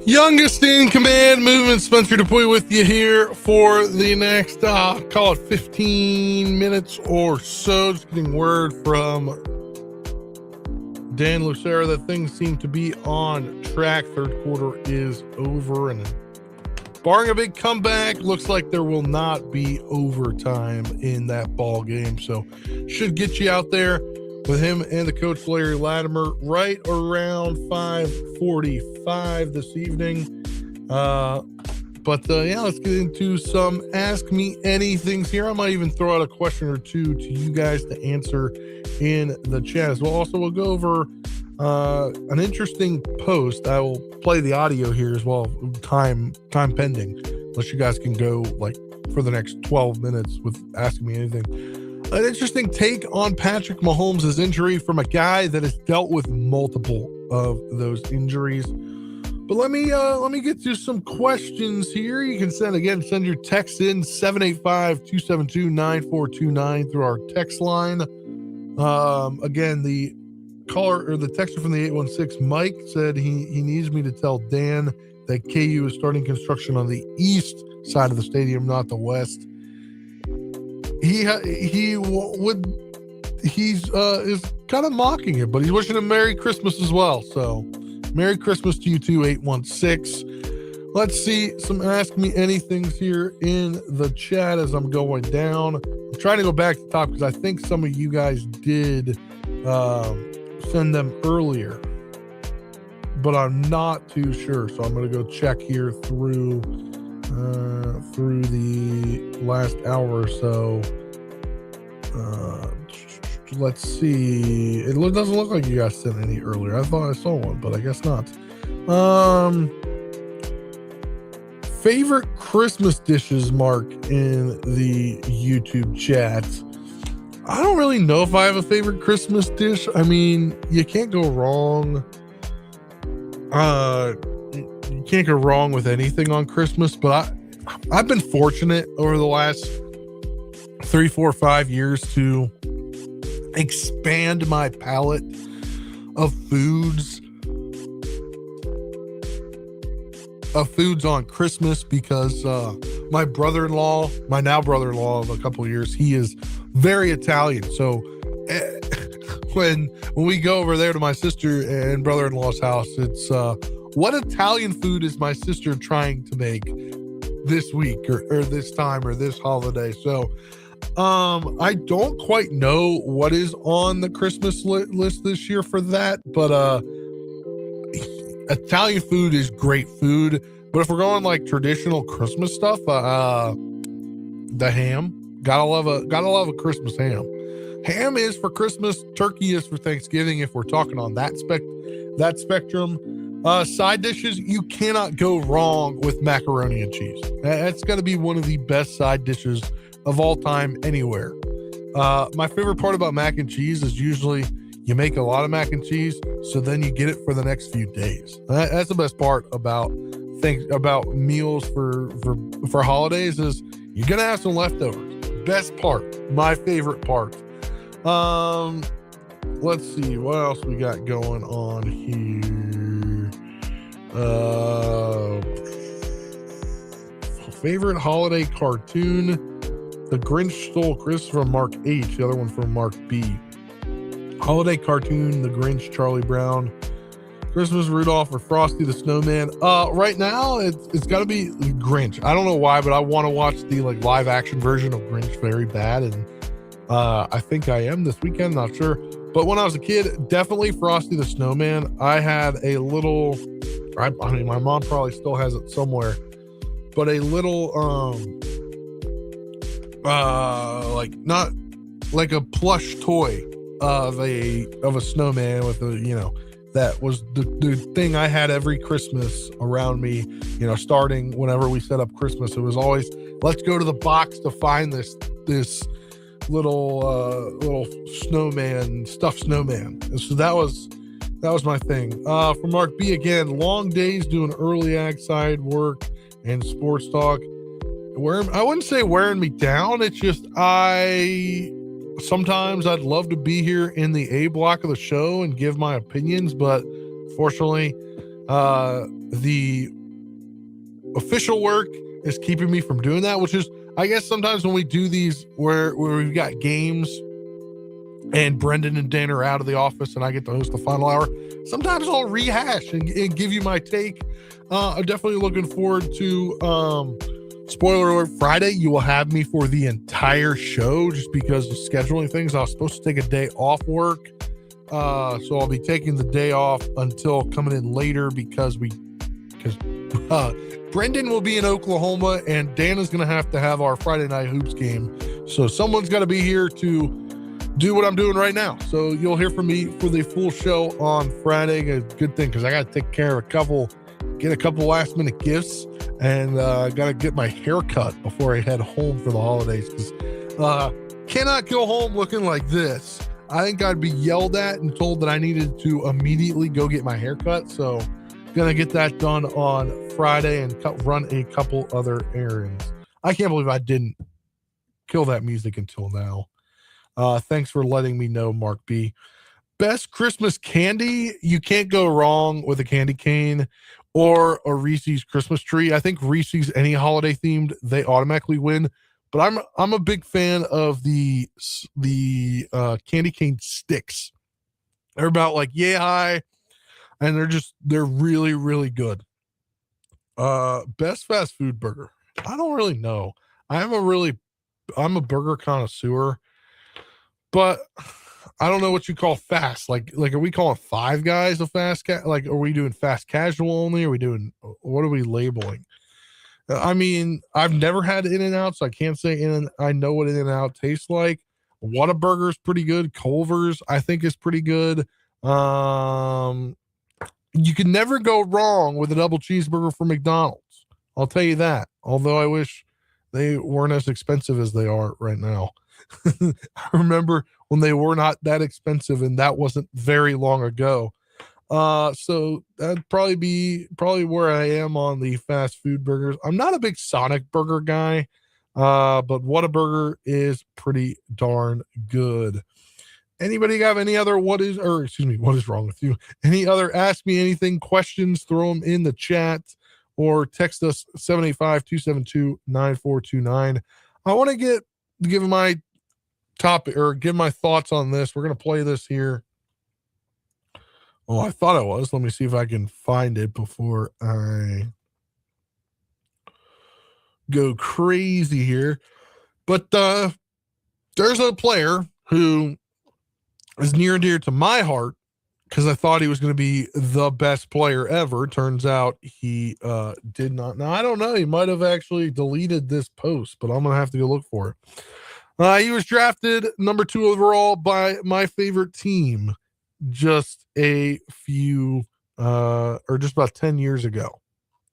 Youngest in command movement, Spencer Dupuy with you here for the next, call it 15 minutes or so. Just getting word from Dan Lucera that things seem to be on track. Third quarter is over, and barring a big comeback, looks like there will not be overtime in that ball game. So should get you out there with him and the coach Larry Latimer right around 5:45 this evening. Yeah, let's get into some Ask Me Anythings here. I might even throw out a question or two to you guys to answer in the chat as well. Also, we'll go over an interesting post. I will play the audio here as well, time pending, unless you guys can go like for the next 12 minutes with Asking Me Anything. An interesting take on Patrick Mahomes' injury from a guy that has dealt with multiple of those injuries. But let me get to some questions here. You can send your text in 785-272-9429 through our text line. Again, the caller or the texter from the 816, Mike, said he needs me to tell Dan that KU is starting construction on the east side of the stadium, not the west. He's kind of mocking it, but he's wishing him Merry Christmas as well. So Merry Christmas to you too, 816. Let's see some Ask Me Anythings here in the chat as I'm going down. I'm trying to go back to the top because I think some of you guys did send them earlier, but I'm not too sure. So I'm going to go check here through the last hour or so. Let's see. It doesn't look like you guys sent any earlier. I thought I saw one, but I guess not. Favorite Christmas dishes, Mark, in the YouTube chat. I don't really know if I have a favorite Christmas dish. I mean, you can't go wrong. You can't go wrong with anything on Christmas, but I've been fortunate over the last 3, 4, 5 years to expand my palette of foods on Christmas because my brother-in-law of a couple of years, he is very Italian. So when we go over there to my sister and brother-in-law's house, it's what Italian food is my sister trying to make this week or this time or this holiday. So I don't quite know what is on the Christmas list this year for that, but Italian food is great food. But if we're going like traditional Christmas stuff, the ham, gotta love a Christmas ham. Ham is for Christmas, turkey is for Thanksgiving. If we're talking on that spectrum, side dishes, you cannot go wrong with macaroni and cheese. That's got to be one of the best side dishes of all time anywhere. My favorite part about mac and cheese is usually you make a lot of mac and cheese, so then you get it for the next few days. That's the best part about meals for holidays is you're gonna have some leftovers. Best part, my favorite part. Let's see what else we got going on here. Favorite holiday cartoon. The Grinch Stole Christmas from Mark H. The other one from Mark B. Holiday cartoon, The Grinch, Charlie Brown, Christmas, Rudolph, or Frosty the Snowman. Right now, it's got to be Grinch. I don't know why, but I want to watch the live action version of Grinch very bad, and I think I am this weekend. Not sure, but when I was a kid, definitely Frosty the Snowman. I had a little. I mean, my mom probably still has it somewhere, but a little not like a plush toy of a snowman with that was the thing I had every Christmas around me, starting whenever we set up Christmas. It was always, let's go to the box to find this little snowman, stuffed snowman. And so that was my thing. For Mark B, again, long days doing early ag side work and sports talk. I wouldn't say wearing me down. It's just sometimes I'd love to be here in the A block of the show and give my opinions, but fortunately, the official work is keeping me from doing that, which is, I guess, sometimes when we do these where we've got games and Brendan and Dan are out of the office and I get to host the final hour, sometimes I'll rehash and give you my take. I'm definitely looking forward to Spoiler alert, Friday, you will have me for the entire show just because of scheduling things. I was supposed to take a day off work. So I'll be taking the day off until coming in later because Brendan will be in Oklahoma and Dana's going to have our Friday night hoops game. So someone's got to be here to do what I'm doing right now. So you'll hear from me for the full show on Friday. A good thing because I got to take care of get a couple last minute gifts, and got to get my hair cut before I head home for the holidays. Because cannot go home looking like this. I think I'd be yelled at and told that I needed to immediately go get my hair cut. So gonna get that done on Friday and run a couple other errands. I can't believe I didn't kill that music until now. Thanks for letting me know, Mark B. Best Christmas candy, you can't go wrong with a candy cane or a Reese's Christmas tree. I think Reese's, any holiday themed, they automatically win. But I'm a big fan of the candy cane sticks. They're about like yay high, and they're really, really good. Best fast food burger. I don't really know. I'm a burger connoisseur, but I don't know what you call fast. Like, are we calling Five Guys a fast like, are we doing fast casual only? What are we labeling? I mean, I've never had In-N-Out, so I can't say I know what In-N-Out tastes like. Whataburger is pretty good. Culver's, I think, is pretty good. You can never go wrong with a double cheeseburger from McDonald's. I'll tell you that. Although I wish they weren't as expensive as they are right now. I remember when they were not that expensive, and that wasn't very long ago. So that'd probably be where I am on the fast food burgers. I'm not a big Sonic burger guy, but Whataburger is pretty darn good. Anybody have any other what is wrong with you? Any other ask me anything questions? Throw them in the chat or text us 785-272-9429. I want to give my topic or give my thoughts on this. We're going to play this here. Oh, I thought I was. Let me see if I can find it before I go crazy here. But there's a player who is near and dear to my heart because I thought he was going to be the best player ever. Turns out he did not. Now, I don't know. He might have actually deleted this post, but I'm going to have to go look for it. He was drafted number 2 overall by my favorite team just a few or just about 10 years ago,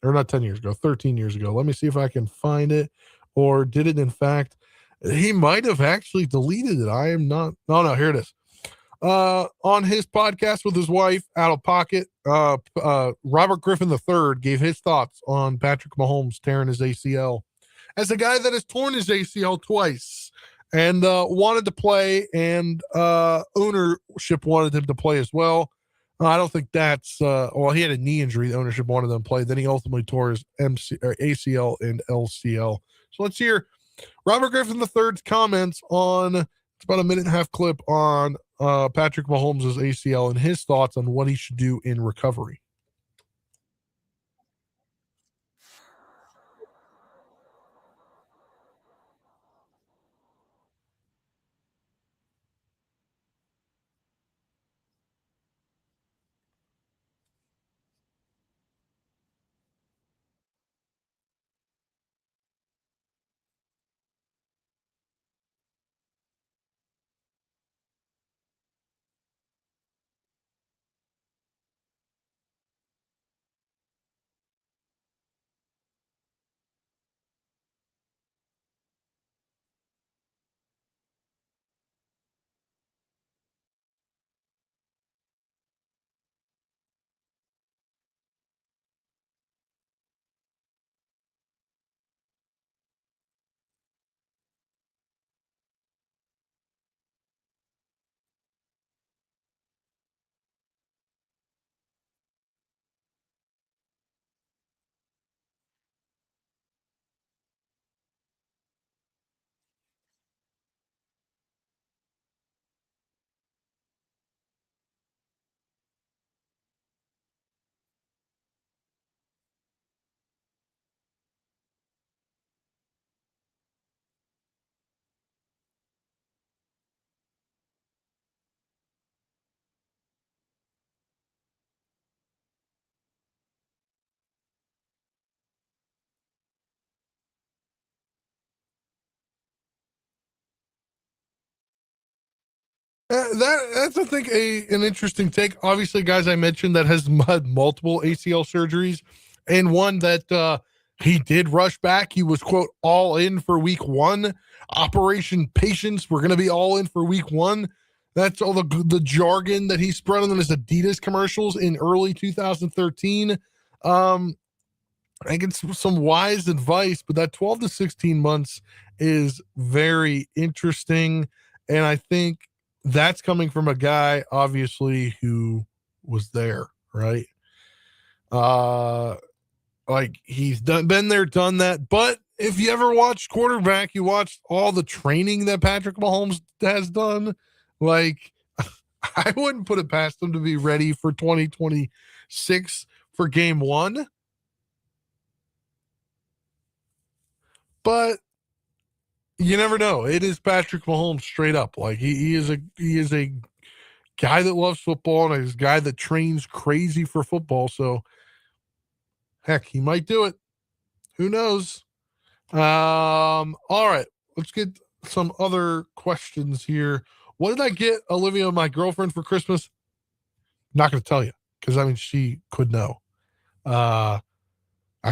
or not 10 years ago, 13 years ago. Let me see if I can find it, or did it in fact, he might have actually deleted it. I am not. No, here it is. On his podcast with his wife, Out of Pocket, Robert Griffin III gave his thoughts on Patrick Mahomes tearing his ACL as a guy that has torn his ACL twice and wanted to play, and ownership wanted him to play as well. I don't think that's he had a knee injury. The ownership wanted him to play. Then he ultimately tore his ACL and LCL. So let's hear Robert Griffin III's comments on, it's about a minute and a half clip on Patrick Mahomes' ACL and his thoughts on what he should do in recovery. That's I think an interesting take. Obviously, guys, I mentioned that has had multiple ACL surgeries, and one that he did rush back. He was quote all in for week 1. Operation Patience. We're going to be all in for week 1. That's all the jargon that he spread on his Adidas commercials in early 2013. I think it's some wise advice, but that 12 to 16 months is very interesting, and I think that's coming from a guy obviously who was there, right? Like he's been there, done that. But if you ever watched quarterback, you watched all the training that Patrick Mahomes has done. Like I wouldn't put it past him to be ready for 2026 for game 1. But you never know. It is Patrick Mahomes straight up. Like he is a guy that loves football, and he's a guy that trains crazy for football. So heck, he might do it. Who knows? All right. Let's get some other questions here. What did I get Olivia, my girlfriend, for Christmas? Not going to tell you, because I mean she could know. I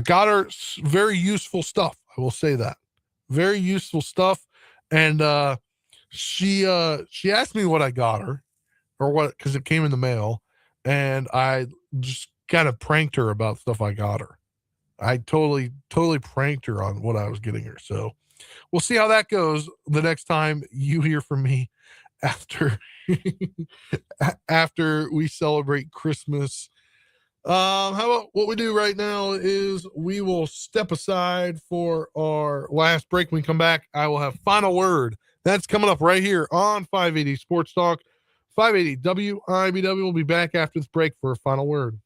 got her very useful stuff. I will say that. Very useful stuff. And she asked me what I got her, or what, because it came in the mail, and I just kind of pranked her about stuff I got her. I totally pranked her on what I was getting her. So we'll see how that goes the next time you hear from me after after we celebrate Christmas. How about what we do right now is we will step aside for our last break. When we come back, I will have final word. That's coming up right here on 580 Sports Talk. 580 WIBW. Will be back after this break for a final word.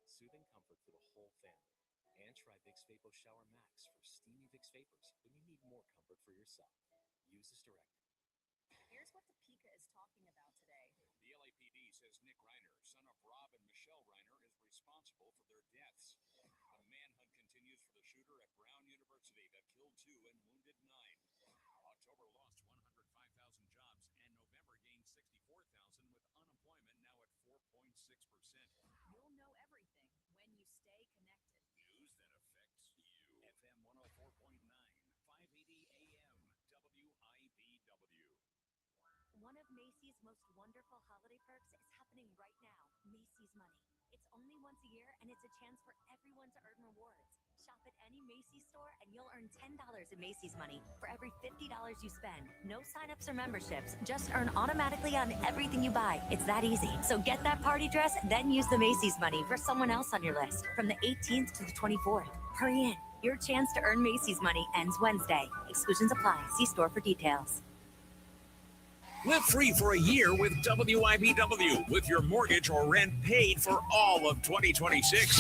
Soothing comfort for the whole family. And try Vicks Vapor Shower Max for steamy Vicks Vapors when you need more comfort for yourself. Use as directed. Here's what Topeka is talking about today. The LAPD says Nick Reiner, son of Rob and Michelle Reiner, is responsible for their deaths. A manhunt continues for the shooter at Brown University that killed 2 and wounded 9. October lost 105,000 jobs, and November gained 64,000, with unemployment now at 4.6%. You'll know everything when you stay connected. News that affects you. FM 104.9, 580 AM, WIBW. One of Macy's most wonderful holiday perks is happening right now. Macy's Money. It's only once a year, and it's a chance for everyone to earn rewards. Shop at any Macy's store, and you'll earn $10 in Macy's Money for every $50 you spend. No signups or memberships. Just earn automatically on everything you buy. It's that easy. So get that party dress, then use the Macy's Money for someone else on your list from the 18th to the 24th. Hurry in. Your chance to earn Macy's Money ends Wednesday. Exclusions apply. See store for details. Live free for a year with WIBW, with your mortgage or rent paid for all of 2026.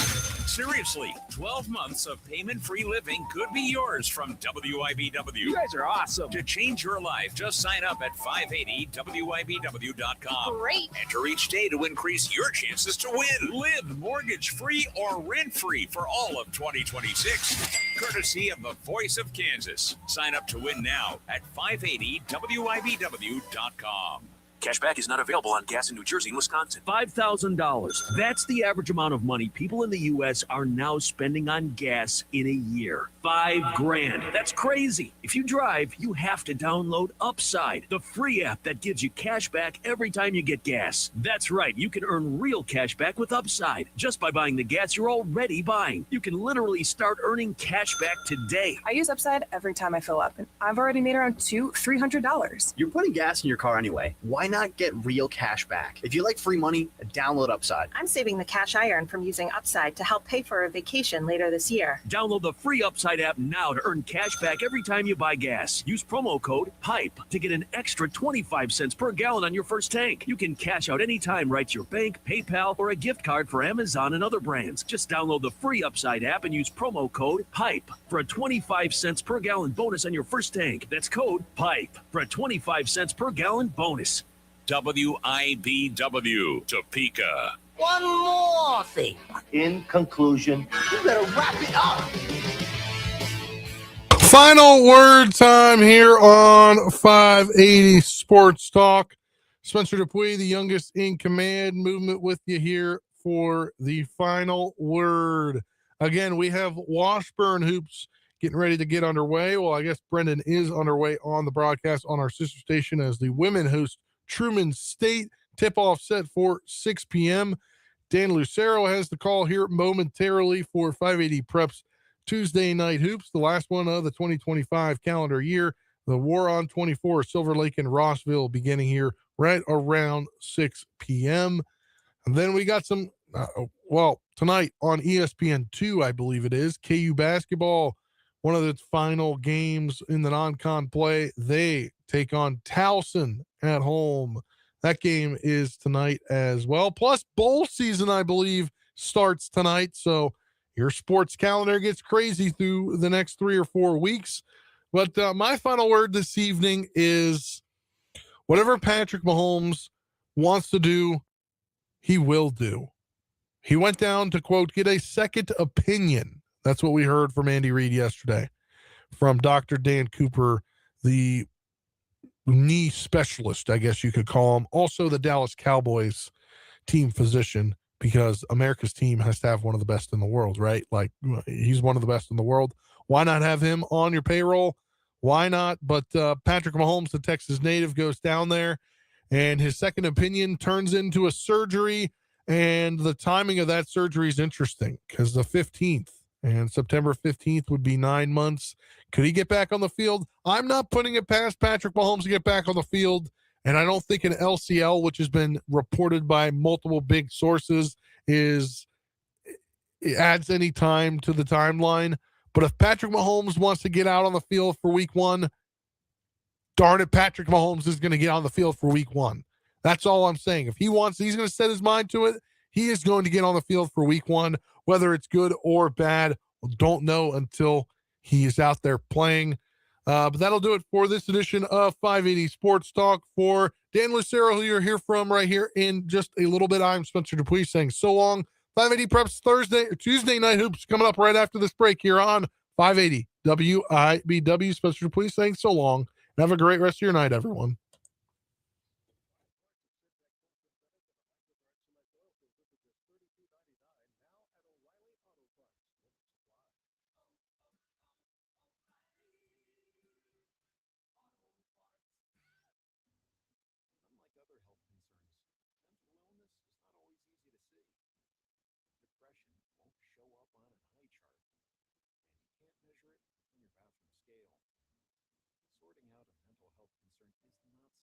Seriously, 12 months of payment-free living could be yours from WIBW. You guys are awesome. To change your life, just sign up at 580WIBW.com. Great. Enter each day to increase your chances to win. Live mortgage-free or rent-free for all of 2026. Courtesy of the Voice of Kansas. Sign up to win now at 580WIBW.com. Cashback is not available on gas in New Jersey and Wisconsin. $5,000. That's the average amount of money people in the U.S. are now spending on gas in a year. $5,000. That's crazy. If you drive, you have to download Upside, the free app that gives you cash back every time you get gas. That's right. You can earn real cash back with Upside just by buying the gas you're already buying. You can literally start earning cash back today. I use Upside every time I fill up, and I've already made around $200-300. You're putting gas in your car anyway. Why why not get real cash back? If you like free money, download Upside. I'm saving the cash I earn from using Upside to help pay for a vacation later this year. Download the free Upside app now to earn cash back every time you buy gas. Use promo code PIPE to get an extra 25 cents per gallon on your first tank. You can cash out anytime right to your bank, PayPal, or a gift card for Amazon and other brands. Just download the free Upside app and use promo code PIPE for a 25 cents per gallon bonus on your first tank. That's code PIPE for a 25 cents per gallon bonus. WIBW, Topeka. One more thing. In conclusion, you better wrap it up. Final word time here on 580 Sports Talk. Spencer Dupuis, the youngest in command movement, with you here for the final word. Again, we have Washburn Hoops getting ready to get underway. Well, I guess Brendan is underway on the broadcast on our sister station as the women host Truman State. Tip-off set for 6 p.m. Dan Lucero has the call here momentarily for 580 Preps Tuesday Night Hoops, the last one of the 2025 calendar year. The War on 24, Silver Lake and Rossville, beginning here right around 6 p.m. And then we got some, tonight on ESPN2, I believe it is, KU basketball, one of its final games in the non-con play. They take on Towson at home. That game is tonight as well. Plus, bowl season, I believe, starts tonight. So your sports calendar gets crazy through the next 3 or 4 weeks. But my final word this evening is whatever Patrick Mahomes wants to do, he will do. He went down to, quote, get a second opinion. That's what we heard from Andy Reid yesterday from Dr. Dan Cooper, the knee specialist, I guess you could call him. Also the Dallas Cowboys team physician, because America's team has to have one of the best in the world, right? Like, he's one of the best in the world. Why not have him on your payroll? Why not? But Patrick Mahomes, the Texas native, goes down there, and his second opinion turns into a surgery. And the timing of that surgery is interesting because the 15th and September 15th would be 9 months. Could he get back on the field? I'm not putting it past Patrick Mahomes to get back on the field. And I don't think an LCL, which has been reported by multiple big sources, it adds any time to the timeline. But if Patrick Mahomes wants to get out on the field for week 1, darn it, Patrick Mahomes is going to get on the field for week 1. That's all I'm saying. If he wants, he's going to set his mind to it. He is going to get on the field for week 1, whether it's good or bad. We'll don't know until he is out there playing. But that'll do it for this edition of 580 Sports Talk. For Dan Lucero, who you're here from right here in just a little bit, I'm Spencer Dupuis saying so long. 580 Preps Tuesday Night Hoops coming up right after this break here on 580 WIBW. Spencer Dupuis saying so long. And have a great rest of your night, everyone. Sorting out a mental health concern is not